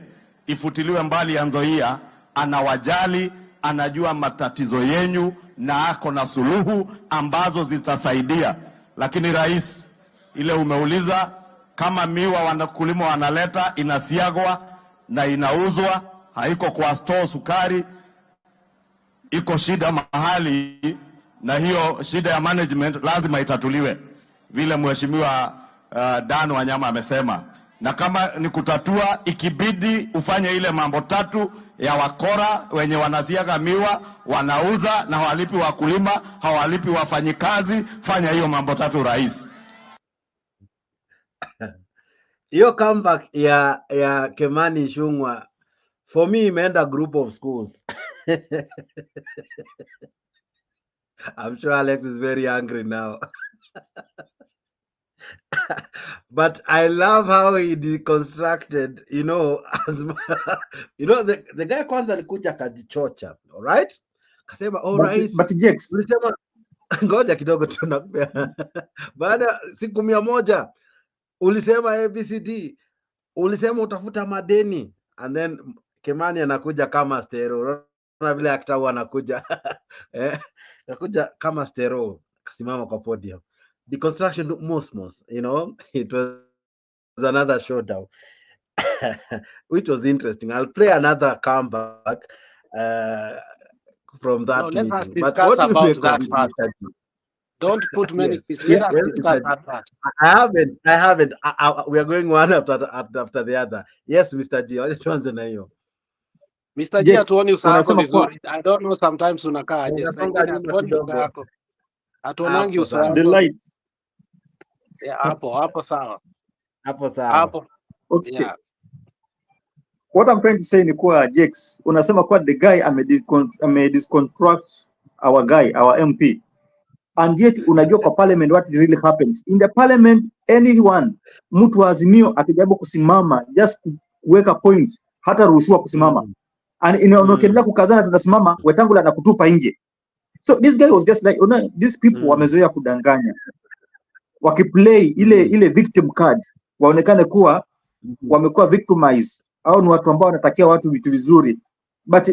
ifutiliwe mbali ya Nzoia, anawajali, anajua matatizo yenyu na ako na suluhu ambazo zitasaidia. Lakini Rais, ile umeuliza kama miwa wanakulima wanaleta inasiagwa na inauzwa, haiko kwa store sukari, iko shida mahali, na hiyo shida ya management lazima itatuliwe vile Mheshimiwa Dan Wanyama amesema. Na kama ni kutatua, ikibidi ufanye ile mambo tatu ya wakora wenye wanasiaga miwa, wanauza na hawalipi wakulima, hawalipi wafanyikazi, fanya hiyo mambo tatu Rais. Hiyo comeback ya Kimani Ichung'wah for me imeenda group of schools. I'm sure Alex is very angry now. But I love how he deconstructed, you know, as the guy kwanza alikuja kajichocha, all right? Kasema, oh Rais, but Jex, ulisema ngoja kidogo tunakupea. Baada siku 100 ulisema ABCD, ulisema utafuta madeni, and then Kimani anakuja kama stereo. Na vile akitau anakuja anakuja kama stereo, kasimama kwa podium. The construction most, you know, it was another showdown, which was interesting. I'll play another comeback from that meeting. But what do you make of it, Don't put many pieces. Yes, I haven't. We are going one after the other. Yes, Mr. G. Tuanze na hiyo. Mr. G, atuoni uso wako vizuri. I don't know, sometimes unakaa aje. Atuonangi uso wako. The lights. Yeah, hapo sawa. Hapo sawa. Okay. Yeah. What I'm trying to say ni kuwa Jex, unasema kuwa the guy ame disconstruct our guy, our MP. And yet unajua kwa parliament what really happens. In the parliament, anyone, mtu wa Azimio akijaribu kusimama, just kuweka point, hata ruhusiwa kusimama. And inaonekana kukazana tunasimama, Wetangula na kutupa nje. So this guy was just like, these people wamezoea kudanganya. Wakiplay ile victim card, waonekane kuwa wamekuwa victimized, au ni watu ambao wanatakia watu vitu vizuri. But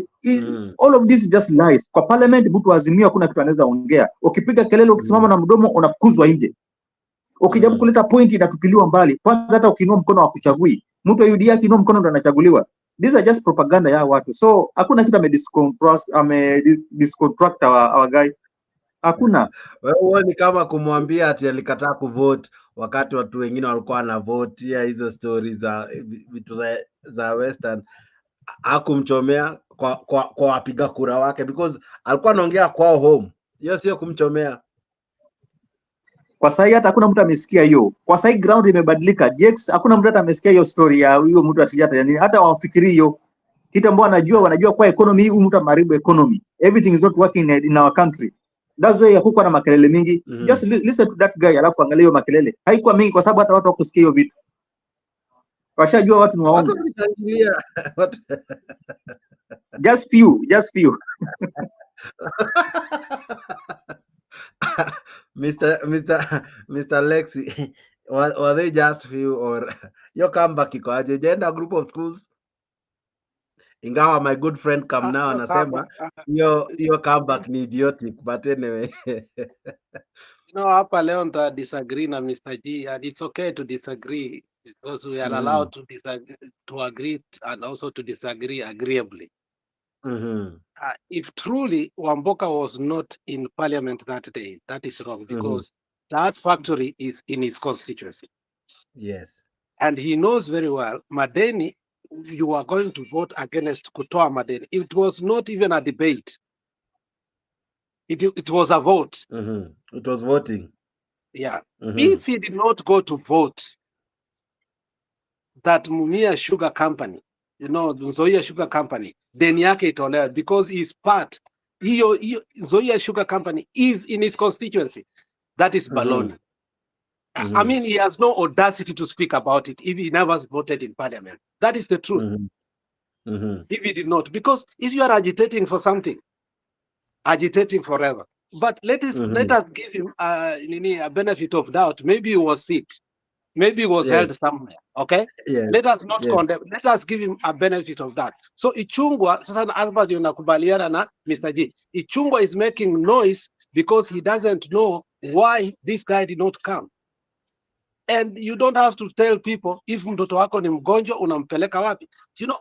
all of this is just lies. Kwa parliament mtu Azimio hakuna kitu anaweza ongea. Ukipiga kelele, ukisimama na mdomo unafukuzwa nje. Ukijaribu kuleta point inatupiliwa mbali. Kwanza hata ukiinua mkono wa kuchagui. Mtu wa UDA akiinua mkono ndo anachaguliwa. These are just propaganda ya watu. So hakuna kitu disconstruct our guy. Hakuna. Wewe ni kama kumwambia ati alikataa kuvote wakati watu wengine walikuwa wanavotia hizo stories za vitu za Western. Hakumchomea kwa wapiga kura wake because alikuwa anaongea kwao home. Hiyo sio kumchomea. Kwa sasa hata hakuna mtu amesikia hiyo. Kwa sasa ground imebadilika. Jex, hakuna mtu hata amesikia hiyo story ya huyo mtu atijata yani hata wafikiri hiyo. Kitu ambao wanajua kwa economy huyu mtu amaribu economy. Everything is not working in our country. That's why hakukuwa na makelele mingi. Just listen to that guy alafu angalia hiyo makelele. Haikuwa mingi kwa sababu hata watu wakusikia hiyo vitu. Washajua watu ni waongo. Just few. Mr. Lexi, were they just few or your comeback iko aje? Jenda group of schools? Ingawa my good friend come now anasema your comeback ni idiotic, but anyway. Hapa leo nita disagree na Mr. G, and it's okay to disagree because we are allowed to agree and also to disagree agreeably. If truly Wamboka was not in parliament that day, that is wrong because that factory is in his constituency. Yes. And he knows very well, Madeni, you are going to vote against Kutoa Madeni. It was not even a debate. It was a vote. It was voting. Yeah. If he did not go to vote, that Mumia Sugar Company, Nzoia Sugar Company, deni yake itolewa because he's part. Nzoia Sugar Company is in his constituency. That is baloney. I mean, he has no audacity to speak about it if he never voted in parliament. That is the truth. If he did not, because if you are agitating for something, agitating forever. But let us give him a benefit of doubt. Maybe he was sick. Maybe he was held somewhere. Okay? Yes. Let us not condemn. Let us give him a benefit of that. So Ichungwa, sasa hapa ndio nakubaliana na Mr. G. Ichungwa is making noise because he doesn't know why this guy did not come. And you don't have to tell people if mtoto wako ni mgonjwa unampeleka wapi.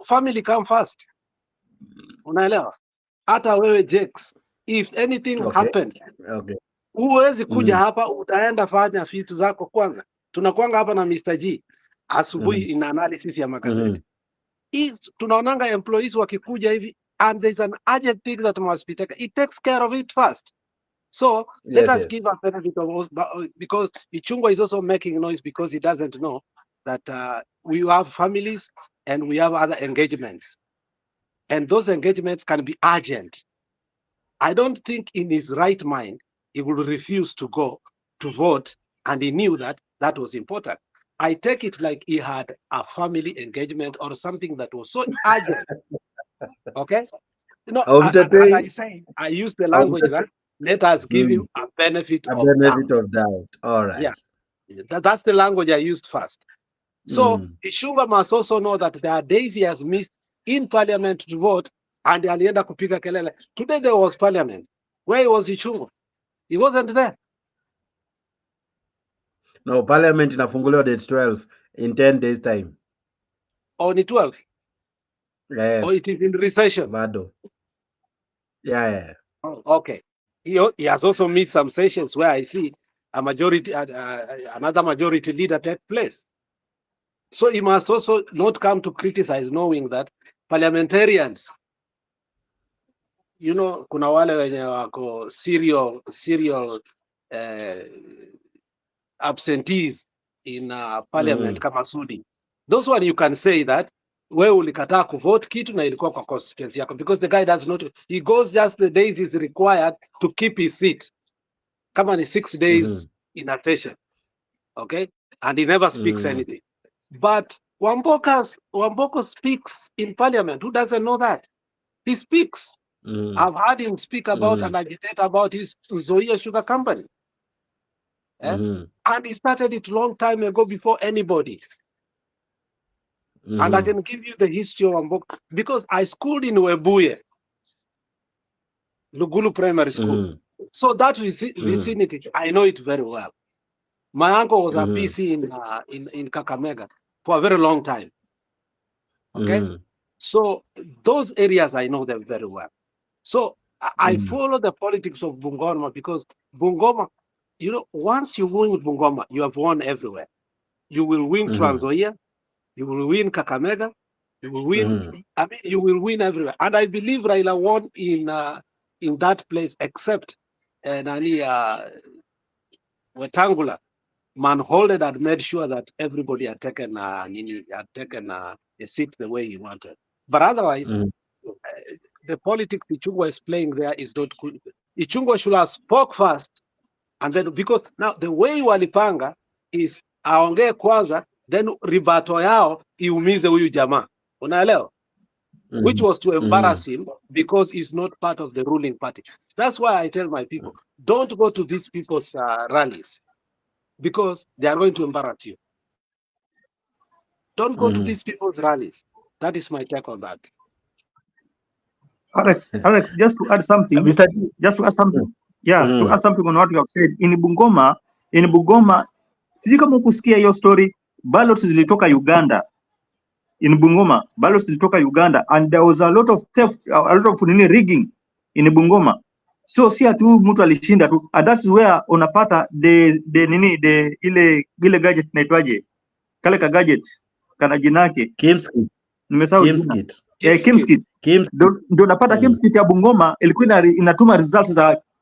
Family come first. Unaelewa? Hata wewe Jex, if anything happens, huwezi kuja hapa, utaenda fanya vitu zako kwanza. Tunakuanga hapa na Mr. G asubuhi in analysis ya magazeti. Tunaonanga employees wakikuja hivi and there's an urgent thing that must be taken. It takes care of it first. So let us give a benefit of because Ichungwa is also making noise because he doesn't know that we have families and we have other engagements. And those engagements can be urgent. I don't think in his right mind he would refuse to go to vote, and he knew that that was important. I take it like he had a family engagement or something that was so urgent. Okay? As I say, I use the language that let us give him a benefit of doubt. All right. Yeah. That's the language I used first. So Ichungwa must also know that there are days he has missed in parliament to vote, and alienda kupiga kelele. Today there was parliament. Where was Ichungwa? He wasn't there. No, parliament inafunguliwa date 12 in 10 days time. On the 12th? Yeah. Or it is in recession? Bado. Yeah. Oh, okay. He has also missed some sessions where I see a majority, another majority leader take place. So he must also not come to criticize, knowing that parliamentarians, kuna wale wenye wako serial absentees in parliament kama Sudi. Those one you can say that wewe ulikataa kuvote kitu na ilikuwa kwa constituency yako, because the guy does not, he goes just the days is required to keep his seat. Kama ni 6 days in a session. Okay? And he never speaks anything. But Wamboko speaks in parliament. Who doesn't know that? He speaks. I've heard him speak about and agitate about his Nzoia Sugar Company. And he started it long time ago before anybody. And I can give you the history of Wamboko because I schooled in Webuye, Lugulu Primary School. So that vicinity, I know it very well. My uncle was a PC in Kakamega for a very long time. Okay? So those areas, I know them very well. So I follow the politics of Bungoma because Bungoma, you know, once you win with Bungoma, you have won everywhere. You will win Trans Nzoia, you will win Kakamega, you will win, I mean, you will win everywhere. And I believe Raila won in that place, except Wetangula, manholded and made sure that everybody had taken a seat the way he wanted. But otherwise, the politics Ichungwa is playing there is not good. Ichungwa should have spoke first, and then, because now the way walipanga is aongee kwanza, then ribato yao iumize huyu jamaa, unaelewa? Which was to embarrass him because he's not part of the ruling party. That's why I tell my people, don't go to these people's rallies because they are going to embarrass you. Don't go to these people's rallies. That is my take on that. Alex, just to add something, to add something on what you have said. In Bungoma, sijui kama ukusikia hiyo story, ballots zilitoka Uganda. In Bungoma, ballots zilitoka Uganda, and there was a lot of theft, a lot of rigging in Bungoma. So si atu mtu alishinda tu, and that's where unapata ile gadget inaitwaje? Kale ka gadget kana jinake Kimskit. Nimesahau jina. Kimskit. Ndio napata Kimskit ya Bungoma ilikuwa inatuma results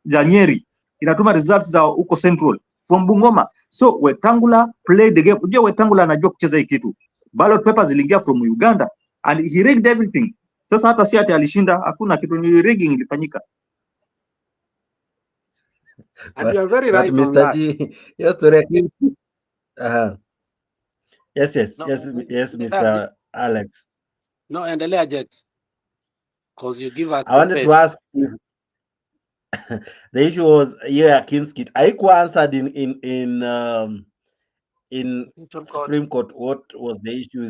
za Nyeri, inatuma results za uko Central from Bungoma. So Wetangula played the game. Unajua Wetangula anajua kucheza hii kitu. Ballot papers ziliingia from Uganda and he rigged everything. Sasa hata si ati alishinda, hakuna kitu, ni rigging ilifanyika. And you are very right on Mr. G, yes, yes, Mr. Alex. No, endelea Jets. Because you give us. I wanted to ask you, the issue was Kimskit. Aiku answered in Supreme Court. What was the issue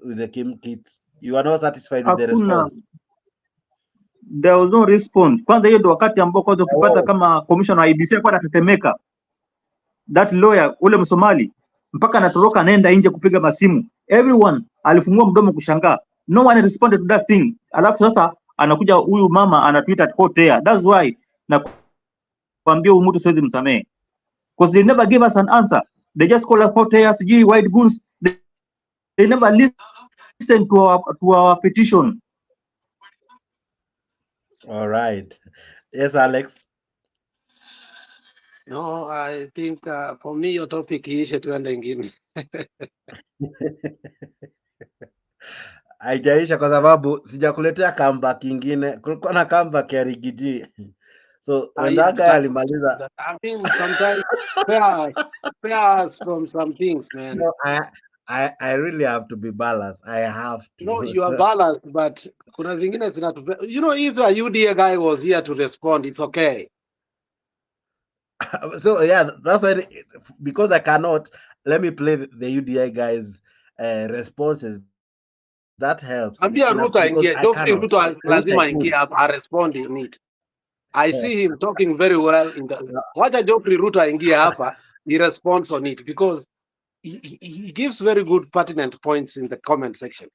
with the Kimskit? You are not satisfied with the response? There was no response. Kwanza hiyo ndio wakati ambao kwanza ukipata kama commissioner wa IBC kwa anatetemeka. That lawyer ule Msomali mpaka anatoroka anaenda nje kupiga masimu. Everyone alifungua mdomo kushangaa. No one responded to that thing. Alafu sasa anakuja huyu mama anatweet at court there. That's why na kuambia huyu mtu siwezi msamehe. Because they never gave us an answer. They just call us hot air, CG white goons. They never listen to our petition. All right. Yes, Alex. No, I think for me your topic iishe tuende ingine. Haijaisha kwa sababu sijakuletea comeback ingine. Kulikuwa na comeback ya Rigiji. So when that guy alimaliza, I mean sometimes spare us from some things, man. No, I really have to be balanced. I have to. No, you are balanced, but kuna zingine zinatu. You know, if a UDA guy was here to respond, it's okay. So yeah, that's why, because I cannot, let me play the UDI guys' responses. That helps. Ambia Ruto aingie. Ruto lazima aingie hapa respond in it. I see him talking very well in the. Wacha Geoffrey Ruto aingie hapa, he responds on it because he gives very good pertinent points in the comment section.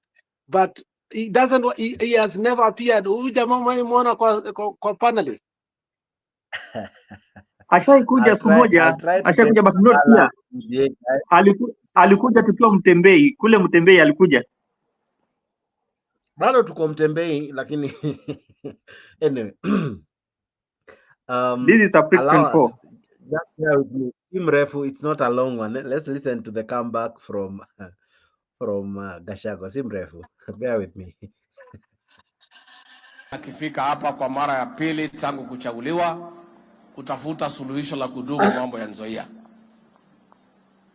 But he doesn't. He has never appeared. Huyu jamaa mwana kwa panelist. Ashaikuja siku moja, ashakuja but not here. Alikuja tukiwa Mtembei, kule Mtembei alikuja. Bado tuko Mtembei lakini anyway. This is a frequent call. Just here with me. Simrefu, it's not a long one. Let's listen to the comeback from Gachagua. Simrefu, bear with me. Akifika hapa kwa mara ya pili tangu kuchaguliwa kutafuta suluhisho la kudumu mambo ya Nzoia.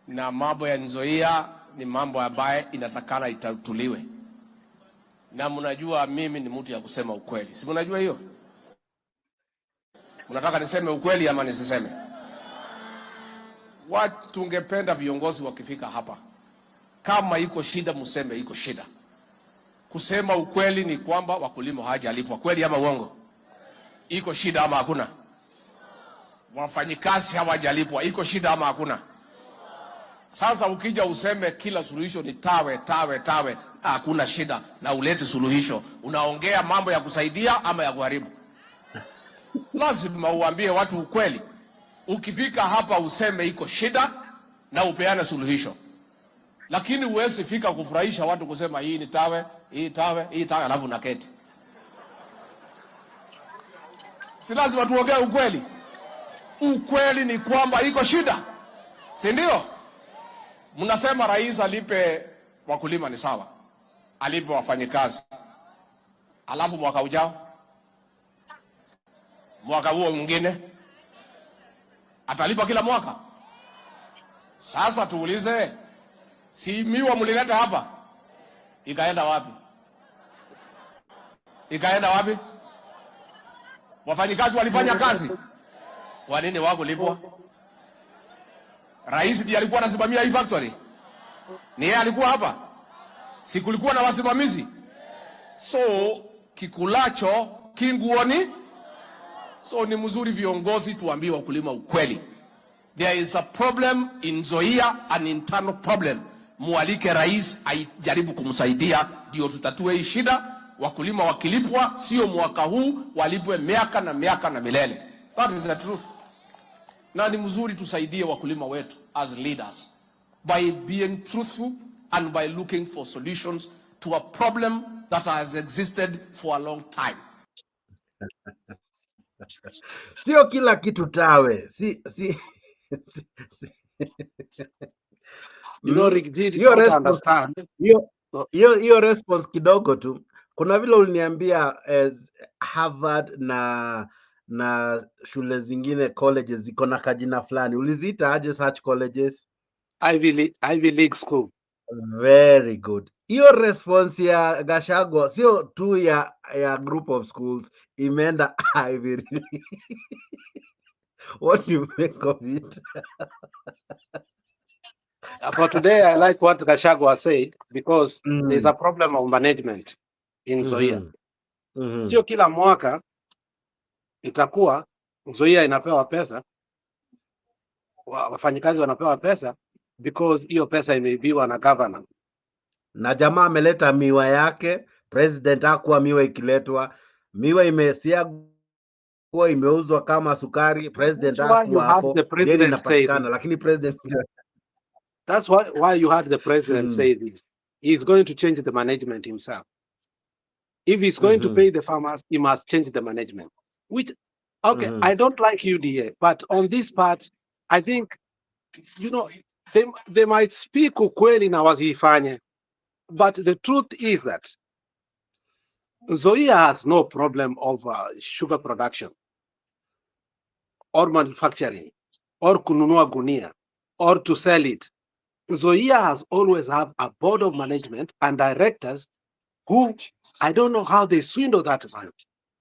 Na mambo ya Nzoia ni mambo ambayo inatakana itatuliwe. Na mnajua mimi ni mtu ya kusema ukweli. Si mnajua hiyo? Mnataka niseme ukweli ama nisiseme? Watu tungependa viongozi wakifika hapa, kama iko shida mseme iko shida. Kusema ukweli ni kwamba wakulima hawajalipwa. Kweli ama uongo? Iko shida ama hakuna? Wafanyikazi hawajalipwa. Iko shida ama hakuna? Sasa ukija useme kila suluhisho ni tawe, hakuna shida na ulete suluhisho, unaongea mambo ya kusaidia ama ya kuharibu? Lazima uambie watu ukweli. Ukifika hapa useme iko shida na upeane suluhisho, lakini uwezi fika kufurahisha watu kusema hii ni tawe, alafu naketi. Si lazima tuongee ukweli. Ukweli ni kwamba iko shida, si ndio? Mnasema rais alipe wakulima, ni sawa, alipe wafanyikazi, alafu mwaka ujao, mwaka huo mwingine atalipa kila mwaka. Sasa tuulize, si miwa mlileta hapa ikaenda wapi? Wafanyikazi walifanya kazi, kwa nini hawakulipwa? Rais ndiye alikuwa anasimamia hii factory, ni yeye alikuwa hapa, si kulikuwa na wasimamizi? So kikulacho kinguoni. So ni mzuri viongozi tuambie wakulima ukweli. There is a problem in Nzoia, an internal problem. Mualike rais ajaribu kumsaidia ndio tutatue hii shida. Wakulima wakilipwa sio mwaka huu, walipwe miaka na milele. That is the truth. Na ni mzuri tusaidie wakulima wetu as leaders by being truthful and by looking for solutions to a problem that has existed for a long time. Sio kila kitu tawe. Hiyo response kidogo tu. Kuna vile uliniambia Harvard na shule zingine colleges ziko na kajina fulani. Uliziita aje such colleges? Ivy League school. Very good. Hiyo response ya Gachagua sio tu ya group of schools, imeenda Ivy League. What do you make of it? For today, I like what Gachagua said because there's a problem of management in Nzoia. Sio kila mwaka itakuwa Nzoia inapewa pesa, wafanyikazi wanapewa pesa because hiyo pesa imeibiwa na governor. Na jamaa ameleta miwa yake, president hakuwa miwa ikiletwa, miwa imesiagwa imeuzwa kama sukari, president hakuwa hapo, deni inapatikana, lakini president. That's why you had the president say this. He's going to change the management himself. If he's going to pay the farmers, he must change the management. Which, okay, I don't like UDA, but on this part, I think, you know, they might speak ukweli na wazifanye, but the truth is that Nzoia has no problem of sugar production or manufacturing or kununua gunia or to sell it. Nzoia has always had a board of management and directors who, I don't know how they swindle that money,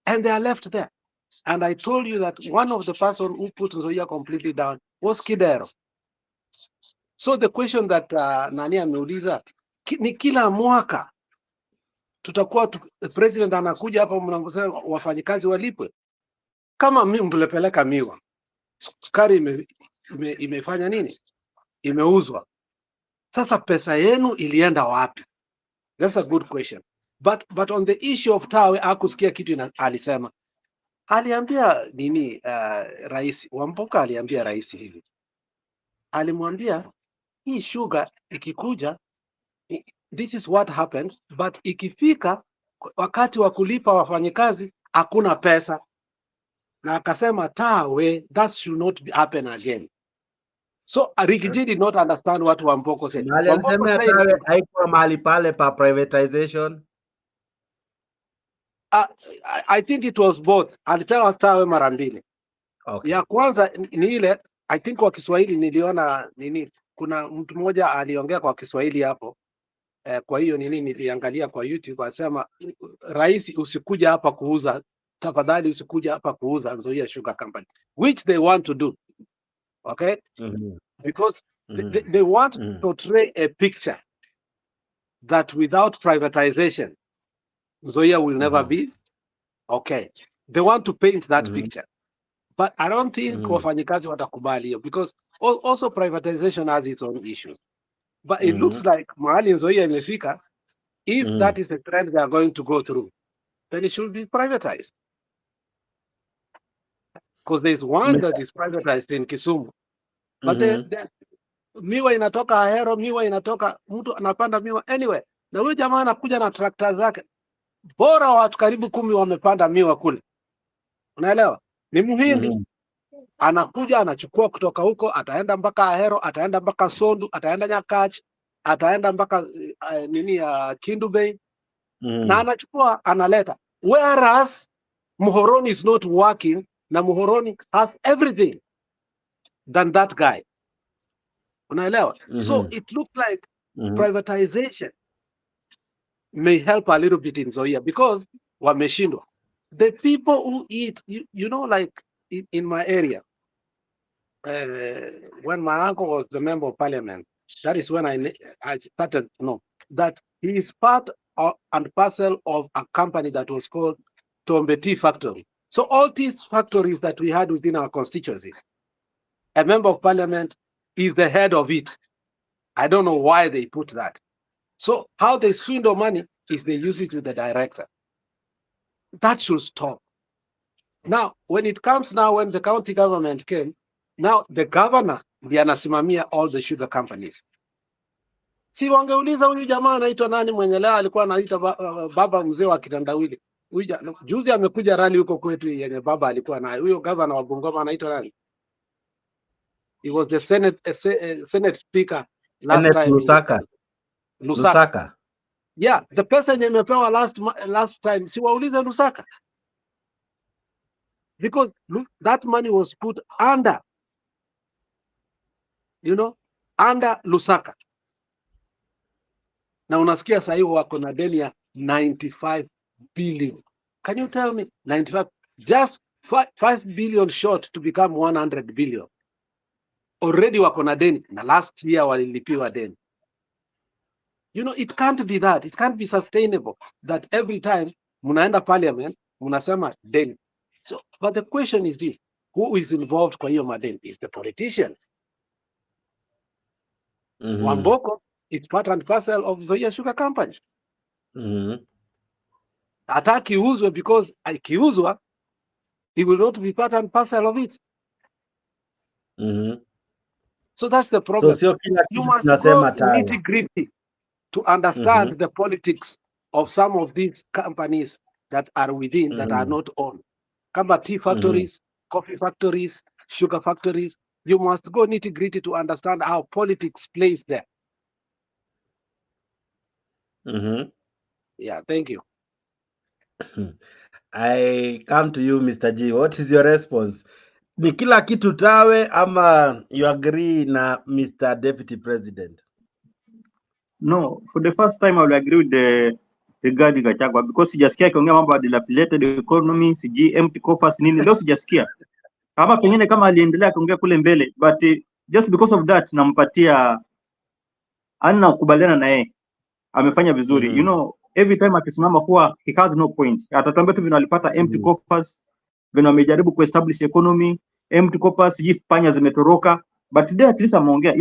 and they are left there. And I told you that one of the person who put Nzoia completely down was Kidero. So the question that Nani ameuliza, ni kila mwaka tutakuwa president anakuja hapa mnamsema wafanyikazi walipwe. Kama mimi mlepeleka miwa, sukari imefanya nini? Imeuzwa. Sasa pesa yenu ilienda wapi? That's a good question. But on the issue of tawe, akusikia kitu alisema. Aliambia nini rais, Wamboka aliambia rais hivi. Alimwambia hii sugar ikikuja, this is what happens, but ikifika wakati wa kulipa wafanyikazi hakuna pesa. Na akasema tawe, that should not happen again. So Rigiji did not understand what Wamboko said. Alisema tawe haikuwa mahali pale pa privatization. I think it was both. Alitaka tawe mara mbili. Okay. Ya kwanza ni ile, I think kwa Kiswahili niliona nini, kuna mtu mmoja aliongea kwa Kiswahili hapo. Kwa hiyo nini niliangalia kwa YouTube, asema rais usikuja hapa kuuza, tafadhali usikuja hapa kuuza Nzoia Sugar Company, which they want to do. Okay? Because they want to portray a picture that without privatization Nzoia will never be okay. They want to paint that picture. But I don't think wafanyikazi watakubali hiyo, because Also privatization has its own issues. But it looks like mahali Nzoia imefika, if that is a trend they are going to go through, then it should be privatized. Because there's one that is privatized in Kisumu. But miwa inatoka Ahero, miwa inatoka, mtu anapanda miwa anyway. Na huyo jamaa anakuja na trakta zake. Bora watu karibu 10 wamepanda miwa kule. Unaelewa? Ni Muhindi. Anakuja anachukua kutoka huko, ataenda mpaka Ahero, ataenda mpaka Sondu, ataenda Nyakach, ataenda mpaka Kindu Bay. Na anachukua analeta. Whereas Muhoroni is not working, na Muhoroni has everything than that guy. Unaelewa? So it looks like privatization may help a little bit in Nzoia because wameshindwa. The people who eat, you know, like in my area, when my uncle was the member of parliament, that is when I started to know that he is part and parcel of a company that was called Tombe Tea Factory. So all these factories that we had within our constituency, a member of parliament is the head of it. I don't know why they put that. So how they swindle money is they use it with the director. That should stop. Now, when it comes now, when the county government came, now the governor ndiye anasimamia all the sugar companies. Si wangeuliza huyu jamaa anaitwa nani mwenye leo alikuwa anaita baba mzee wa kitandawili. Juzi amekuja rally huko kwetu yenye baba alikuwa naye. Huyo governor wa Bungoma anaitwa nani? He was the Senate speaker last time. Lusaka. Yeah, the person yemepewa last time, si waulize Lusaka. Because that money was put under, under Lusaka. Na unasikia sasa hiyo wako na deni ya 95 billion. Can you tell me 95? Just 5 billion short to become 100 billion. Already wako na deni na last year walilipiwa deni. It can't be that. It can't be sustainable that every time munaenda parliament munasema deni. So, but the question is this: who is involved kwa hiyo madeni? Is the politicians? Wamboko, it's part and parcel of Nzoia Sugar Company. Hata kiuzwe, because akiuzwa, he will not be part and parcel of it. So that's the problem. So, you must go nitty-gritty to understand the politics of some of these companies that are within, that are not owned. Kama tea factories, coffee factories, sugar factories. You must go nitty-gritty to understand how politics plays there. Yeah, thank you. I come to you, Mr. G. What is your response? Ni kila kitu tawe ama you agree na Mr. Deputy President? No, for the first time I will agree with the regarding Gachagua because sijasikia akiongea mambo ya dilapidated economy, siji empty coffers nini, leo sijasikia. Ama pengine kama aliendelea kuongea kule mbele, but just because of that nampatia, ana kubaliana na yeye, amefanya vizuri. Every time akisimama kuwa he has no point. Atatuambia tu vile alipata empty coffers, vile amejaribu kuestablish economy, empty coffers, siji panya zimetoroka, but today at least ameongea.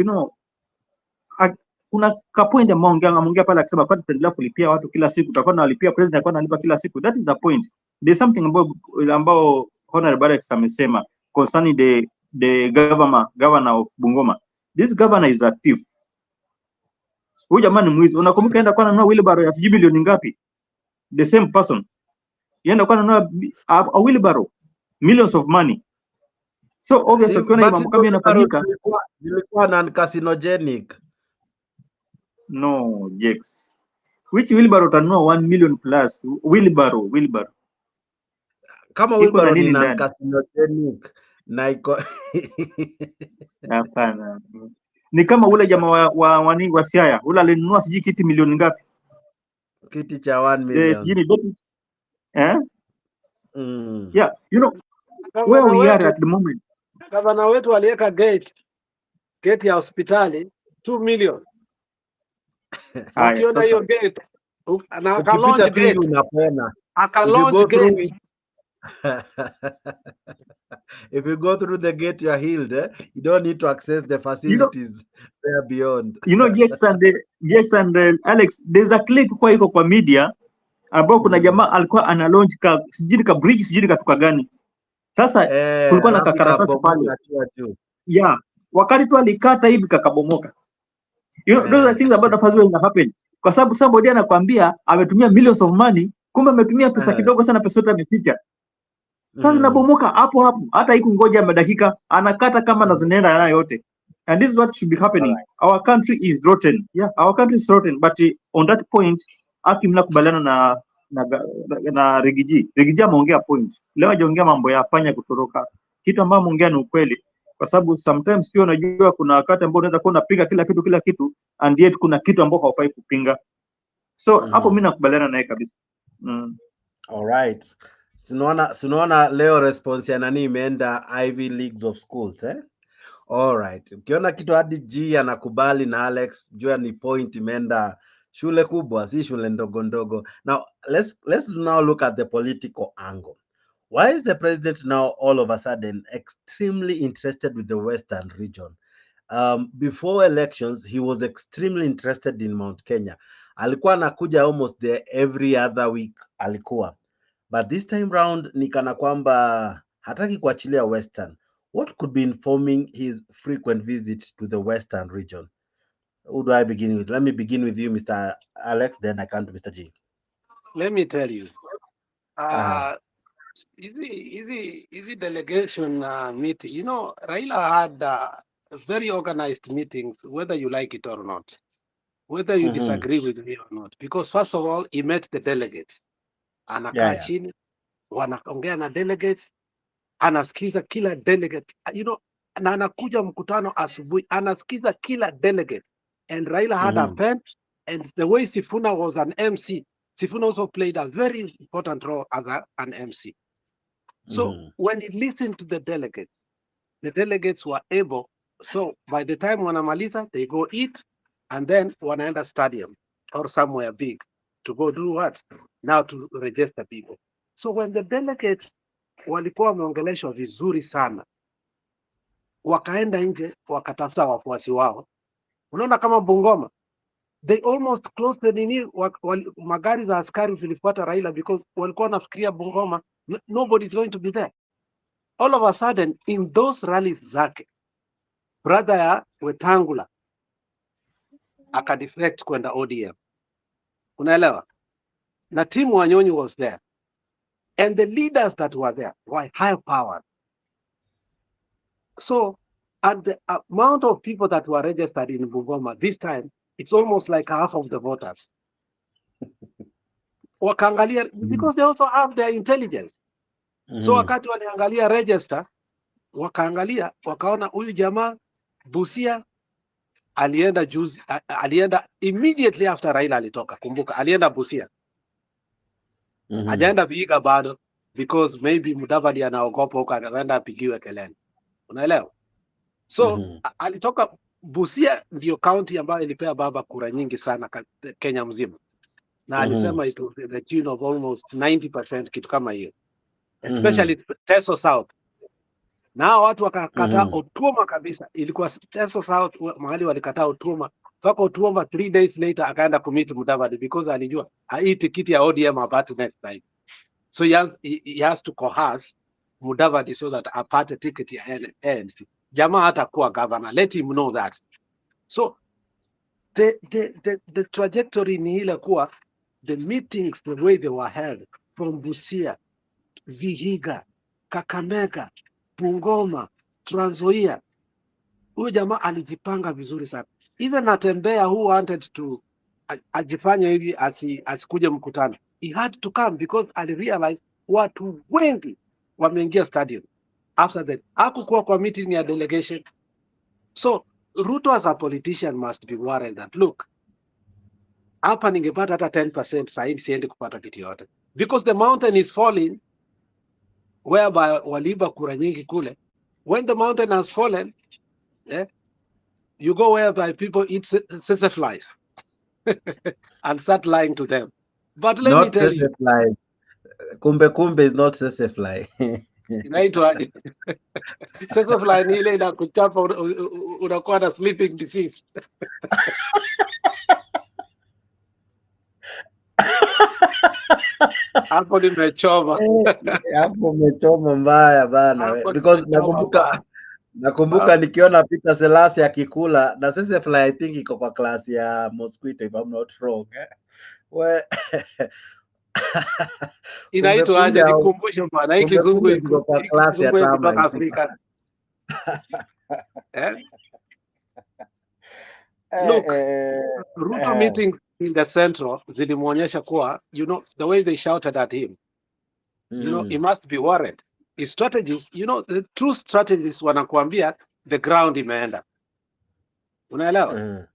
Kuna kapoint ameongea pale akisema kwa tutaendelea kulipia watu kila siku, tutakuwa tunalipia president atakuwa analipa kila siku. That is the point. There's something ambao Honorable Alex amesema concerning the governor of Bungoma. This governor is a thief. Huyu jamani mwizi. Unakumbuka enda kwa nanunua wheelbarrow ya sijui bilioni ngapi? The same person. Yenda kwa nanunua a wheelbarrow, millions of money. So obviously kuna mambo kama yanafanyika, ilikuwa non-carcinogenic. No, Jex. Which wheelbarrow utanunua 1 million plus? Wheelbarrow. Kama wheelbarrow ni non-carcinogenic na iko hapana. Ni kama ule jamaa wa Siaya, ule alinunua siji kiti milioni ngapi? Kiti cha 1 million. Sijini Yeah, where we are at the moment. Gavana wetu aliweka gate ya hospitali 2 million. Ukiona hiyo gate, na akalaunch gate. Unapona. Akalaunch gate. If you go through the gate, you're healed. You don't need to access the facilities there beyond. Jex and Alex, there's a clip kwa iko kwa media ambao kuna jamaa alikuwa ana launch sijui ka bridge sijui katuka gani. Sasa kulikuwa na kakaratasi pale. Yeah, wakati tu alikata hivi kakabomoka. Those are things about the first way that happen. Kwa sababu somebody anakuambia ametumia millions of money, kumbe ametumia pesa kidogo sana, pesa yote ameficha. Sasa zinabomoka hapo hata hiku ngoja madakika anakata kama na zinaenda nayo yote. And this is what should be happening. Our country is rotten. Yeah, our country is rotten, but on that point mnakubaliana na Rigiji ameongea point. Leo hajaongea mambo ya panya kutoroka. Kitu ambacho ameongea ni ukweli. Kwa sababu sometimes pia unajua kuna wakati ambao unaweza kuwa unapiga kila kitu and yet kuna kitu ambao haufai kupinga. So hapo mimi nakubaliana naye kabisa. All right. Sinaona leo response ya nani imeenda Ivy Leagues of Schools All right. Ukiona kitu hadi G anakubali na Alex, jua ni point imeenda shule kubwa, si shule ndogo ndogo. Now let's now look at the political angle. Why is the president now all of a sudden extremely interested with the Western region? Before elections, he was extremely interested in Mount Kenya. Alikuwa anakuja almost there every other week alikuwa. But this time round ni kana kwamba hataki kuachilia Western. What could be informing his frequent visit to the Western region? Who do I begin with? Let me begin with you, Mr. Alex, then I come to Mr. G. Let me tell you. Easy delegation meeting. You know, Raila had very organized meetings, whether you like it or not, whether you disagree with me or not. Because first of all, he met the delegates. Anakaa chini, wanaongea na delegates, anasikiza kila delegate, na anakuja mkutano asubuhi, anasikiza kila delegate. And Raila had a pen, and the way Sifuna was an MC, Sifuna also played a very important role as an MC. So when he listened to the delegates were able, so by the time wanamaliza, they go eat, and then wanaenda stadium or somewhere big to go do what? Now to register people. So when the delegates walikuwa wameongeleshwa vizuri sana, wakaenda nje wakatafuta wafuasi wao. Unaona kama Bungoma, they almost closed the nini, magari za askari zilifuata Raila because walikuwa wanafikiria Bungoma nobody is going to be there. All of a sudden in those rallies zake, brother ya Wetangula akadefect kwenda ODM. Unaelewa? Na Tim Wanyonyi was there. And the leaders that were there were high powered. So, at the amount of people that were registered in Bungoma this time, it's almost like half of the voters. Wakaangalia, because they also have their intelligence. So wakati waliangalia register, wakaangalia, wakaona huyu jamaa Busia alienda immediately after Raila alitoka. Kumbuka, alienda Busia. Hajaenda Vihiga bado because maybe Mudavadi anaogopa huko anaenda apigiwe kelele. Unaelewa? So alitoka Busia, ndio county ambayo ilipea baba kura nyingi sana Kenya mzima. Na alisema it was the tune of almost 90%, kitu kama hiyo. Especially Teso South. Na watu wakakataa Otuoma kabisa. Ilikuwa Teso South mahali walikataa Otuoma. Mpaka Otuoma 3 days later akaenda kumit Mudavadi because alijua hii tikiti ya ODM apate next time. So he has to coerce Mudavadi so that apate ticket ya ANC. Jamaa hatakuwa governor. Let him know that. So the trajectory ni ile kuwa the meetings, the way they were held from Busia, Vihiga, Kakamega, Bungoma, Trans Nzoia. Huyu jamaa alijipanga vizuri sana. Even Atembea who wanted to ajifanya hivi asikuje mkutano, he had to come because I realized watu wengi wameingia stadium. After that, hakukuwa kwa meeting ya delegation. So Ruto as a politician must be worried that look, hapa ningepata hata 10% sahihi siende kupata kitu yote. Because the mountain is falling, whereby waliba kura nyingi kule. When the mountain has fallen, you go whereby people eat flies and start lying to them. But let me tell you. Kumbe is not sesefly. Inaitwaje? Sesefly ni ile inakuchapa unakuwa na sleeping disease. Hapo nimechoma. Hapo umechoma mbaya bana, because nakumbuka nikiona Peter Selassie akikula na sesefly, I think iko kwa class ya mosquito if I'm not wrong. Inaitwaje? Nikumbushe bwana, hii kizungu iko kwa class ya kutoka Afrika. Look, Ruto meeting in the Central zilimuonyesha kuwa, you know, the way they shouted at him, you know, he must be worried. His strategies, you know, the true strategies wanakuambia the ground imeenda. Unaelewa?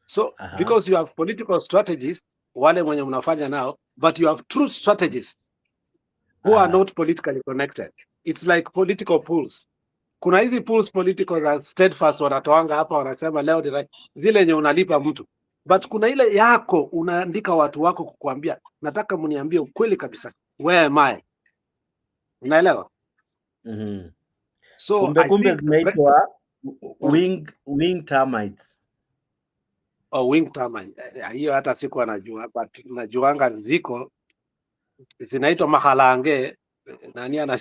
So, because you have political strategies, wale mwenye mnafanya now, but you have true strategies who are not politically connected. It's like political pools. Kuna hizi pools political za steadfast wanatoanga hapa, wanasema leo ni zile yenye unalipa mtu. But kuna ile yako unaandika watu wako kukuambia, nataka mniambie ukweli kabisa. Where am I? Unaelewa? So kumbe zinaitwa wing termites. Oh, wing termite. Hiyo hata siku anajua, but najuanga ziko zinaitwa mahalange. Nani ana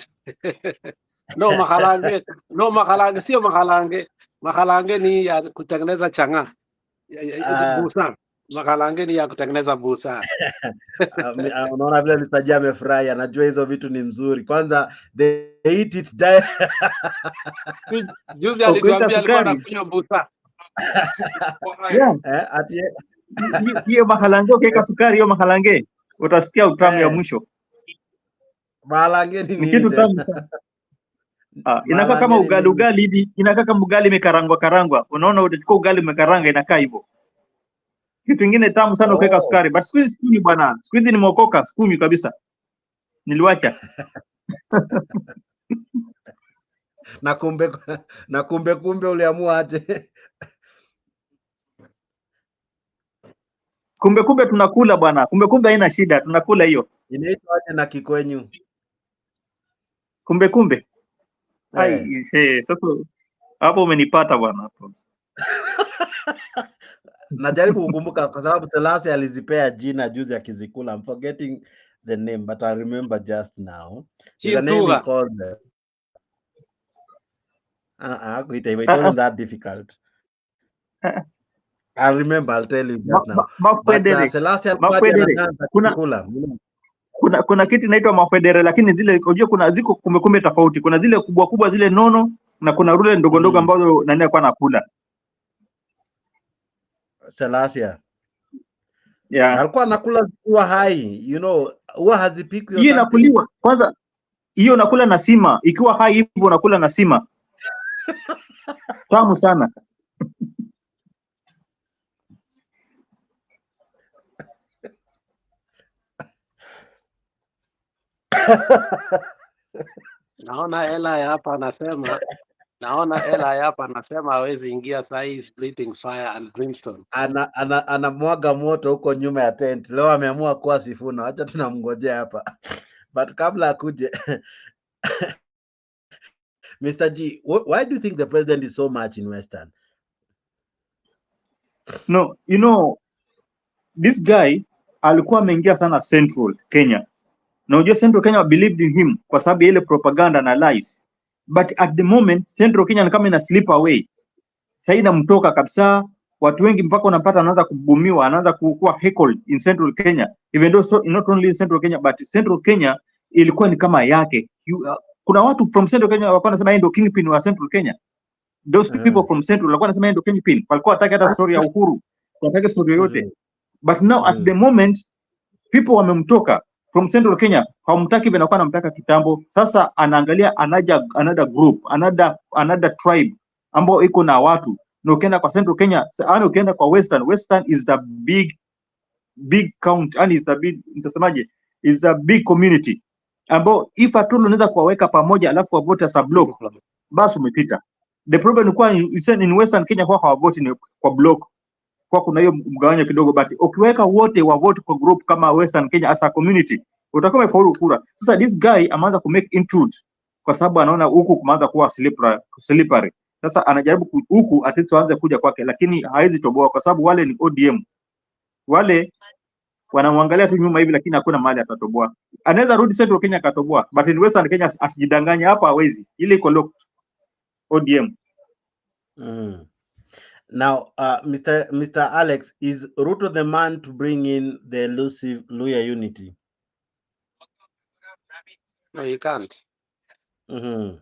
No mahalange sio mahalange. Mahalange ni ya kutengeneza chang'aa. Busa. Mahalange ni ya kutengeneza busa. Unaona vile Mr. J amefurahi, anajua hizo vitu ni mzuri. Kwanza they eat it direct. Juzi alituambia alikuwa anakunywa busa. Hiyo mahalange ukiweka sukari, hiyo mahalange utasikia utamu ya mwisho. Mahalange ni kitu tamu sana. Inakaa kama ugali hivi, inakaa kama ugali imekarangwa. Unaona, utachukua ugali umekaranga, inakaa hivyo. Kitu kingine tamu sana ukiweka sukari, but siku hizi bwana, siku hizi nimeokoka, sikunywi kabisa. Niliwacha. na kumbe uliamua aje? Kumbe tunakula bwana. Kumbe haina shida, tunakula hiyo. Inaitwa aje na Kikwenyu? Kumbe. Sasa hapo umenipata bwana hapo. Najaribu kukumbuka kwa sababu Selassie alizipea jina juzi akizikula. I'm forgetting the name, but I remember just now. The name we called them. It wasn't that difficult. I remember, I'll tell you just now. Selassie kuna kitu inaitwa mafedere, lakini zile unajua kuna ziko kumbe tofauti. Kuna zile kubwa zile nono na kuna rule ndogo ambazo nani alikuwa anakula. Selassie. Alikuwa anakula zikiwa hai, you know, huwa hazipikwi. Hiyo inakuliwa. Kwanza hiyo unakula na sima, ikiwa hai hivyo unakula na sima. Tamu sana. Naona Ela hapa anasema hawezi ingia saa hii, breathing fire and brimstone. Anamwaga moto huko nyuma ya tent. Leo ameamua kuwa Sifuna. Acha tunamngojea hapa. But kabla akuje Mr. G, why do you think the president is so much in Western? No, you know, this guy alikuwa ameingia sana Central Kenya. Na unajua Central Kenya believed in him kwa sababu ile propaganda na lies. But at the moment Central Kenya ni kama ina slip away. Sasa inamtoka kabisa. Watu wengi mpaka unapata anaanza kubumiwa, anaanza kuwa heckled in Central Kenya. Even though not only in Central Kenya, but Central Kenya ilikuwa ni kama yake. Kuna watu from Central Kenya walikuwa wanasema yeye ndio kingpin wa Central Kenya. Those people from Central walikuwa wanasema yeye ndio kingpin. Walikuwa wataka hata story ya uhuru, wataka story yote. But now at the moment people wamemtoka from Central Kenya, hawamtaki vile anakuwa anamtaka kitambo. Sasa anaangalia another group, another tribe ambao iko na watu. Na ukienda kwa Central Kenya, ukienda kwa Western is the big count, and is a big, nitasemaje, is a big community ambao if at all unaweza kuwaweka pamoja alafu wavote as a block, basi umepita. The problem ni kwa in Western Kenya kwa hawavoti kwa block, kwa kuna hiyo mgawanyo kidogo, but ukiweka wote wa vote kwa group kama Western Kenya as a community, utakuwa umefaulu kura. Sasa this guy ameanza ku make intrude kwa sababu anaona huku kumeanza kuwa slippery. Sasa anajaribu huku atito aanze kuja kwake, lakini hawezi toboa kwa sababu wale ni ODM. Wale wanamwangalia tu nyuma hivi, lakini hakuna mahali atatoboa. Anaweza rudi Central Kenya akatoboa, but in Western Kenya asijidanganya, hapa hawezi. Ile iko locked ODM. Now, Mr. Alex, is Ruto the man to bring in the elusive Luya unity? No, you can't. There's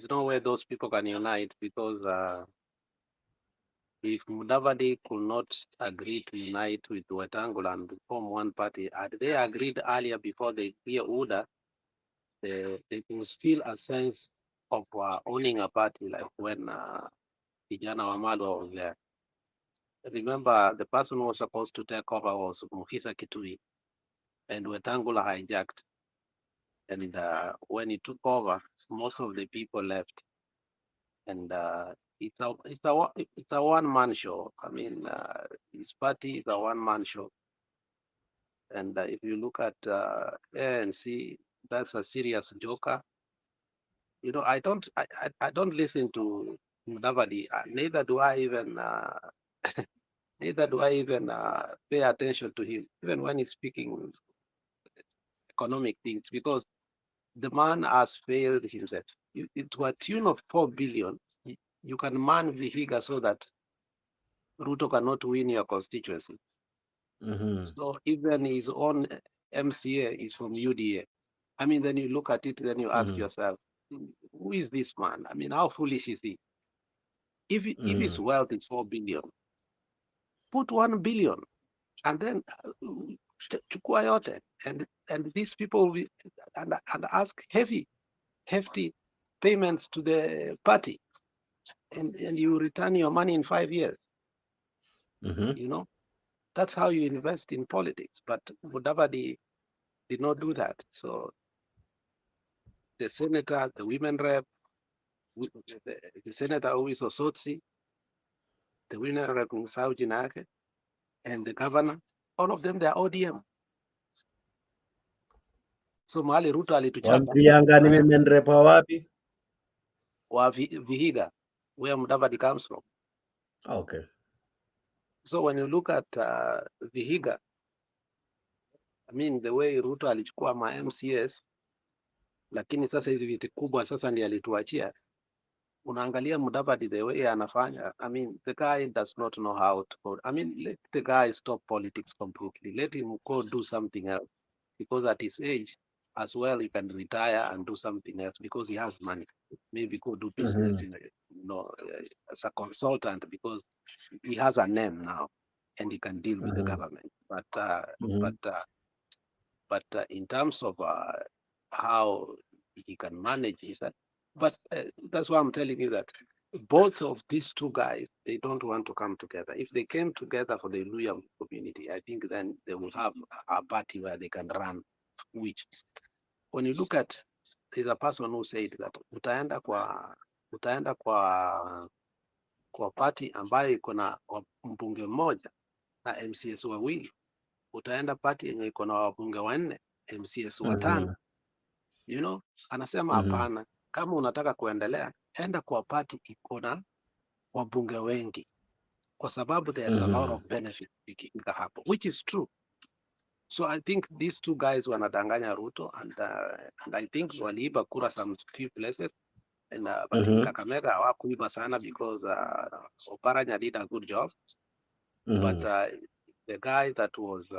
no way those people can unite, because if Mudavadi could not agree to unite with Wetangula and form one party, had they agreed earlier before the clear order, they could feel a sense of owning a party, like when Vijana Wamalwa was there. Remember, the person who was supposed to take over was Mukisa Kitui, and Wetangula hijacked. And when he took over, most of the people left. And it's a one-man show. I mean, his party is a one-man show. And if you look at ANC, that's a serious joker. You know, I don't listen to Mudavadi. Neither do I even pay attention to him, even when he's speaking economic things, because the man has failed himself. To a tune of 4 billion, you can man Vihiga so that Ruto cannot win your constituency. So even his own MCA is from UDA. I mean, then you look at it, then you ask yourself, who is this man? I mean, how foolish is he? If his wealth is 4 billion, put 1 billion, and then chukua yote, and these people will be, and ask hefty payments to the party, and you return your money in 5 years. You know, that's how you invest in politics. But Mudavadi did not do that. So the senator, the women rep, the senator who is Osotsi, the women rep Musau Jinake, and the governor, all of them, they are ODM. So mahali Ruto alituchapa ni women rep wapi? Wa Vihiga, where Mudavadi comes from. Okay. So when you look at Vihiga, I mean, the way Ruto alichukua ma MCS, lakini sasa hizi viti kubwa sasa ndiye alituachia. Unaangalia Mudavadi the way anafanya. I mean, the guy does not know how to code. I mean, let the guy stop politics completely. Let him go do something else. Because at his age, as well, he can retire and do something else because he has money. Maybe go do business, as a consultant, because he has a name now and he can deal with the government. But in terms of how he can manage this, that's why I'm telling you that both of these two guys, they don't want to come together. If they came together for the Luya community, I think then they will have a party where they can run. Which, when you look at, there's a person who said that utaenda kwa party ambayo iko na mbunge mmoja na MCS wawili, utaenda party yenye iko na wabunge wanne, MCS watano. You know, anasema hapana, kama unataka kuendelea, enda kwa party iko na wabunge wengi, kwa sababu there's a lot of benefit ikifika hapo, which is true. So I think these two guys wanadanganya Ruto, and I think waliiba kura some few places, and but in Kakamega hawakuiba sana because Oparanya did a good job. But the guy that was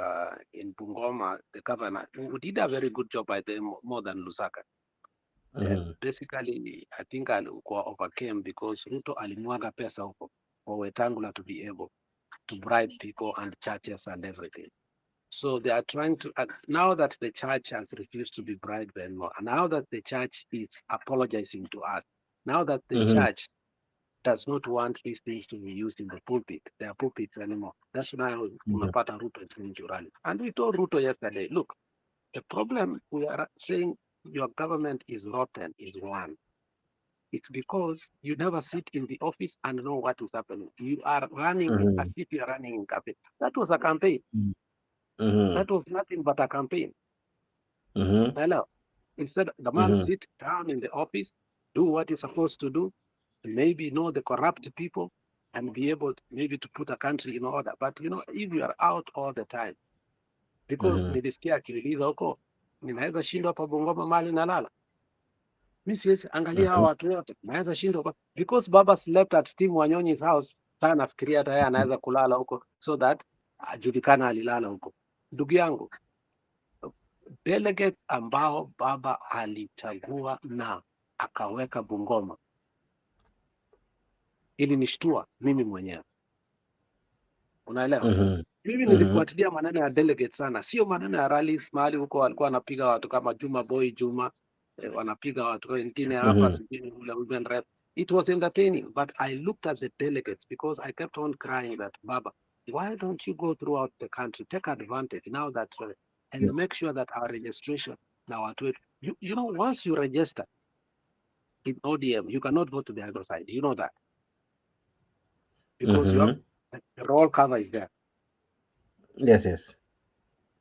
in Bungoma, the governor, who did a very good job by them, more than Lusaka. Basically, I think alikuwa overcame because Ruto alimwaga pesa huko for Wetangula to be able to bribe people and churches and everything. So they are trying to, now that the church has refused to be bribed anymore, and now that the church is apologizing to us, now that the church does not want these things to be used in the pulpit, their pulpits anymore, that's why unapata Ruto is going to rally. And we told Ruto yesterday, look, the problem we are saying your government is rotten is one. It's because you never sit in the office and know what is happening. You are running as if you are running in campaign. That was a campaign. That was nothing but a campaign. Hello. Instead, the man sit down in the office, do what he's supposed to do, maybe know the corrupt people, and be able maybe to put a country in order. But if you are out all the time, because nilisikia akiuliza huko, ninaweza shindwa hapa Bungoma mali nalala. Mimi siwezi angalia hawa watu wote, naweza shindwa because baba slept at Steve Wanyonyi's house. Sana nafikiria hata yeye anaweza kulala huko so that ajulikana alilala huko. Ndugu yangu, delegates ambao baba alichagua na akaweka Bungoma, ili nishtua mimi mwenyewe. Unaelewa? Mimi nilifuatilia maneno ya delegates sana, sio maneno ya rallies mahali huko walikuwa wanapiga watu kama Juma Boy Juma, wanapiga watu wengine hapa sijui ule women rep. It was entertaining, but I looked at the delegates because I kept on crying that Baba, why don't you go throughout the country, take advantage now that and make sure that our registration now you know, once you register in ODM, you cannot vote to the other side. You know that because you have the roll cover is there. Yes.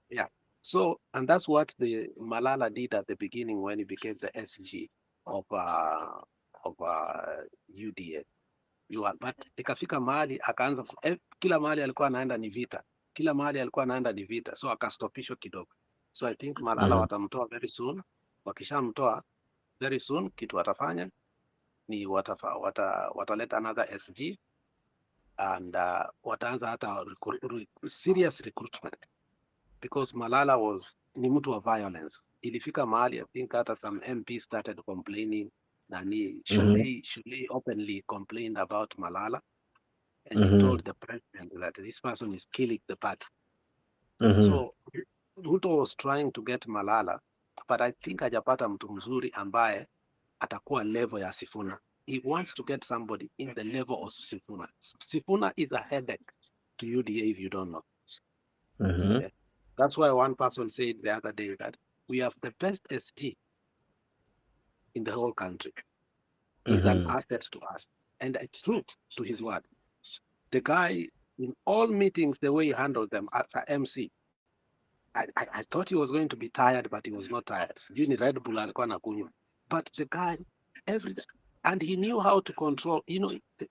Yeah. So, and that's what the Malala did at the beginning when he became the SG of UDA. But ikafika mahali akaanza kila mahali alikuwa anaenda ni vita. Kila mahali alikuwa anaenda ni vita. So akastopishwa kidogo. So I think Malala watamtoa very soon. Wakishamtoa very soon, kitu watafanya ni wataleta another SG and wataanza hata serious recruitment. Because Malala was ni mtu wa violence. Ilifika mahali I think hata some MP started complaining nani Shulei openly complained about Malala and he told the president that this person is killing the party. So Ruto was trying to get Malala, but I think hajapata mtu mzuri ambaye atakuwa level ya Sifuna. He wants to get somebody in the level of Sifuna. Sifuna is a headache to UDA if you don't know. Yeah. That's why one person said the other day that we have the best SG in the whole country. He's an asset to us. And it's true to his word. The guy, in all meetings, the way he handled them as an MC, I thought he was going to be tired, but he was not tired. Red Bull alikuwa anakunywa. But the guy, and he knew how to control.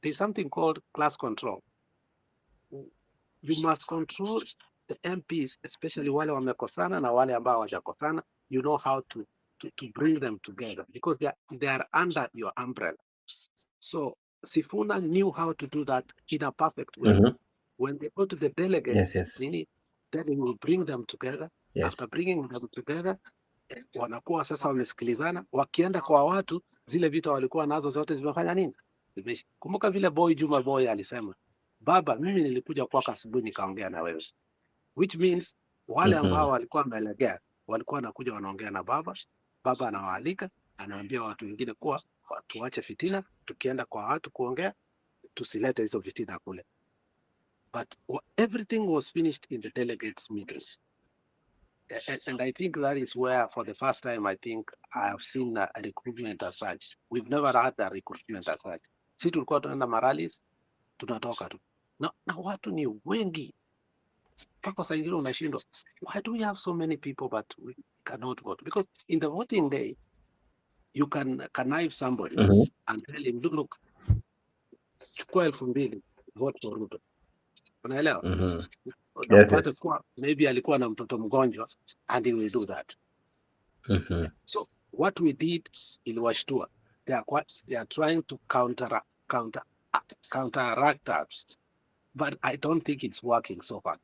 There's something called class control. You must control the MPs, especially wale wamekosana na wale ambao hawajakosana. You know how to bring them together because they are under your umbrella. So Sifuna knew how to do that in a perfect way. When they go to the delegates, then he will bring them together. After bringing them together, wanakuwa sasa wamesikilizana. Wakienda kwa watu, zile vita walikuwa nazo zote zimefanya nini? Kumbuka vile Juma Boy alisema, Baba, mimi nilikuja kwako asubuhi nikaongea na wewe. Which means wale ambao walikuwa wamelegea walikuwa wanakuja wanaongea na baba anawaalika, anaambia watu wengine kuwa tuache fitina, tukienda kwa watu kuongea tusilete hizo fitina kule. But everything was finished in the delegates meetings. And I think that is where for the first time I think I have seen a recruitment as such. We've never had a recruitment as such. Si tulikuwa tunaenda maralis, tunatoka tu. Na watu ni wengi. Pako saa ingine unashindwa, why do we have so many people but we cannot vote? Because in the voting day, you can connive somebody and tell him, look, chukua 2,000, vote for Ruto. Unaelewa? Yes. Maybe alikuwa na mtoto mgonjwa and he will do that. So what we did iliwashtua. They are trying to counteract that. But I don't think it's working so far.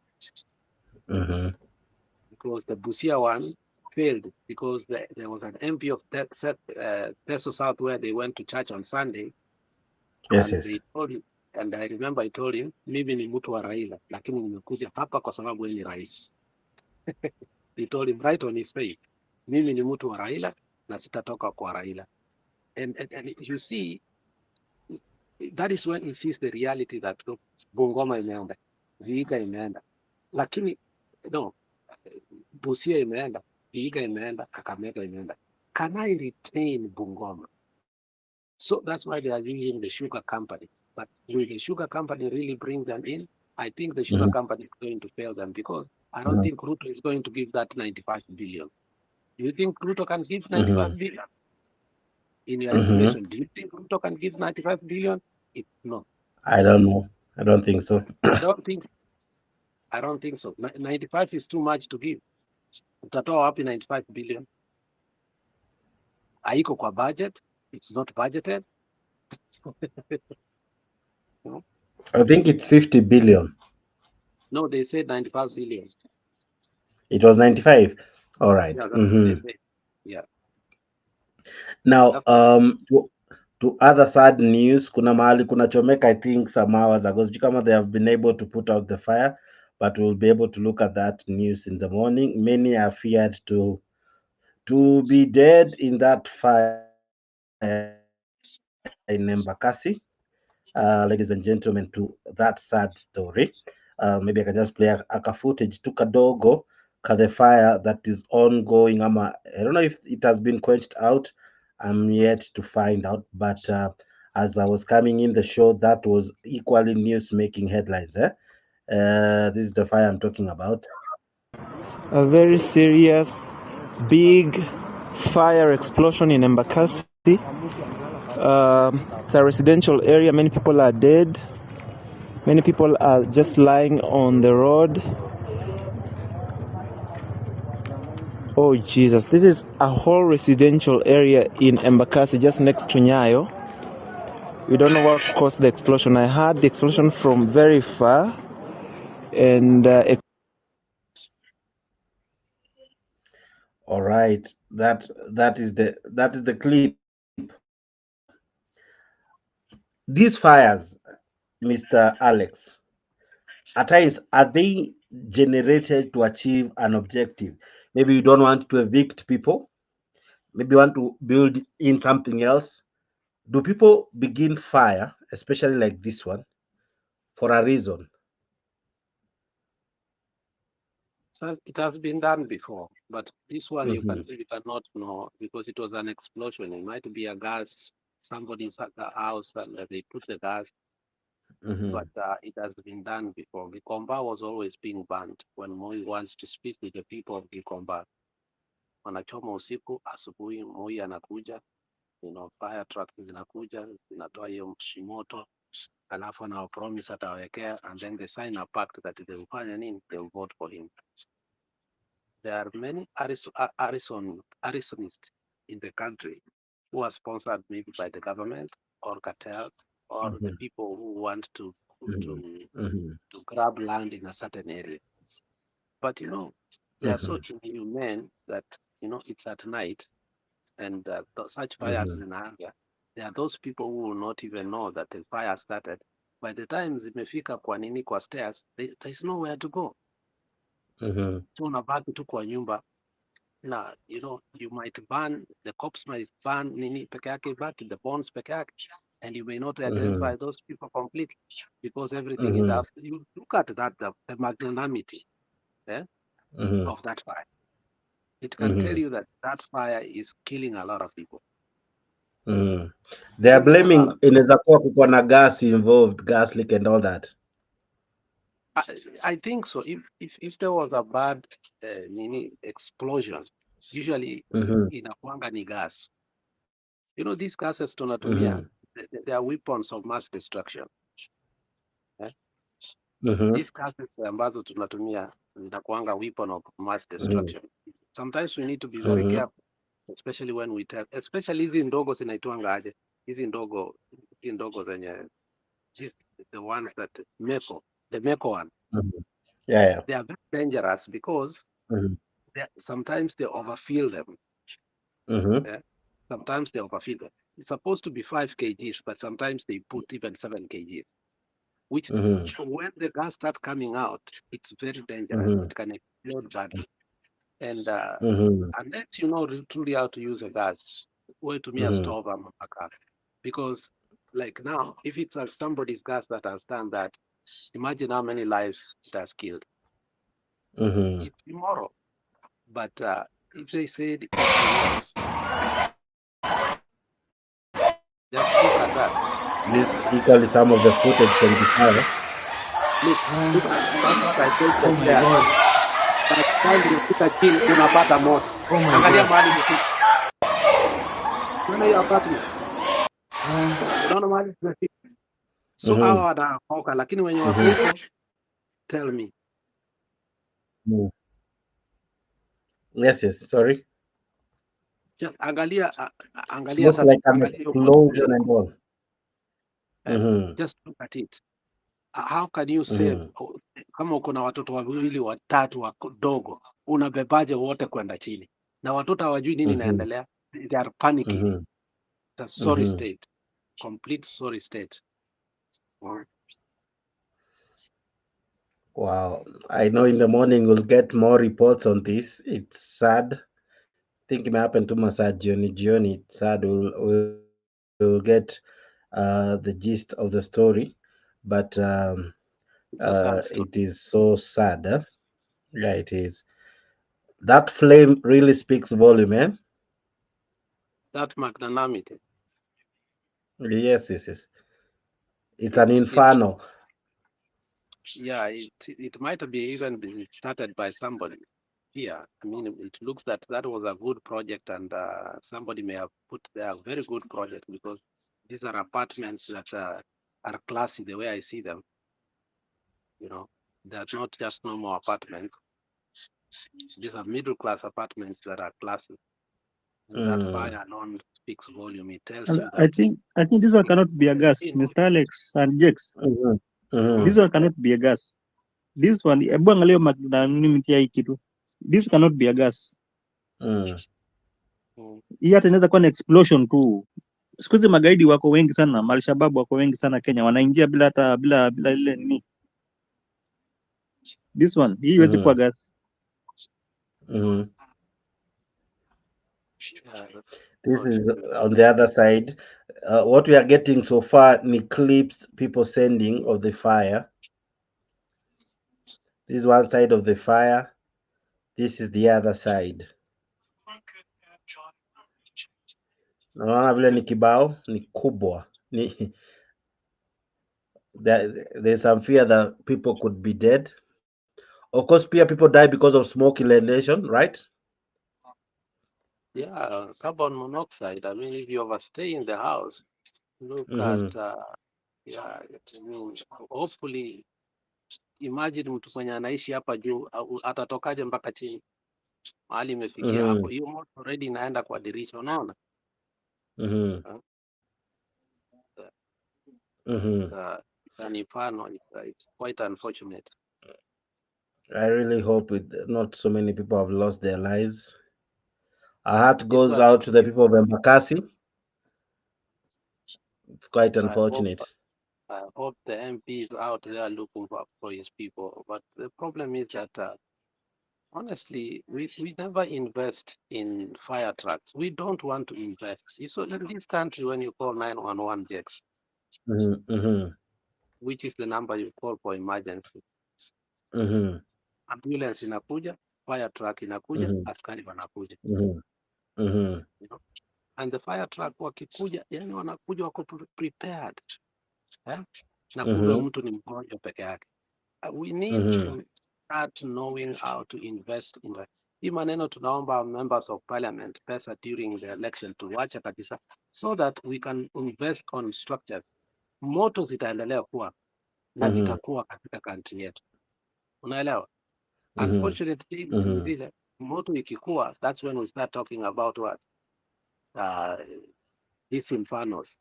Because the Busia one failed because there was an MP of Teso South where they went to church on Sunday. They told him, and I remember I told him, mimi ni mtu wa Raila, lakini nimekuja hapa kwa sababu yeye ni rais. They told him right on his face, mimi ni mtu wa Raila na sitatoka kwa Raila. And you see, that is when he sees the reality that Bungoma imeenda, Vihiga imeenda. Lakini no, Busia imeenda, Vihiga imeenda, Kakamega imeenda. Can I retain Bungoma? So that's why they are using the sugar company. But will the sugar company really bring them in? I think the sugar company is going to fail them because I don't think Ruto is going to give that 95 billion. Do you think Ruto can give 95 billion? In your estimation, do you think Ruto can give 95 billion? It's not. I don't know. I don't think so. I don't think so. 95 is too much to give. Utatoa wapi 95 billion? Haiko kwa budget. It's not budgeted. No? I think it's 50 billion. No, they said 95 billion. It was 95. All right. Yeah, that's what they said. Yeah. Now, to other sad news, kuna mahali kuna chomeka, I think some hours ago. They have been able to put out the fire, but we'll be able to look at that news in the morning. Many are feared to be dead in that fire in Embakasi. Ladies and gentlemen, to that sad story. Maybe I can just play a footage to kadogo ka the fire that is ongoing. I don't know if it has been quenched out. I'm yet to find out. But as I was coming in the show, that was equally news-making headlines. This is the fire I'm talking about. A very serious, big fire explosion in Embakasi. It's a residential area. Many people are dead. Many people are just lying on the road. Oh Jesus, this is a whole residential area in Embakasi, just next to Nyayo. We don't know what caused the explosion. I heard the explosion from very far, and all right, that is the clip. These fires, Mr. Alex, at times, are they generated to achieve an objective? Maybe you don't want to evict people. Maybe you want to build in something else. Do people begin fire, especially like this one, for a reason? So it has been done before, but this one you cannot know because it was an explosion. It might be a gas. Somebody inside the house and they put the gas. But it has been done before. Gikomba was always being banned when Moi wants to speak with the people of Gikomba. Wanachoma usiku, asubuhi Moi anakuja, fire trucks zinakuja, zinatoa hiyo moto, alafu na promise atawekea, and then they sign a pact that they will fanya nini, they will vote for him. There are many arsonists in the country who are sponsored maybe by the government or cartel or the people who want to grab land in a certain area. But they are so inhumane that it's at night and such fires in Anga. There are those people who will not even know that the fire started. By the time zimefika kwa nini kwa stairs, there is nowhere to go. So unabaki tu kwa nyumba. Now, you might burn, the cops might burn nini peke yake baki, the bones peke yake, and you may not identify those people completely because everything is up. You look at that, the magnanimity of that fire. It can tell you that fire is killing a lot of people. They are blaming inaweza kuwa kuko na gas involved, gas leak and all that. I think so. If there was a bad explosion, usually inakuanga ni gas. These gases tunatumia, they are weapons of mass destruction. These gases ambazo tunatumia zinakuanga weapon of mass destruction. Sometimes we need to be very careful, especially when we tell, especially hizi ndogo zinaitwanga aje, hizi ndogo zenye, the ones that the Meko one. Yeah. They are very dangerous because sometimes they overfill them. Sometimes they overfill them. It's supposed to be 5 kgs, but sometimes they put even 7 kgs. Which when the gas starts coming out, it's very dangerous. It can explode badly. And unless you know truly how to use a gas, way to me a stove because like now, if it's somebody's gas that has done that, imagine how many lives it has killed. It's immoral. But if they said it works, just look at that. This equally some of the footage from the fire. Look at that's what I said. Ukifika chini unapata moto. Angalia mahali umefika. Unaona hiyo apartment? Unaona mahali umefika? So hawa wanaokoka, lakini wenye wako huko, tell me. Yes, sorry. Just angalia Looks sasa, like an angalia explosion and all. just look at it. How can you save? Kama uko na watoto wawili watatu wadogo, unabebaje wote kwenda chini? Na watoto hawajui nini inaendelea. They are panicking. It's a sorry state. Complete sorry state. Wow. I know in the morning we'll get more reports on this. It's sad. I think it may happen to Masad Jioni. It's sad. We'll get the gist of the story. But it is so sad. Huh? Yeah, it is. That flame really speaks volume, eh? That magnanimity. Yes. It's an inferno. Yeah, it might be even been started by somebody here. I mean, it looks that was a good project, and somebody may have put there a very good project, because these are apartments that are classy the way I see them. You know, they're not just normal apartments. These are middle class apartments that are classy. That fire alone speaks volume. It tells you that. I think this one cannot be a gas, Mr. Alex and Jakes. This one cannot be a gas. This one, this cannot be a gas. Hii hata inaweza kuwa ni explosion tu. Siku hizi magaidi wako wengi sana, Al-Shabaab wako wengi sana Kenya, wanaingia bila ile nini. This one, hii iwezi kuwa gas. This is on the other side. What we are getting so far ni clips people sending of the fire. This is one side of the fire. This is the other side. Naona vile ni kibao, ni kubwa. There's some fear that people could be dead. Of course, people die because of smoke inhalation, right? Yeah, carbon monoxide. I mean, if you overstay in the house, look at, I mean, hopefully, imagine mtu mwenye anaishi hapa juu atatokaje mpaka chini, mahali imefikia hapo. Hiyo moto already inaenda kwa dirisha, unaona? It's quite unfortunate. I really hope not so many people have lost their lives. Our heart goes out to the people of Embakasi. It's quite unfortunate. I hope the MP is out there looking for his people. But the problem is that, honestly, we never invest in fire trucks. We don't want to invest. So in this country, when you call 911 Jakes, which is the number you call for emergency, ambulance inakuja, fire truck inakuja, askari wanakuja. You know? And the fire truck wakikuja, yani wanakuja wako prepared. Na kumbe mtu ni mgonjwa peke yake. We need to start knowing how to invest in that. Hii maneno tunaomba members of parliament pesa during the election tuwache kabisa, so that we can invest on structures. Moto zitaendelea kuwa na zitakuwa katika country yetu. Unaelewa? Unfortunately, zile moto ikikuwa, that's when we start talking about what these infernos.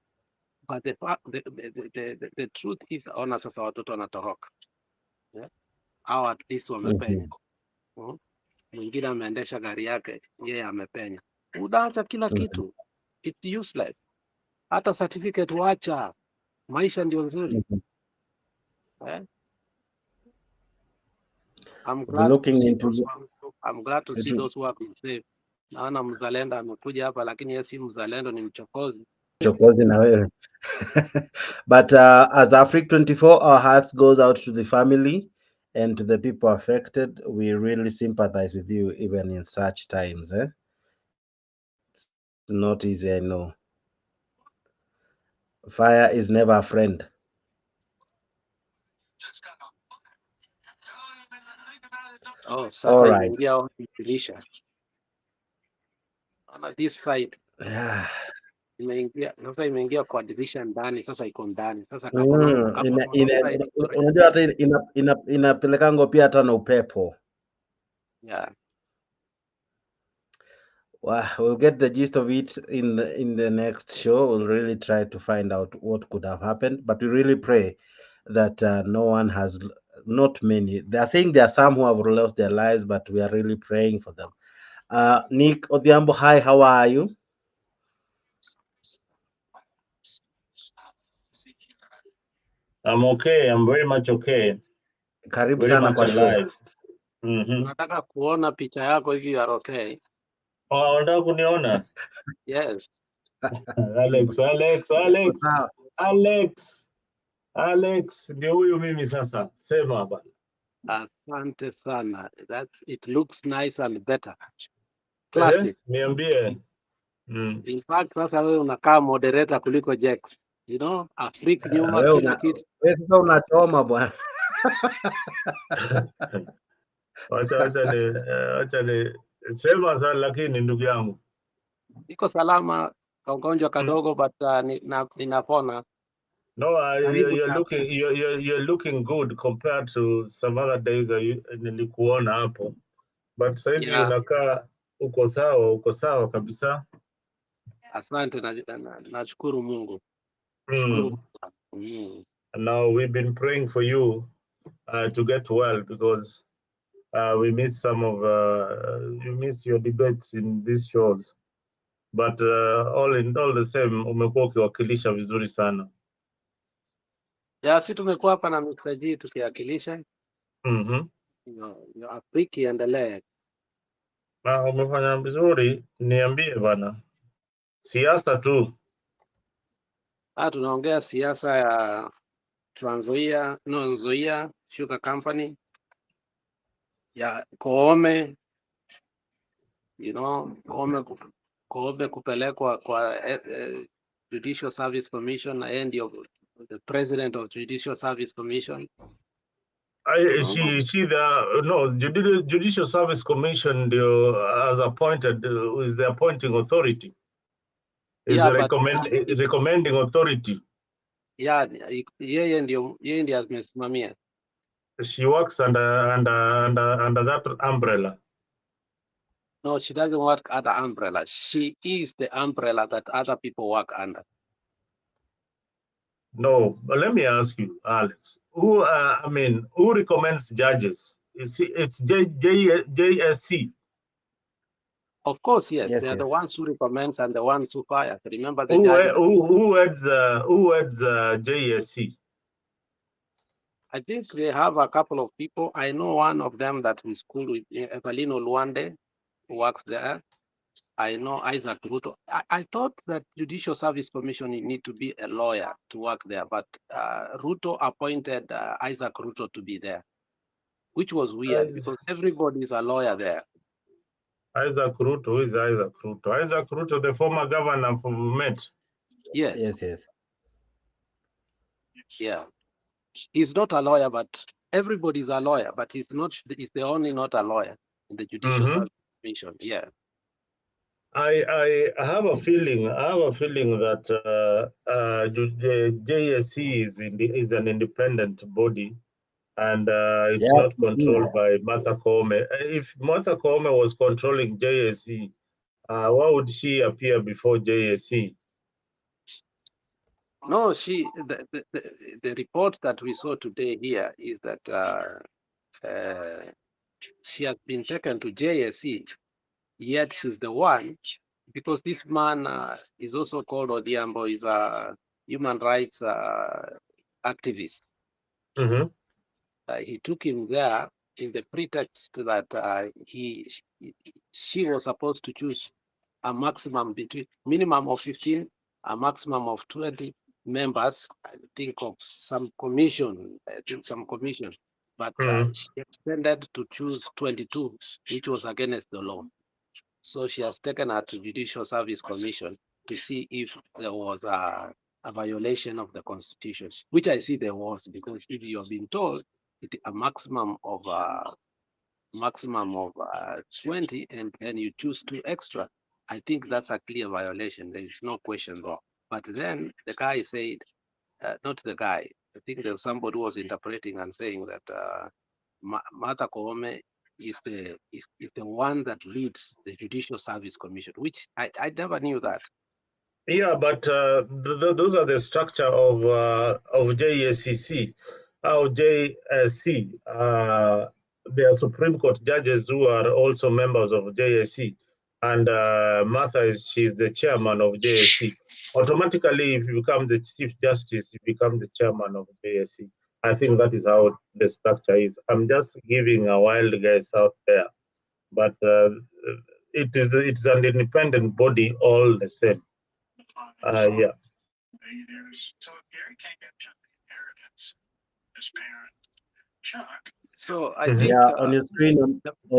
But the truth is, ona sasa watoto wanatoroka. Au at least wamepenya. Mwingine ameendesha gari yake, yeye amepenya. Unaacha kila kitu. It's useless. Hata certificate wacha. Maisha ndio nzuri. I'm glad to see those who have been saved. Naona mzalendo amekuja hapa, lakini yeye si mzalendo, ni mchokozi. Mchokozi na wewe. But as Africa 24, our hearts goes out to the family and to the people affected. We really sympathize with you even in such times. It's not easy, I know. Fire is never a friend. Oh, All sasa right. imeingia dirisha. On this side. Yeah. Imeingia kwa dirisha ndani, sasa iko ndani. Sasa Unajua hata inapelekango pia hata na upepo. Yeah. Well, we'll get the gist of it in the next show. We'll really try to find out what could have happened, but we really pray that no one has, not many. They are saying there are some who have lost their lives, but we are really praying for them. Nick Odhiambo, hi, how are you? I'm okay. I'm very much okay. Karibu Very sana much kwa show. alive. Nataka kuona picha yako if you are okay. Oh, unataka kuniona? Yes. Alex, ndio huyu mimi sasa. Sema bana. Asante sana. It looks nice and better. Classic. Niambie. In fact, sasa wewe unakaa moderator kuliko Jex. You know, Afrika nyuma kila kitu. Wewe sasa unachoma bwana. Acha ni sema sana lakini ndugu yangu. Iko salama, kaugonjwa kadogo but ninapona. No, you're looking good compared to some other days nilikuona hapo. But sasa hivi unakaa uko sawa kabisa. Asante, nashukuru Mungu. Now we've been praying for you to get well because we miss you miss your debates in these shows. But all the same umekuwa ukiwakilisha vizuri sana. Si tumekuwa hapa na Mr. G tukiwakilisha. Afrika iendelee. Umefanya vizuri, niambie bana. Siasa tu. Tunaongea siasa ya Nzoia Sugar Company ya Koome, Koome kupelekwa kwa Judicial Service Commission na yeye ndio the president of Judicial Service Commission. Judicial Service Commission as appointed is the appointing authority. Is the recommending authority. Yeye ndio amesimamia. She works under that umbrella. No, she doesn't work under umbrella. She is the umbrella that other people work under. No, but let me ask you, Alex. Who recommends judges? It's JSC. Of course, yes. They are the ones who recommend and the ones who fire. Remember the who heads JSC? I think they have a couple of people. I know one of them that we school with, Evelyn Luande, who works there. I know Isaac Ruto. I thought that Judicial Service Commission need to be a lawyer to work there, but Ruto appointed Isaac Ruto to be there, which was weird because everybody is a lawyer there. Isaac Ruto, who is Isaac Ruto? Isaac Ruto, the former governor of Met. Yes. Yeah. He's not a lawyer, but everybody is a lawyer, but he's the only not a lawyer in the Judicial Service Commission. Yeah. I have a feeling that the JSC is an independent body, and it's not controlled by Martha Koome. If Martha Koome was controlling JSC, why would she appear before JSC? No, the report that we saw today here is that she has been taken to JSC, yet she's the one, because this man is also called Odhiambo, is a human rights activist. He took him there in the pretext that she was supposed to choose a minimum of 15, a maximum of 20 members, I think of some commission, but she extended to choose 22, which was against the law. So she has taken her to Judicial Service Commission to see if there was a violation of the Constitution, which I see there was, because if you have been told a maximum of maximum of 20 and then you choose 2 extra, I think that's a clear violation. There is no question there. But then the guy said, not the guy, I think there's somebody who was interpreting and saying that Martha Koome is the one that leads the Judicial Service Commission, which I never knew that. Yeah, but those are the structure of JSCC. How JSC, there are Supreme Court judges who are also members of JSC, and Martha, she's the chairman of JSC. Automatically, if you become the Chief Justice, you become the chairman of JSC. I think that is how the structure is. I'm just giving a wild guess out there, but it's an independent body all the same. Yeah. So I think yeah, on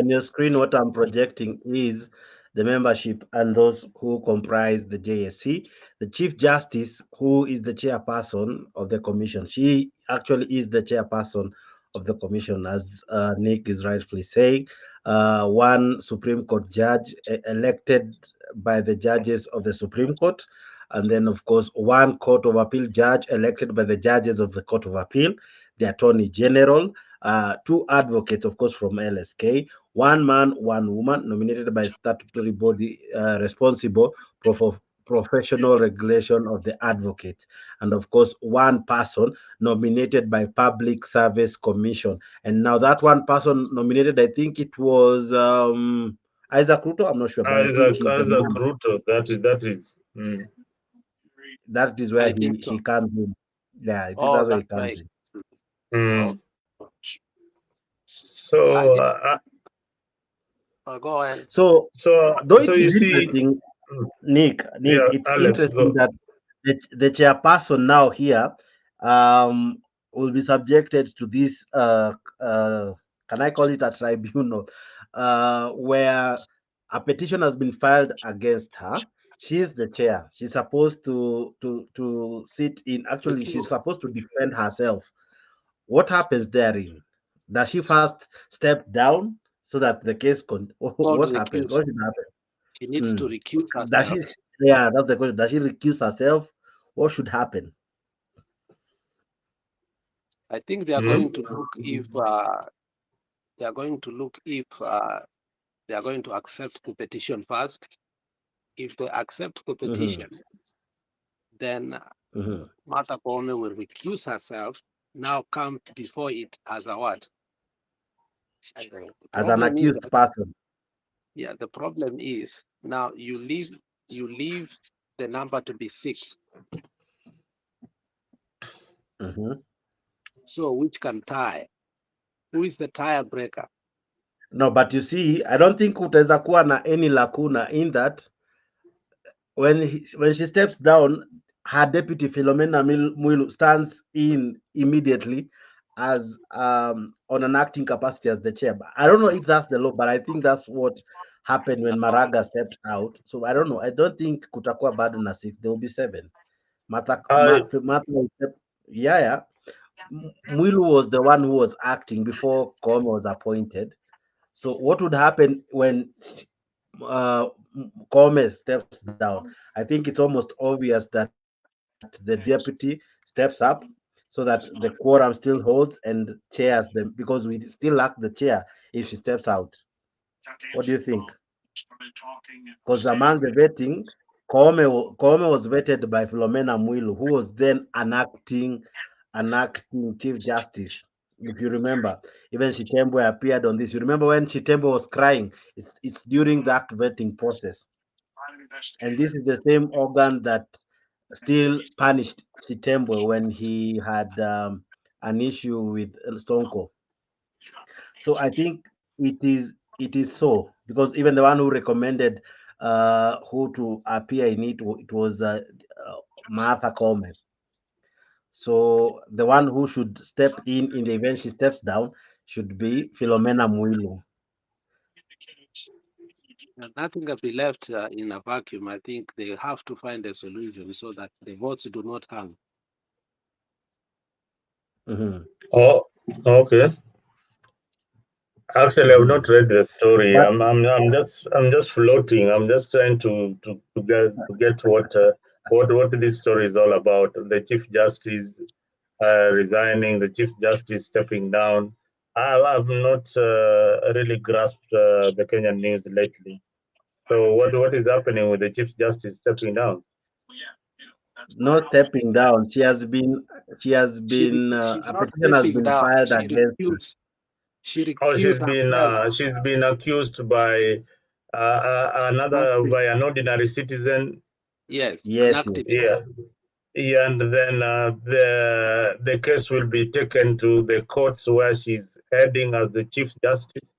your screen, what I'm projecting is the membership and those who comprise the JSC. The Chief Justice, who is the chairperson of the commission, she actually is the chairperson of the commission, as Nick is rightfully saying. One Supreme Court judge elected by the judges of the Supreme Court, and then, of course, one Court of Appeal judge elected by the judges of the Court of Appeal, the Attorney General, two advocates, of course, from LSK, one man, one woman, nominated by statutory body responsible for professional regulation of the advocate, and of course, one person nominated by Public Service Commission. And now that one person nominated, I think it was Isaac Ruto. I'm not sure, but I think he's the man. Ruto. That is. That is where he comes in. Yeah, I think that's where he comes in. So, go ahead. So though it is you interesting, Nick, yeah, it's Alex, interesting go. that the chairperson now here will be subjected to this can I call it a tribunal, where a petition has been filed against her. She's the chair. She's supposed to sit in. Actually, she's supposed to defend herself. What happens therein? Does she first step down so that the case what happens? What should happen? She needs to recuse herself. Does she? Yeah, that's the question. Does she recuse herself? What should happen? I think they are going to look if they are going to look if they are going to accept the petition first. If they accept the petition, then Martha Koome will recuse herself. Now come before it as a what? As an accused person. Yeah, the problem is now you leave the number to be 6. So which can tie? Who is the tire breaker? No, but you see, I don't think utaweza kuwa na any lacuna in that when she steps down, her deputy Philomena Mwilu stands in immediately as on an acting capacity as the chair. I don't know if that's the law, but I think that's what happened when Maraga stepped out. So I don't know. I don't think kutakuwa bado na 6. There will be 7. Martha yeah. Mwilu was the one who was acting before Koome was appointed. So what would happen when Koome steps down? I think it's almost obvious that the deputy steps up so that the quorum still holds and chairs them, because we still lack the chair if she steps out. What do you think? Because among the vetting, Koome was vetted by Philomena Mwilu, who was then an acting Chief Justice. If you remember, even Chitembo appeared on this. You remember when Chitembo was crying? It's during that vetting process. And this is the same organ that still punished Chitembo when he had an issue with Sonko. So I think it is so, because even the one who recommended who to appear in it was Martha Koome. So the one who should step in the event she steps down should be Philomena Mwilu. Nothing can be left in a vacuum. I think they have to find a solution so that the votes do not hang. Oh, okay. Actually, I've not read the story. I'm just floating. I'm just trying to get what this story is all about. The Chief Justice resigning, the Chief Justice stepping down. I've not really grasped the Kenyan news lately. So what is happening with the Chief Justice stepping down? Not stepping down. She has been a petition has been filed against her. She's been accused by by an ordinary citizen. Yes. Yes. Yeah. Yeah, and then the case will be taken to the courts where she's heading as the Chief Justice.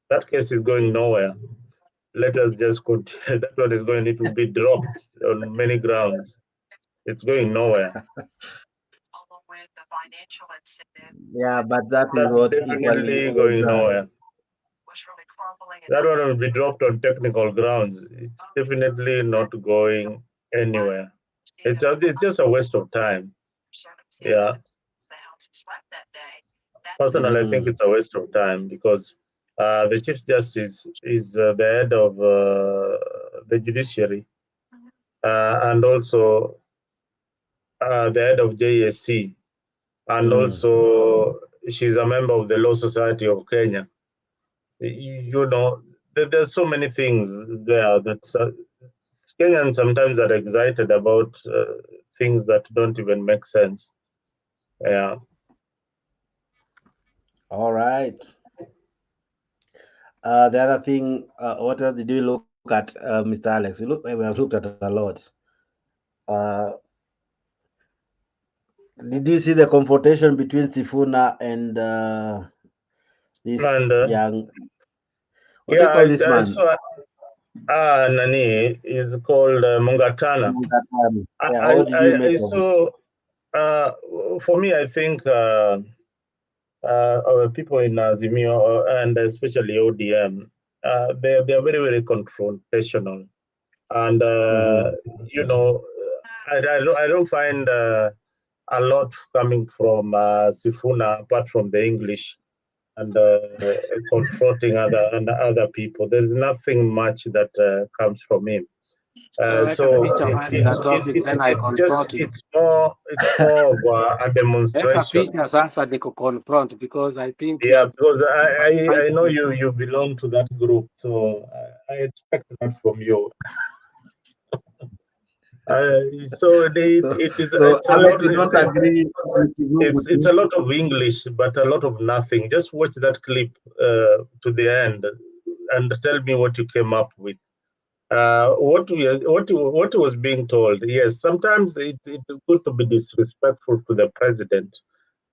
That case is going nowhere. Let us just continue. That one is going to be dropped on many grounds. It's going nowhere. Yeah, but that is what definitely going nowhere. That one will be dropped on technical grounds. It's definitely not going anywhere. It's just a waste of time. Yeah. Personally, I think it's a waste of time because the Chief Justice is the head of the Judiciary and also the head of JSC, and also she's a member of the Law Society of Kenya. You know, there's so many things there that Kenyans sometimes are excited about things that don't even make sense. Yeah. All right. The other thing, what else did you look at, Mr. Alex? We have looked at a lot. Did you see the confrontation between Sifuna and this young? What do you call this man? I saw. Nani is called Mungatana. Yeah, what did you make I of saw. For me, I think people in Azimio and especially ODM, they are very, very confrontational, and you know, I don't find a lot coming from Sifuna apart from the English and confronting other people. There's nothing much that comes from him. So it's more of a demonstration. Because I think because I know you belong to that group, so I expect that from you. So it's a lot of English, but a lot of nothing. Just watch that clip to the end and tell me what you came up with. What was being told? Yes, sometimes it's good to be disrespectful to the president.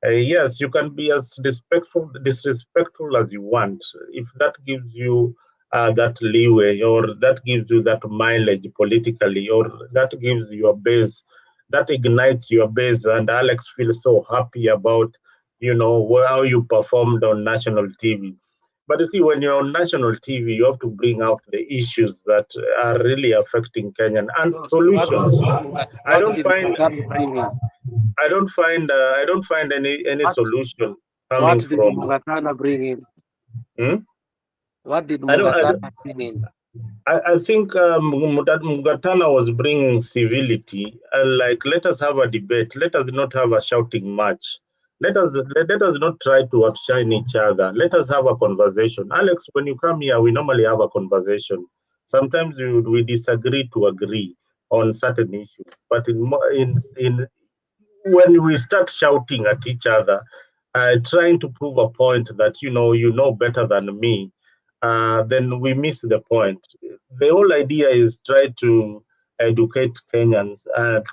Yes, you can be as disrespectful as you want if that gives you that leeway, or that gives you that mileage politically, or that gives you a base, that ignites your base. And Alex feels so happy about, how you performed on national TV. But you see, when you're on national TV, you have to bring out the issues that are really affecting Kenyan and solutions. I don't find any solution coming from. What did Mungatana bring in? What did Mungatana bring in? I think Mungatana was bringing civility. Like, let us have a debate. Let us not have a shouting match. Let us not try to outshine each other. Let us have a conversation. Alex, when you come here, we normally have a conversation. Sometimes we disagree to agree on certain issues, but when we start shouting at each other, trying to prove a point that you know better than me, then we miss the point. The whole idea is try to educate Kenyans of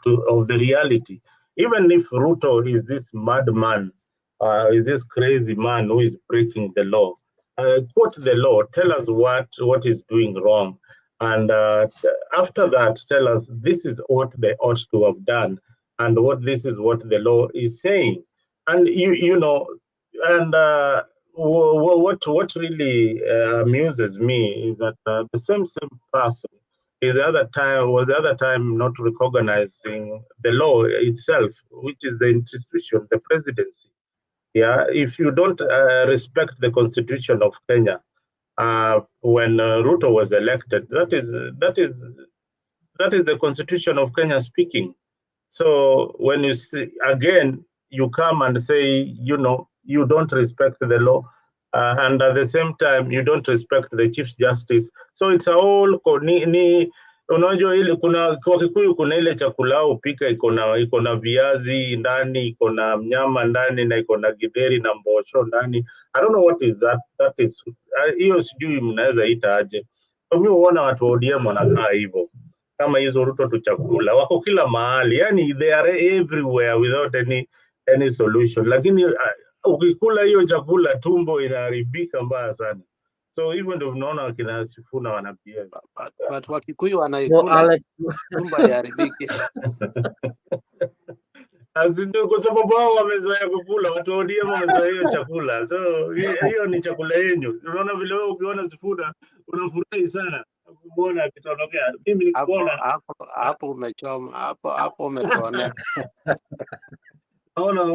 the reality. Even if Ruto is this madman, is this crazy man who is breaking the law, quote the law, tell us what is doing wrong. And after that, tell us this is what they ought to have done, and this is what the law is saying. And what really amuses me is that the same person was the other time not recognizing the law itself, which is the institution, the presidency. Yeah, if you don't respect the constitution of Kenya, when Ruto was elected, that is the constitution of Kenya speaking. So when you see, again, you come and say, you know, you don't respect the law, and at the same time, you don't respect the Chief Justice. So it's a whole, unajua ile kwa Kikuyu kuna ile chakula upika iko na viazi ndani, iko na mnyama ndani na iko na githeri na mbosho ndani. I don't know what is that. That is hiyo sijui mnaweza ita aje. Mimi huona watu wa ODM wanakaa hivyo. Kama hizo Ruto tu chakula wako kila mahali, yani they are everywhere without any solution, lakini ukikula hiyo chakula tumbo inaharibika mbaya sana. So hivyo ndio unaona wakina Sifuna wanapia, but Wakikuyu wanaikula tumbo iharibike. Ndio kwa sababu wao wamezoea kukula, watu wa ODM wamezoea hiyo chakula, so hiyo ni chakula yenu. Unaona vile wewe ukiona Sifuna unafurahi sana kumuona akitokea. Mimi nikuona hapo umechoma, hapo umetuonea. Haona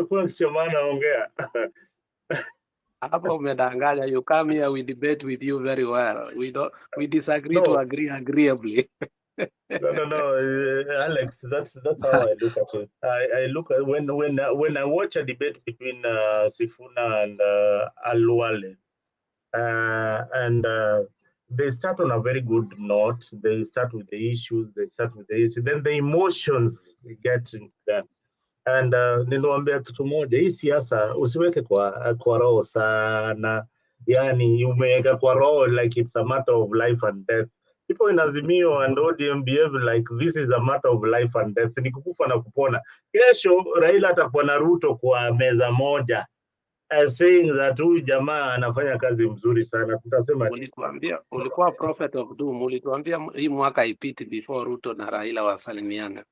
kuna kishamana ongea. Hapo umedanganya. You come here, we debate with you very well. We disagree to agree agreeably. No, Alex, that's how I look at it. I look at when I watch a debate between Sifuna and Aluale, and they start on a very good note. They start with the issues. Then the emotions get into them. And niliwaambia kitu moja, hii siasa usiweke kwa roho sana. Yani umeweka kwa roho like it's a matter of life and death. People in Azimio and ODM behave like this is a matter of life and death. Ni kukufa na kupona. Kesho Raila atakuwa na Ruto kwa meza moja, saying that huyu jamaa anafanya kazi mzuri sana. Tutasema ulikuwa prophet of doom. Ulituambia hii mwaka ipiti before Ruto na Raila wasalimiane.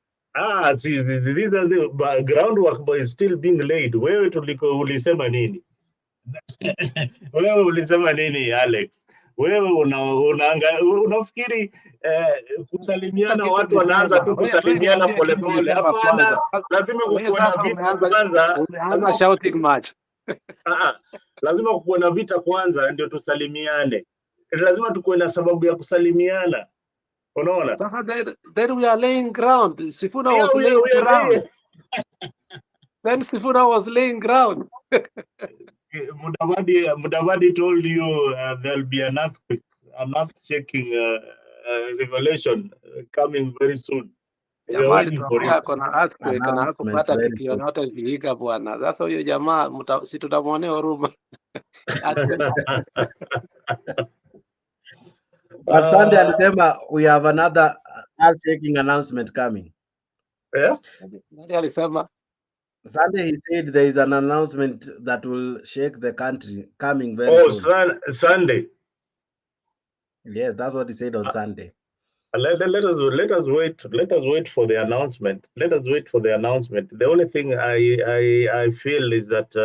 See, these are the groundwork is still being laid. Wewe ulisema nini? Wewe ulisema nini, Alex? Wewe unafikiri kusalimiana watu wanaanza tu kusalimiana polepole? Hapana, lazima kukuwe na vita kwanza. Umeanza shouting match. Lazima kukuwe na vita kwanza ndio tusalimiane. Lazima tukuwe na sababu ya kusalimiana. Unaona? Then we are laying ground. Sifuna was laying ground. Then Sifuna was laying ground. Mudavadi told you there'll be an earth-shaking revelation coming very soon. Jamani, kuna earthquake na hakupata kitu yoyote kiliika bwana. Sasa huyo jamaa si tutamwonea huruma. But Sunday alisema we have another earth-shaking announcement coming. Yeah? Nani alisema? Sunday he said there is an announcement that will shake the country coming very soon. Sunday. Yes, that's what he said on Sunday. Let us wait for the announcement. Let us wait for the announcement. The only thing I feel is that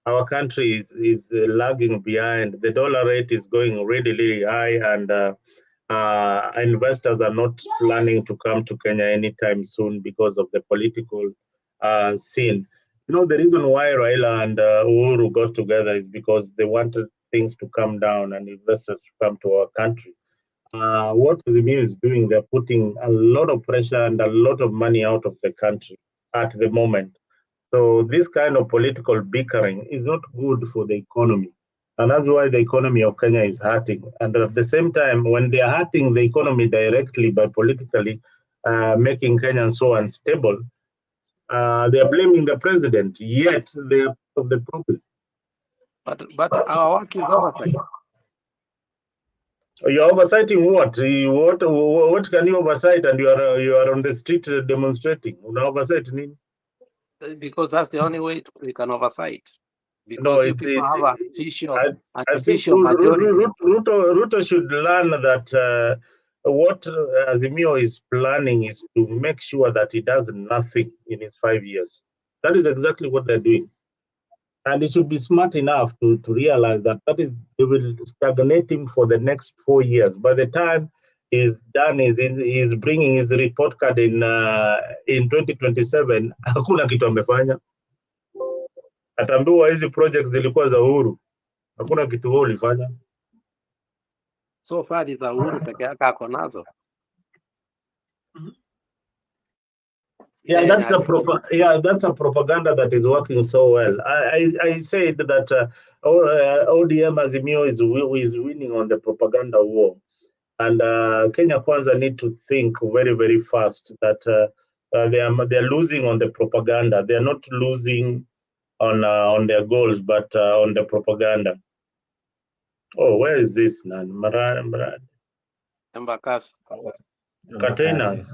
our country is lagging behind. The dollar rate is going really high, and investors are not planning to come to Kenya anytime soon because of the political scene. You know, the reason why Raila and Uhuru got together is because they wanted things to come down and investors to come to our country. What Azimio is doing, they're putting a lot of pressure and a lot of money out of the country at the moment. So this kind of political bickering is not good for the economy. And that's why the economy of Kenya is hurting. And at the same time, when they are hurting the economy directly by politically making Kenya so unstable, they are blaming the president, yet they are part of the problem. But our work is oversight. You're oversighting what? What can you oversight? And you are on the street demonstrating. Oversight? Because that's the only way we can oversight. Because no, you people have a I think Ruto should learn that what Azimio is planning is to make sure that he does nothing in his 5 years. That is exactly what they're doing. And he should be smart enough to realize that they will stagnate him for the next 4 years. By the time he's done, he's bringing his report card in 2027, hakuna kitu amefanya. Ataambiwa hizi projects zilikuwa za Uhuru. Hakuna kitu wao ulifanya. So far ni za Uhuru peke yake ako nazo. Yeah, that's a propaganda that is working so well. I said that ODM Azimio is winning on the propaganda war, and Kenya Kwanza need to think very, very fast that they are losing on the propaganda. They are not losing on their goals, but on the propaganda. Oh, where is this man? Embakasi. Containers.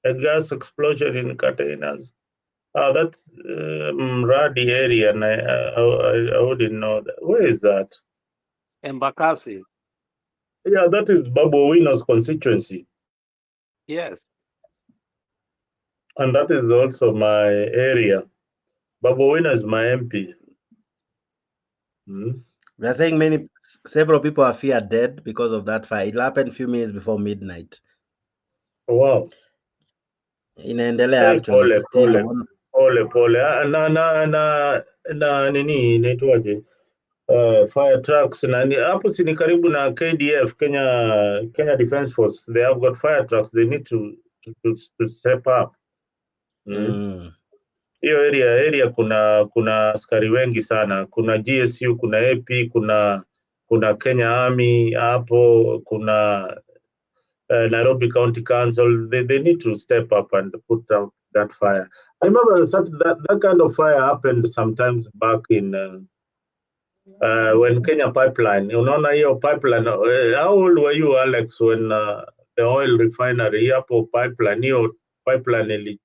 A gas explosion in containers. Oh, that's Mradi area, and I wouldn't know that. Where is that? Embakasi. Yeah, that is Babu Owino's constituency. Yes. And that is also my area. Babu Owino is my MP. We are saying several people are feared dead because of that fire. It happened a few minutes before midnight. Wow. Inaendelea actually. Pole. Na nini inaitwaje? Fire trucks na hapo si ni karibu na KDF, Kenya Defense Force. They have got fire trucks. They need to step up. Hiyo area kuna askari wengi sana. Kuna GSU, kuna AP, kuna Kenya Army hapo, kuna Nairobi County Council. They need to step up and put out that fire. I remember that kind of fire happened sometimes back in when Kenya Pipeline. Unaona hiyo pipeline. How old were you, Alex, when the oil refinery hapo hiyo pipeline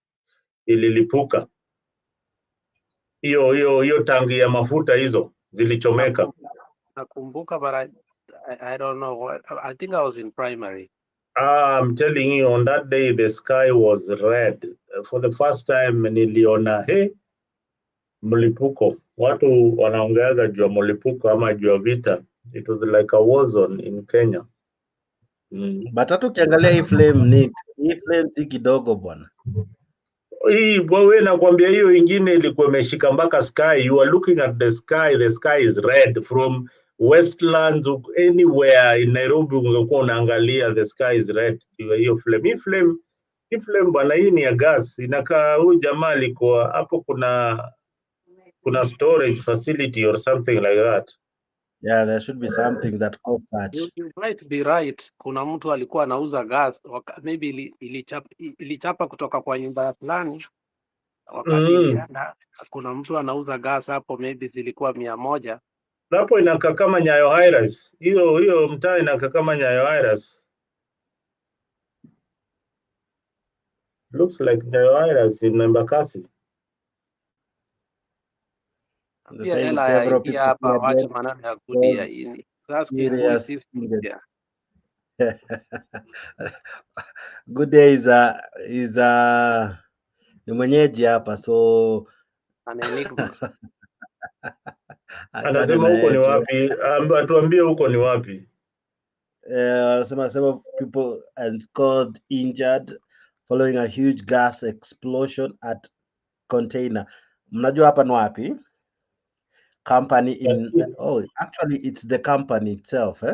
ililipuka? Hiyo tangi ya mafuta hizo zilichomeka. Nakumbuka, but I don't know. I think I was in primary. I'm telling you, on that day the sky was red. For the first time niliona mlipuko. Watu wanaongeaga juu ya mlipuko ama juu ya vita. It was like a war zone in Kenya. But hata ukiangalia hii flame si kidogo bwana. Hii wewe nakwambia hiyo ingine ilikuwa imeshika mpaka sky. You are looking at the sky is red from Westlands, anywhere in Nairobi ungekuwa unaangalia the sky is red. Hiyo flame. Hii flame bwana, hii ni ya gas. Inakaa huyu jamaa alikuwa hapo, kuna storage facility or something like that. Yeah, there should be something that caused that. You might be right. Kuna mtu alikuwa anauza gas, maybe ilichapa kutoka kwa nyumba ya fulani. Wakati kuna mtu anauza gas hapo, maybe zilikuwa 100. Hapo inakaa kama Nyayo Highrise. Hiyo mtaa inakaa kama Nyayo Highrise. Looks like Nyayo Highrise in Embakasi. Several people hapa wacha maneno ya kudia ini. Good day is ni mwenyeji hapa, so anasema huko ni wapi? Atuambie huko ni wapi? Several people and injured following a huge gas explosion at container. Mnajua hapa ni wapi? Company actually it's the company itself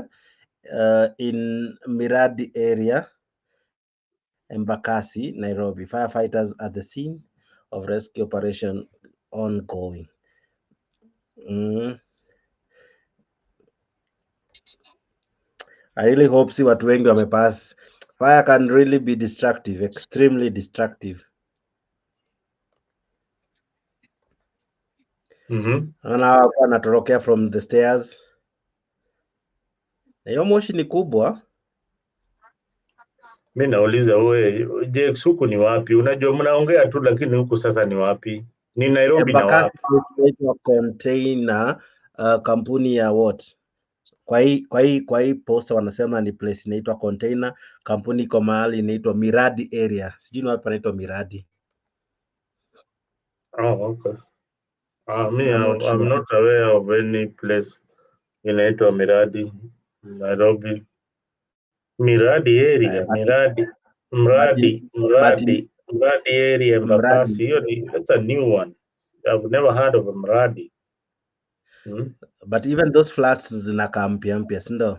in Miradi area, Embakasi, Nairobi. Firefighters at the scene of rescue operation ongoing. I really hope watu wengi wamepass. Fire can really be destructive, extremely destructive. Naona anatorokea from the stairs. Hiyo moshi ni kubwa. Mimi nauliza wewe, je, huku ni wapi? Unajua mnaongea tu, lakini huku sasa ni wapi? Ni Nairobi na wapi? Container kampuni ya what? Kwa hii poster wanasema ni place inaitwa Container, kampuni iko mahali inaitwa Miradi area. Sijui ni wapi panaitwa Miradi. Oh, okay. I'm not aware of any place inaitwa Miradi, Nairobi. Miradi area, Mradi area, Embakasi. That's a new one. I've never heard of a mradi. But even those flats zinakaa mpya mpya, si ndio?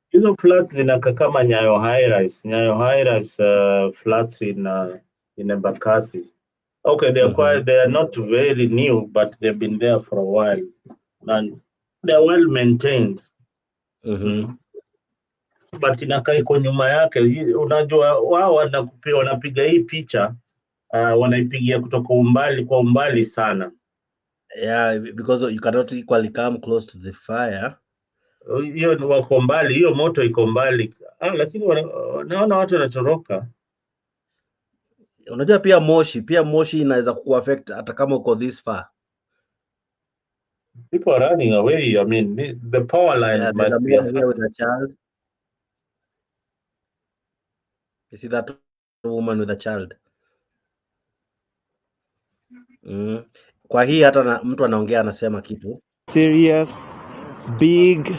Hizo flats zinakaa kama Nyayo High Rise. Nyayo High Rise flats in Embakasi. Okay, they are not very new, but they've been there for a while, and they're well maintained. But inakaa iko nyuma yake. Unajua wao wanapiga hii picha wanaipigia kutoka kwa umbali sana. Yeah, because you cannot equally come close to the fire. Hiyo wako mbali, hiyo moto iko mbali. Lakini naona watu wanatoroka. Unajua pia moshi inaweza kuaffect hata kama uko this far. People are running away. I mean, the power line might be here with a child. You see that woman with a child? Kwa hii hata mtu anaongea anasema kitu. Serious big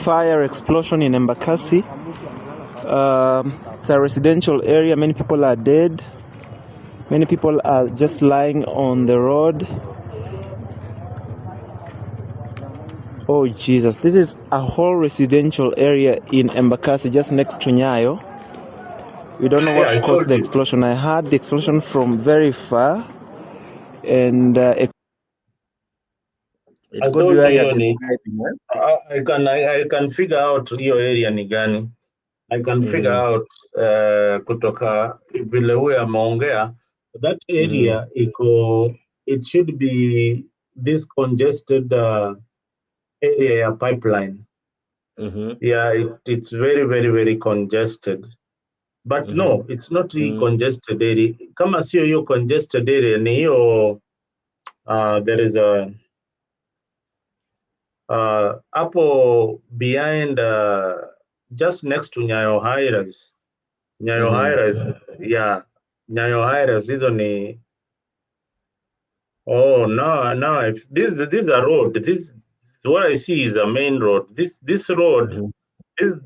fire explosion in Embakasi. It's a residential area. Many people are dead. Many people are just lying on the road. Oh Jesus, this is a whole residential area in Embakasi, just next to Nyayo. We don't know what caused the explosion. I heard the explosion from very far, and it could be I can figure out hiyo area ni gani. I can figure out kutoka vile huyo ameongea that area it should be this congested area ya pipeline. Yeah, it's very very very congested, but no, it's not really congested area. Kama sio hiyo congested area ni hiyo there is a hapo behind just next to Nyayo High Rise. Nyayo High Rise, yeah. Nyayo High Rise, hizo ni no, this is a road. This what I see is a main road. This road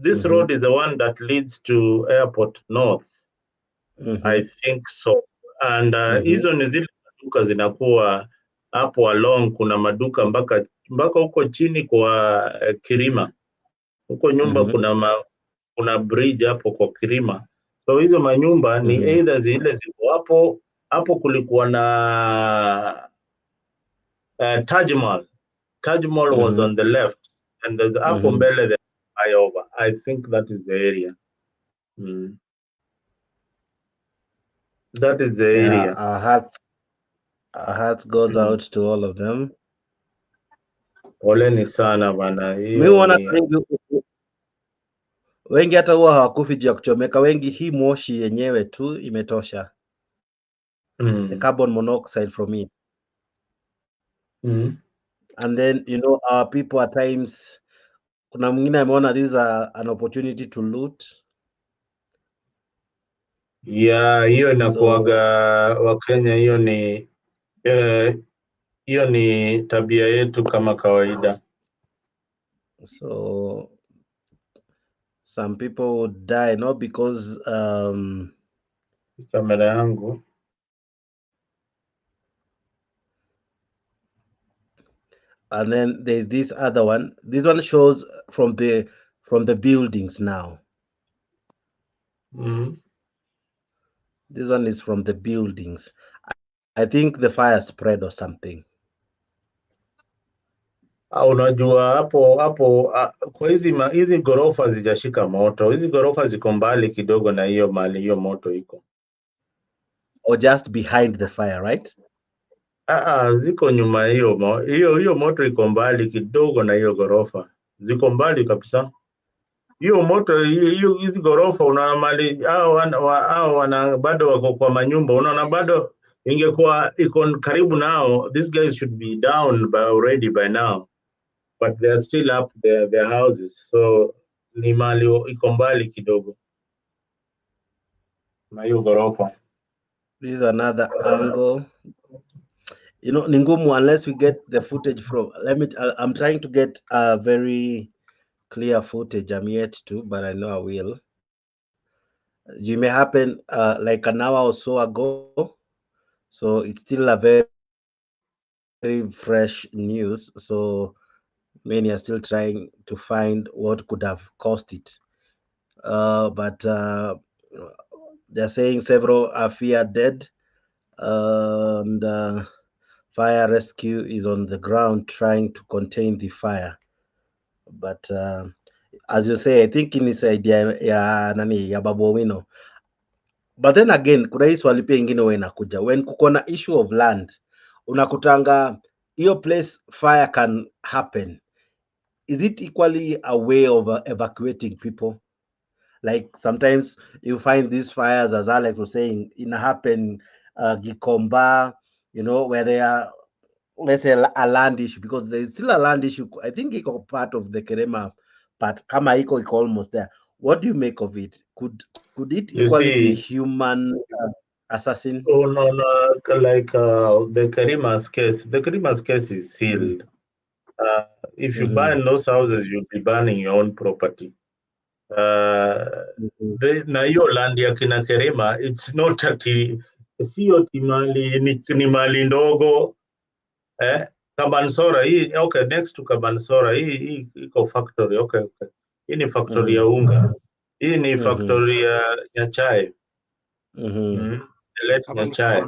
this road is the one that leads to Airport North. I think so. And hizo ni zile maduka zinakuwa hapo along, kuna maduka mpaka huko chini kwa Kirima. Huko nyumba kuna bridge hapo kwa Kirima. So hizo manyumba ni either zile ziko hapo kulikuwa na Taj Mahal. Taj Mahal was on the left, and there's hapo mbele the flyover. I think that is the area. That is the area. Our hearts goes out to all of them. Poleni sana bana. Wengi hata huwa hawakufi juu ya kuchomeka. Wengi hii moshi yenyewe tu imetosha. The carbon monoxide from it. And then our people at times, kuna mwingine ameona this is an opportunity to loot. Yeah, hiyo inakuaga Wakenya, hiyo ni tabia yetu kama kawaida. So some people would die not because kamera yangu. And then there's this other one. This one shows from the buildings now. This one is from the buildings. I think the fire spread or something. Unajua hapo kwa hizi gorofa zijashika moto. Hizi gorofa ziko mbali kidogo na hiyo mali hiyo moto iko. Or just behind the fire, right? Ziko nyuma hiyo moto iko mbali kidogo na hiyo gorofa. Ziko mbali kabisa. Hiyo moto hizi gorofa unaona mali hao bado wako kwa manyumba, unaona bado ingekuwa iko karibu nao, these guys should be down already by now, but they are still up their houses. So ni mali iko mbali kidogo na hiyo gorofa. This is another angle. Ni ngumu unless we get the footage from. I'm trying to get a very clear footage. I'm yet to, but I know I will. It may happen like an hour or so ago, so it's still a very very fresh news, so many are still trying to find what could have caused it. But they're saying several are feared dead, and fire rescue is on the ground trying to contain the fire. But as you say, I think ni idea ya nani ya Babu Owino. But then again, kuna hii swali pia ingine wewe inakuja when kuko na issue of land, unakutanga hiyo place fire can happen. Is it equally a way of evacuating people? Like sometimes you find these fires, as Alex was saying, in happen Gikomba, where they are, let's say, a land issue, because there is still a land issue. I think iko part of the Kerema part. Kama iko almost there. What do you make of it? Could it equally be human assassin? Oh no, like the Karima's case. The Karima's case is sealed. If you burn those houses, you'll be burning your own property. Na hiyo land ya kina Kerima, it's not ati sio timali ni mali ndogo. Kabansora hii, okay, next to Kabansora hii iko factory, okay. Hii ni factory ya unga. Hii ni factory ya chai. Let Nyachai.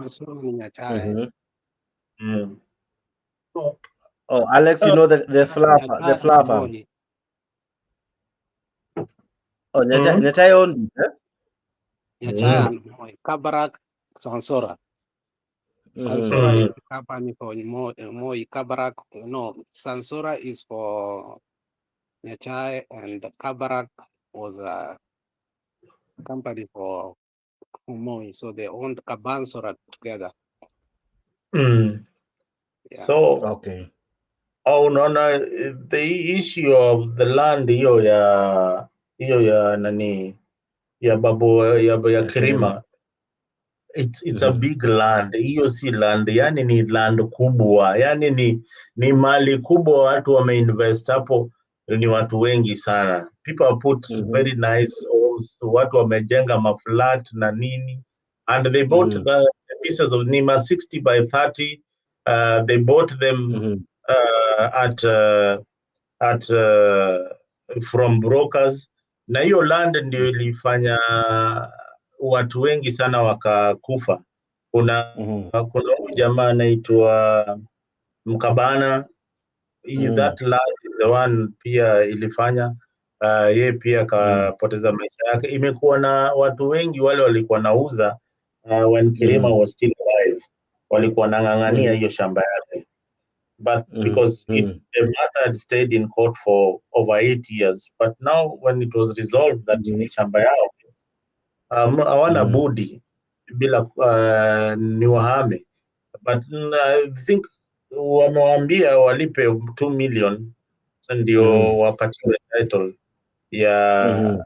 Oh, Alex, you know the flower. Oh, Nyachai owned Nyachai, Kabarak, Sansora. Sansora is the company for Moi Kabarak. No, Sansora is for Nyachai, and Kabarak was a company for Moi. So they owned Kabansora together. Yeah. So okay. Oh no, the issue of the land hiyo ya nani ya Babu ya Kirima, it's a big land. Hiyo si land, yani ni land kubwa, yani ni mali kubwa, watu wameinvest hapo, ni watu wengi sana. People put very nice homes, watu wamejenga maflat na nini, and they bought the pieces of Nima 60 by 30. They bought them from brokers, na hiyo land ndio ilifanya watu wengi sana wakakufa. Kuna huyu jamaa anaitwa Mkabana, that land is the one pia ilifanya ye pia akapoteza maisha yake. Imekuwa na watu wengi wale walikuwa nauza when Kirima was still alive, walikuwa nang'ang'ania hiyo shamba yake, but because the matter had stayed in court for over 8 years, but now when it was resolved that ni shamba yao, hawana budi bila ni wahame, but I think wamewaambia walipe 2 million ndio wapatiwe title ya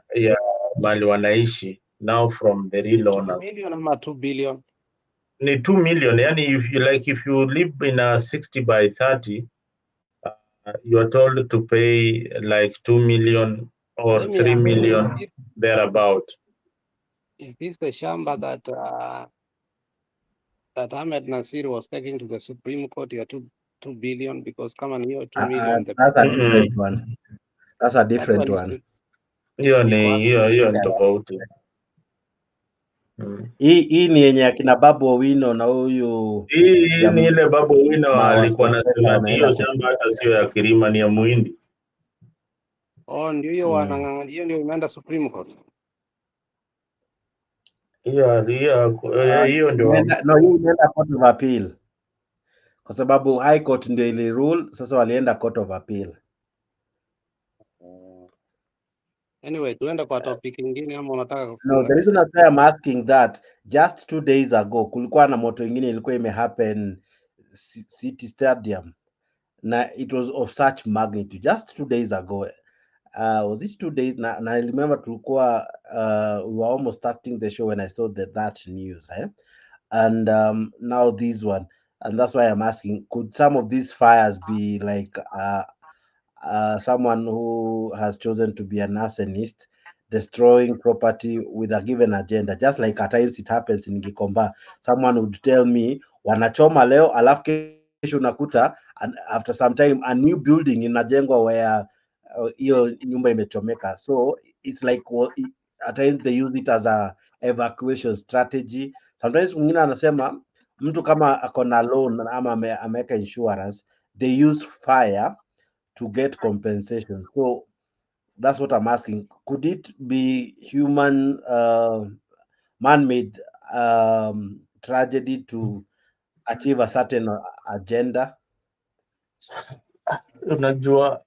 mali wanaishi now from the real owner. 2 million ama 2 billion? Ni 2 million, yani if you live in a 60 by 30, you are told to pay like 2 million or 3 million thereabout. Is this the shamba that Ahmed Nasir was taking to the Supreme Court? You 2 billion, because come on, you're 2 million. That's a different one. That's a different one. Hiyo ni tofauti. Hii ni yenye akina Babu Owino na huyu. Hii ni ile Babu Owino alikuwa anasema hiyo shamba hata sio ya Kirima, ni ya Muhindi. Oh, ndio hiyo wanang'ang'ania, hiyo ndio imeenda Supreme Court. Hiyo ndio. No, hiyo imeenda Court of Appeal. Kwa sababu High Court ndio ili rule, sasa walienda Court of Appeal. Anyway, tuende kwa topic nyingine ama unataka kufunga? No, the reason I'm asking that, just 2 days ago kulikuwa na moto ingine ilikuwa imehappen City Stadium, na it was of such magnitude just 2 days ago. Was it 2 days? Na I remember tulikuwa we were almost starting the show when I saw that news, and now this one, and that's why I'm asking, could some of these fires be like someone who has chosen to be an arsonist, destroying property with a given agenda, just like at times it happens in Gikomba. Someone would tell me wanachoma leo alafu unakuta after some time a new building inajengwa where hiyo nyumba imechomeka. So it's like at times they use it as a evacuation strategy. Sometimes mwingine anasema mtu kama akona loan ama ameweka insurance, they use fire to get compensation. So that's what I'm asking. Could it be human man-made tragedy to achieve a certain agenda? Unajua,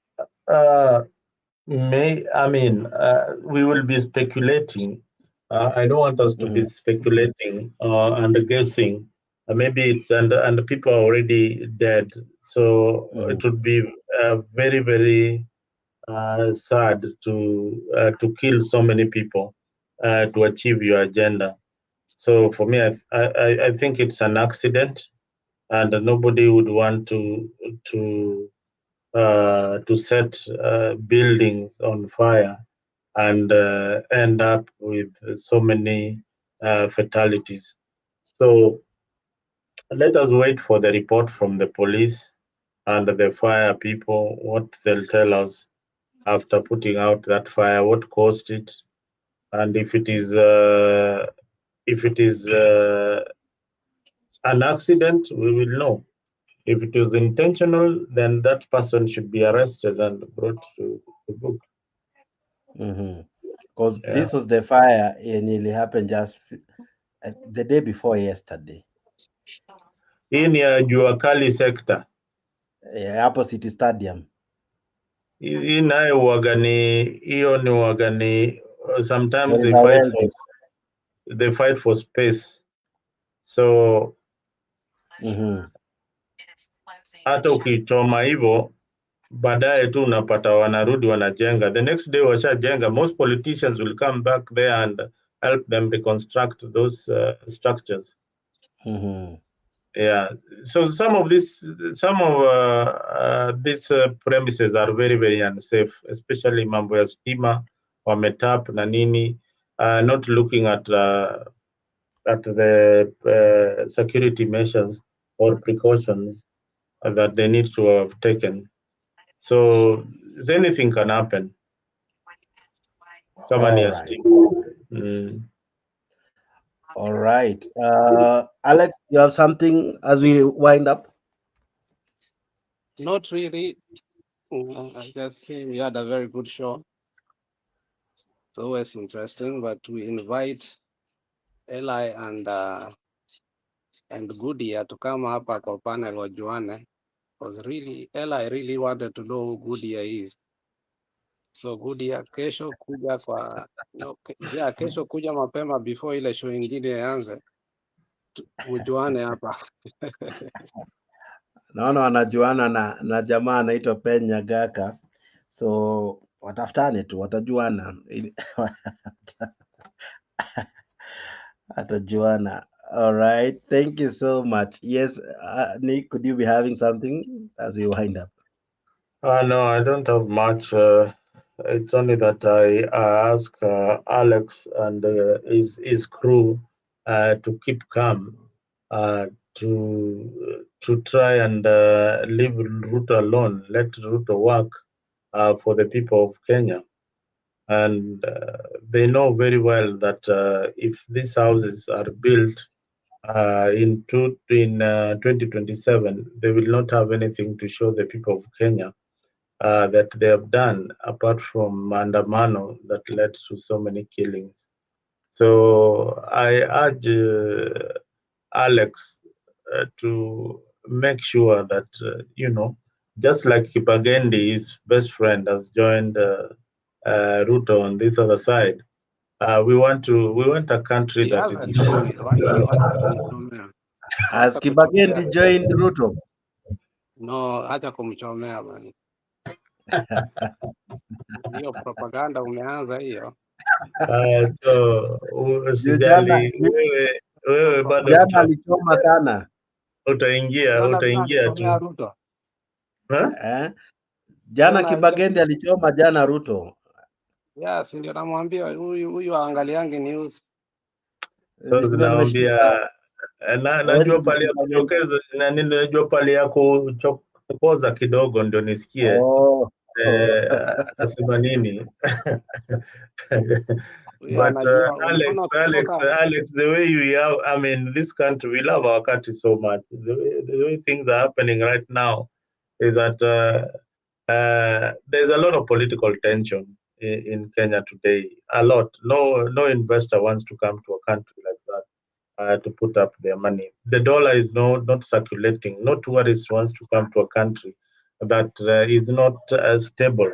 we will be speculating. I don't want us to be speculating and guessing. Maybe it's and people are already dead, so it would be very, very sad to kill so many people to achieve your agenda. So for me, I think it's an accident, and nobody would want to set buildings on fire and end up with so many fatalities. So let us wait for the report from the police and the fire people, what they'll tell us after putting out that fire, what caused it, and if it is an accident, we will know. If it was intentional, then that person should be arrested and brought to book. Because this was the fire and it happened just the day before yesterday. In Jua Kali sector. Hapo City Stadium. Hii nayo hiyo ni wagani, sometimes they fight for space. So hata ukichoma hivyo baadaye tu unapata wanarudi wanajenga. The next day washajenga. Most politicians will come back there and help them reconstruct those structures. Yeah. So some of these premises are very, very unsafe, especially mambo ya stima, wametap na nini, not looking at the security measures or precautions that they need to have taken. So anything can happen. All right. Alex, you have something as we wind up? Not really. I just say we had a very good show. It's always interesting, but we invite Eli and Goodyear to come up at our panel wajuane, because really Eli really wanted to know who Goodyear is. So Goodyear, kesho kuja kesho kuja mapema before ile show ingine ianze, ujuane hapa. Naona wanajuana na jamaa anaitwa Penya Gaka, so watafutane tu, watajuana. Atajuana. All right, thank you so much. Yes, Nick, could you be having something as we wind up? No, I don't have much. It's only that I ask Alex and his crew to keep calm, to try and leave Ruto alone, let Ruto work for the people of Kenya. And they know very well that if these houses are built in 2027, they will not have anything to show the people of Kenya that they have done, apart from Mandamano that led to so many killings. So I urge Alex to make sure that, just like Kibagendi, his best friend, has joined Ruto on this other side, we want a country that is Has Kibagendi joined Ruto? No, hata kumchomea bwana. Hiyo propaganda umeanza hiyo. So usijali, wewe bado jana alichoma sana. Utaingia tu. Ruto. Jana Kibagendi alichoma jana Ruto. Yes, ndio namwambia huyu angaliange news. So zinaambia Na najua pale ya kuchokeza na najua pale ya kuchokoza kidogo ndio nisikie asema nini. But Alex, the way we have, I mean, this country, we love our country so much. The way things are happening right now is that there's a lot of political tension in Kenya today. A lot. No investor wants to come to a country like that to put up their money. The dollar is not circulating. No tourist wants to come to a country that is not stable.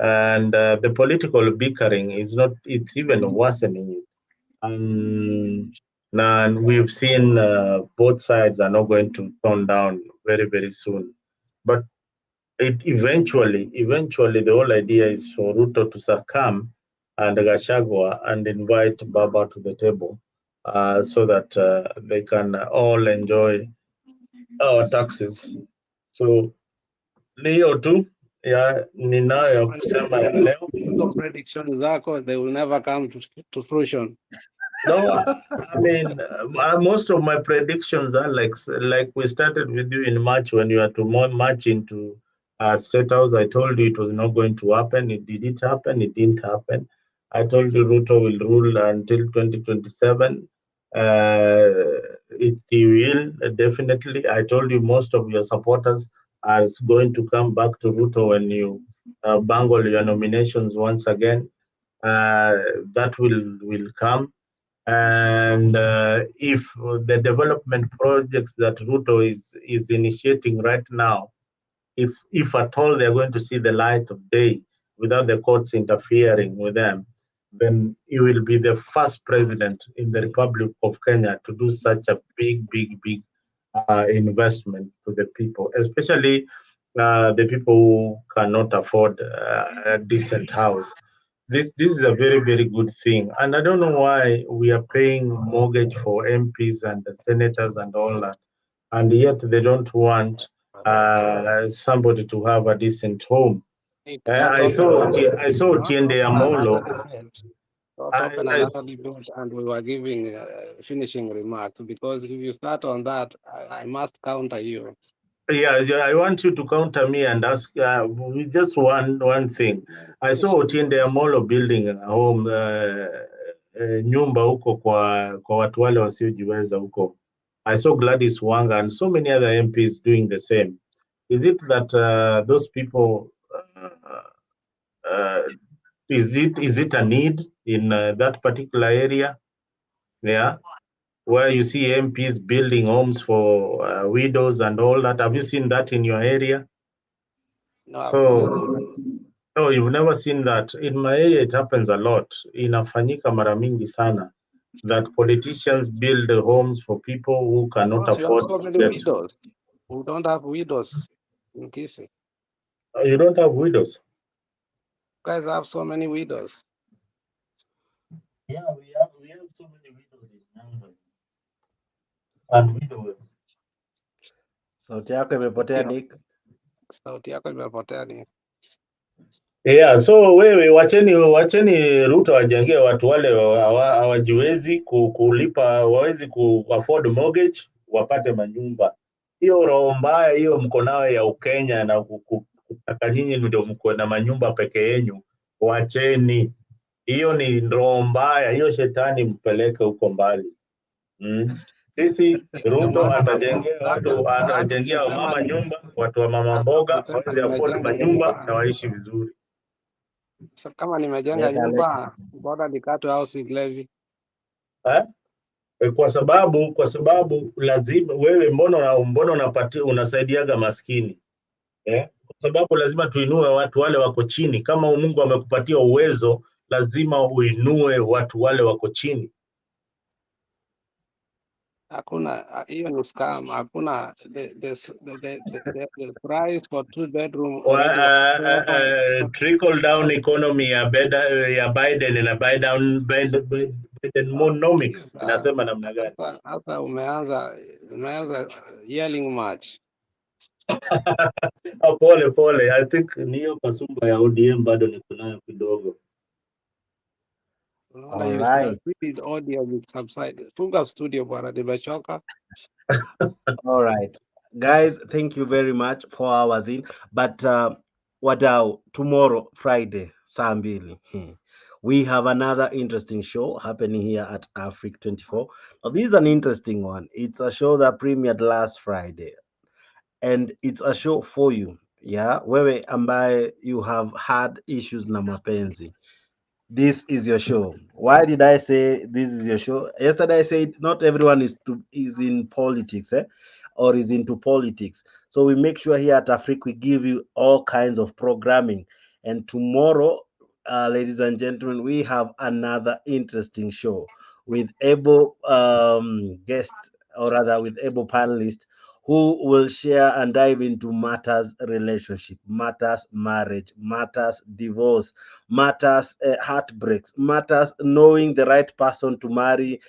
And the political bickering is not, it's even worsening it. And we've seen both sides are not going to turn down very, very soon. But eventually, the whole idea is for Ruto to succumb and Gachagua and invite Baba to the table so that they can all enjoy our taxes. So, Leo too. Yeah, ninayo kusema ya leo. Predictions zako, they will never come to fruition. No, I mean, most of my predictions are like we started with you in March when you had to march into State House. I told you it was not going to happen. Did it happen? It didn't happen. I told you Ruto will rule until 2027. It will definitely. I told you most of your supporters are going to come back to Ruto when you bungle your nominations once again. That will come. And if the development projects that Ruto is initiating right now, if at all they're going to see the light of day without the courts interfering with them, then he will be the first president in the Republic of Kenya to do such a big investment to the people, especially the people who cannot afford a decent house. This is a very, very good thing. And I don't know why we are paying mortgage for MPs and senators and all that, and yet they don't want somebody to have a decent home. I saw Tiende Amolo. And we were giving finishing remarks, because if you start on that, I must counter you. Yeah, I want you to counter me and ask just one thing. I saw Otiende Amolo building a home, nyumba huko kwa watu wale wasiojiweza huko. I saw Gladys Wanga and so many other MPs doing the same. Is it that those people, is it a need in that particular area? Yeah. Where you see MPs building homes for widows and all that. Have you seen that in your area? No. No, you've never seen that. In my area, it happens a lot. Inafanyika mara mingi sana that politicians build homes for people who cannot afford to get. Widows. We don't have widows in Kisii. You don't have widows? You guys have so many widows. Yeah, we have so many widows in Nyanza. And widows. Sauti yako imepotea, Nick. Sauti yako imepotea, Nick. Yeah, so wewe wacheni Ruto wajengee watu wale hawajiwezi kulipa, hawawezi afford mortgage, wapate manyumba. Hiyo roho mbaya hiyo mko nayo ya Ukenya na kutaka nyinyi ndio mko na manyumba peke yenu, wacheni. Hiyo ni roho mbaya, hiyo shetani mpeleke huko mbali. Sisi Ruto atajengea mama nyumba, watu wa mama mboga waweze afford manyumba na waishi vizuri. So, kama nimejenga nyumba, mbona nikatwe housing levy? Kwa sababu lazima wewe, mbona unasaidiaga maskini? Kwa sababu lazima tuinue watu wale wako chini. Kama Mungu amekupatia uwezo, lazima uinue watu wale wako chini. Hakuna, hiyo ni scam. Hakuna the price for 2-bedroom trickle down economy ya Biden na Bidenomics inasema namna gani? Hata umeanza yelling match. Pole. I think niyo kasumba ya ODM bado niko nayo kidogo. All right. Audio subside. Funga studio bwana, nimechoka. All right, guys, thank you very much. 4 hours in, but wadau, tomorrow Friday saa mbili, we have another interesting show happening here at Africa 24. Now, this is an interesting one. It's a show that premiered last Friday, and it's a show for you, yeah, wewe ambaye you have had issues na mapenzi. This is your show. Why did I say this is your show? Yesterday I said not everyone is in politics, or is into politics. So we make sure here at Africa we give you all kinds of programming. And tomorrow, ladies and gentlemen, we have another interesting show with able guests, or rather with able panelists, who will share and dive into matters relationship, matters marriage, matters divorce, matters heartbreaks, matters knowing the right person to marry,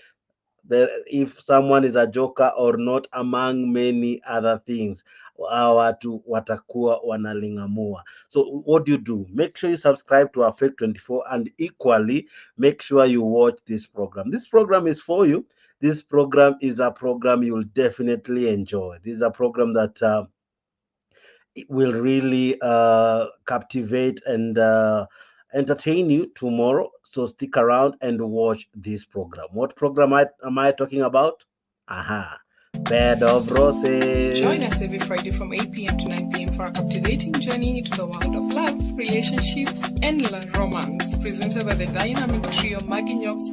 if someone is a joker or not, among many other things. Watu watakuwa wanalingamua. So what do? Make sure you subscribe to Africa 24, and equally make sure you watch this program. This program is for you. This program is a program you will definitely enjoy. This is a program that it will really captivate and entertain you tomorrow. So stick around and watch this program. What program am I talking about? Bed of Roses. Join us every Friday from 8 p.m. to 9 p.m. for a captivating journey into the world of love, relationships, and romance. Presented by the dynamic trio Maggie Knox,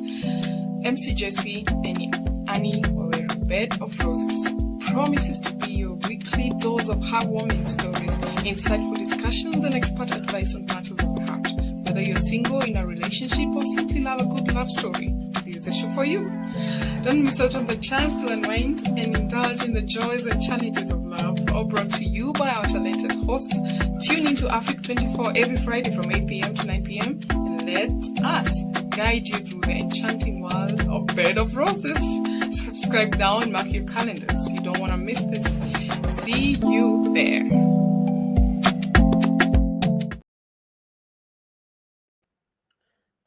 MC Jesse, and Annie Waweru. Bed of Roses promises to be your weekly dose of heartwarming stories, insightful discussions, and expert advice on matters of the heart. Whether you're single, in a relationship, or simply love a good love story, this is the show for you. Don't miss out on the chance to unwind and indulge in the joys and challenges of love, all brought to you by our talented hosts. Tune into Africa 24 every Friday from 8 p.m. to 9 p.m. and let us guide you through the enchanting world of Bed of Roses. Subscribe now and mark your calendars. You don't want to miss this. See you there.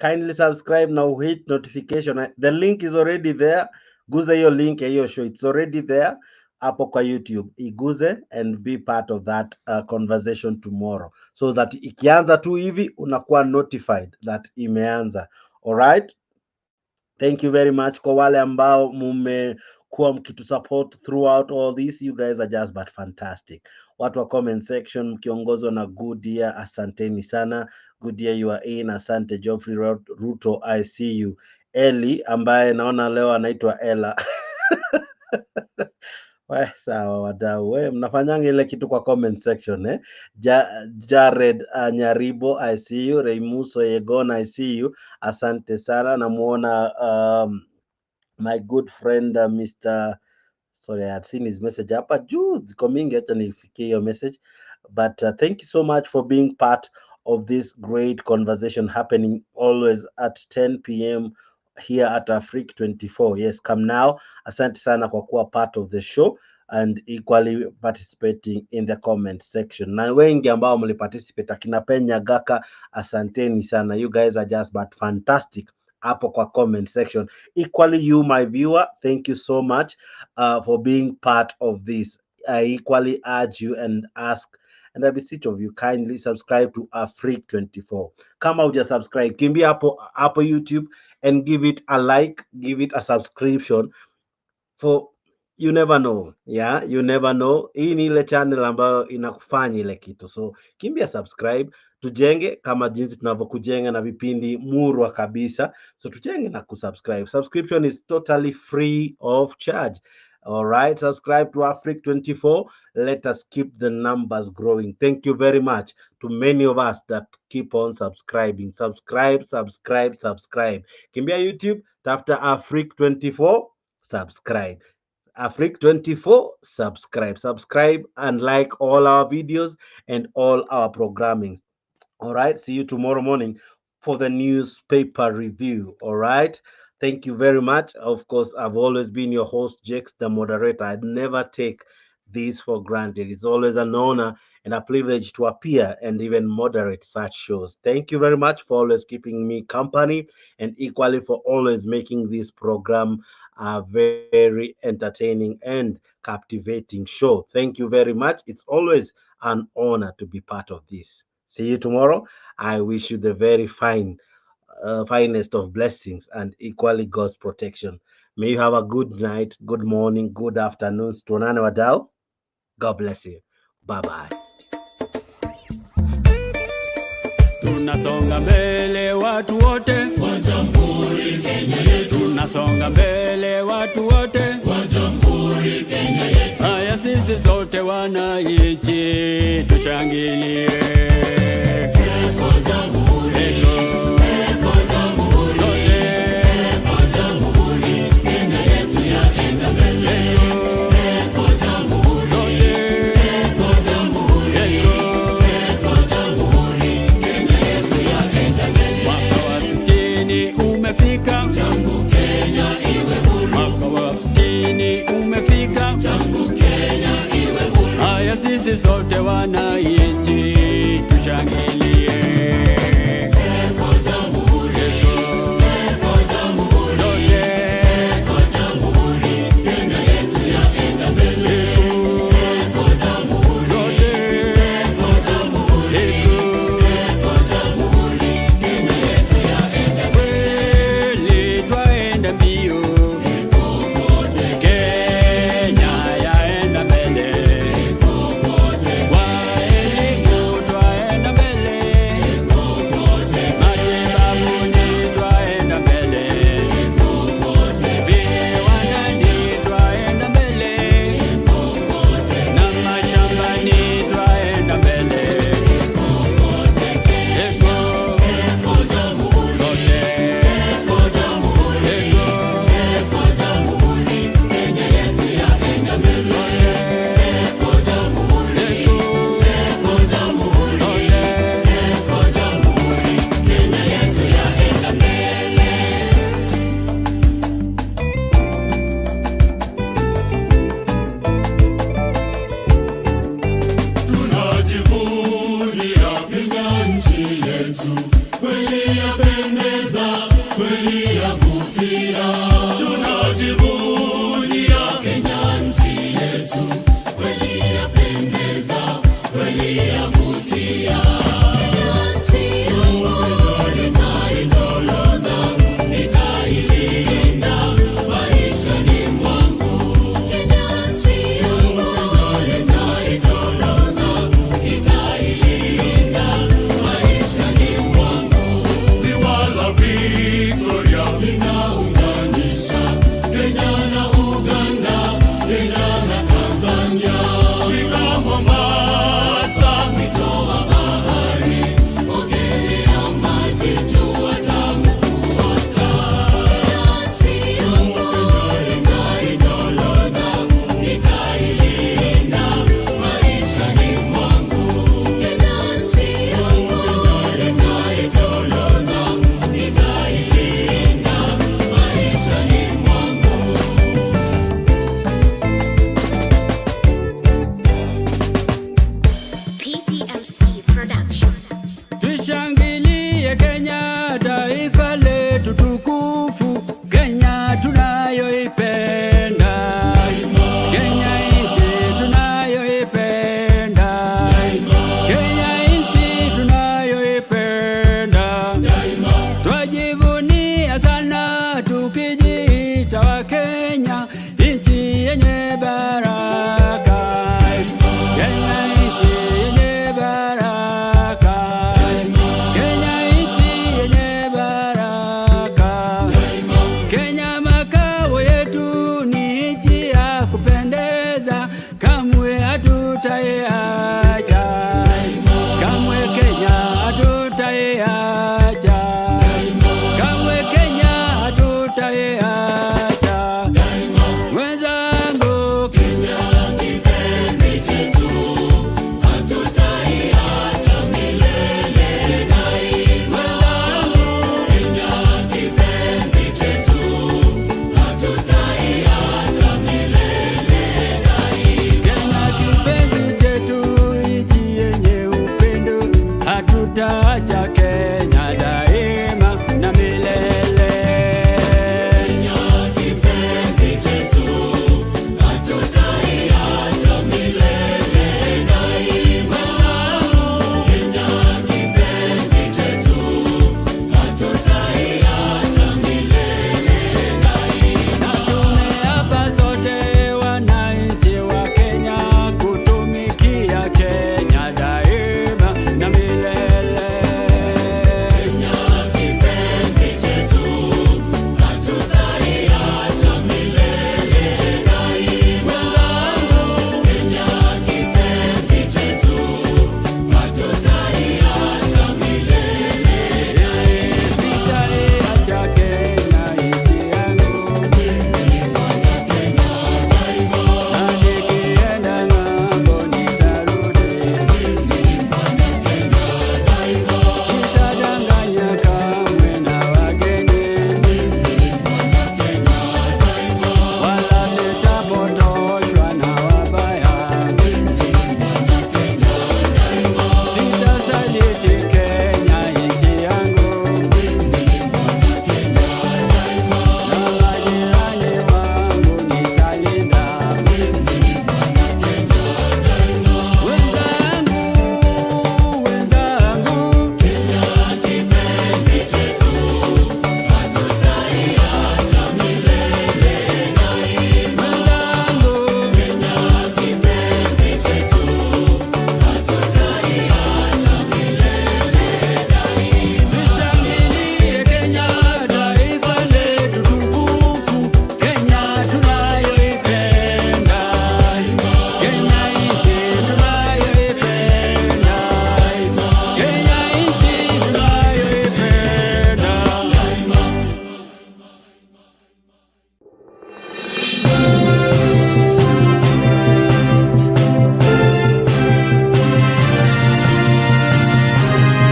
Kindly subscribe now, hit notification. The link is already there. Guza hiyo link ya hiyo show. It's already there hapo kwa YouTube. Iguze and be part of that conversation tomorrow, so that ikianza tu hivi unakuwa notified that imeanza. All right? Thank you very much kwa wale ambao mmekuwa mkitu support throughout all this. You guys are just but fantastic. Watu wa comment section mkiongozwa na Goodyear, asanteni sana. Goodyear, you are in. Asante Geoffrey Ruto, I see you. Eli ambaye naona leo anaitwa Ella. Sawa wadau, mnafanyanga ile kitu kwa comment section Jared Nyaribo, I see you. Reimuso Yegon, I see you. Asante sana. Namuona my good friend Mr. Sorry, I had seen his message hapa juu ziko mingi, hata nifikie hiyo message, but thank you so much for being part of this great conversation happening always at 10 p.m. here at Africa 24. Yes, come now. Asante sana kwa kuwa part of the show and equally participating in the comment section. Na wengi ambao mliparticipate, akina Penya Gaka, asanteni sana. You guys are just but fantastic hapo kwa comment section. Equally you, my viewer, thank you so much for being part of this. I equally urge you and ask, and I beseech of you, kindly subscribe to Africa 24. Kama uja subscribe, kimbia hapo YouTube and give it a like, give it a subscription, for you never know. Yeah, you never know. Hii ni ile channel ambayo inakufanya ile kitu. So kimbia subscribe, tujenge kama jinsi tunavyokujenga na vipindi murwa kabisa. So tujenge na kusubscribe. Subscription is totally free of charge. All right, subscribe to Africa 24. Let us keep the numbers growing. Thank you very much to many of us that keep on subscribing. Subscribe. Kimbia YouTube, after Africa 24, subscribe. Africa 24, subscribe and like all our videos and all our programming. All right, see you tomorrow morning for the newspaper review. All right, thank you very much. Of course, I've always been your host, Jex, the moderator. I'd never take this for granted. It's always an honor and a privilege to appear and even moderate such shows. Thank you very much for always keeping me company, and equally for always making this program a very entertaining and captivating show. Thank you very much. It's always an honor to be part of this. See you tomorrow. I wish you the very finest of blessings and equally God's protection. May you have a good night, good morning, good afternoon. Tuonane wadau. God bless you. Bye-bye. Tunasonga mbele watu wote wa Jamhuri Kenya yetu. Tunasonga mbele watu wote wa Jamhuri Kenya yetu. Haya sisi sote wananchi tushangilie. Eko Jamhuri, eko Jamhuri, sote eko Jamhuri Kenya yetu yaenda mbele. Eko Jamhuri, sote eko Jamhuri, eko Jamhuri Kenya yetu yaenda mbele. Mwaka wa 60 umefika, tangu Kenya iwe huru. Mwaka wa 60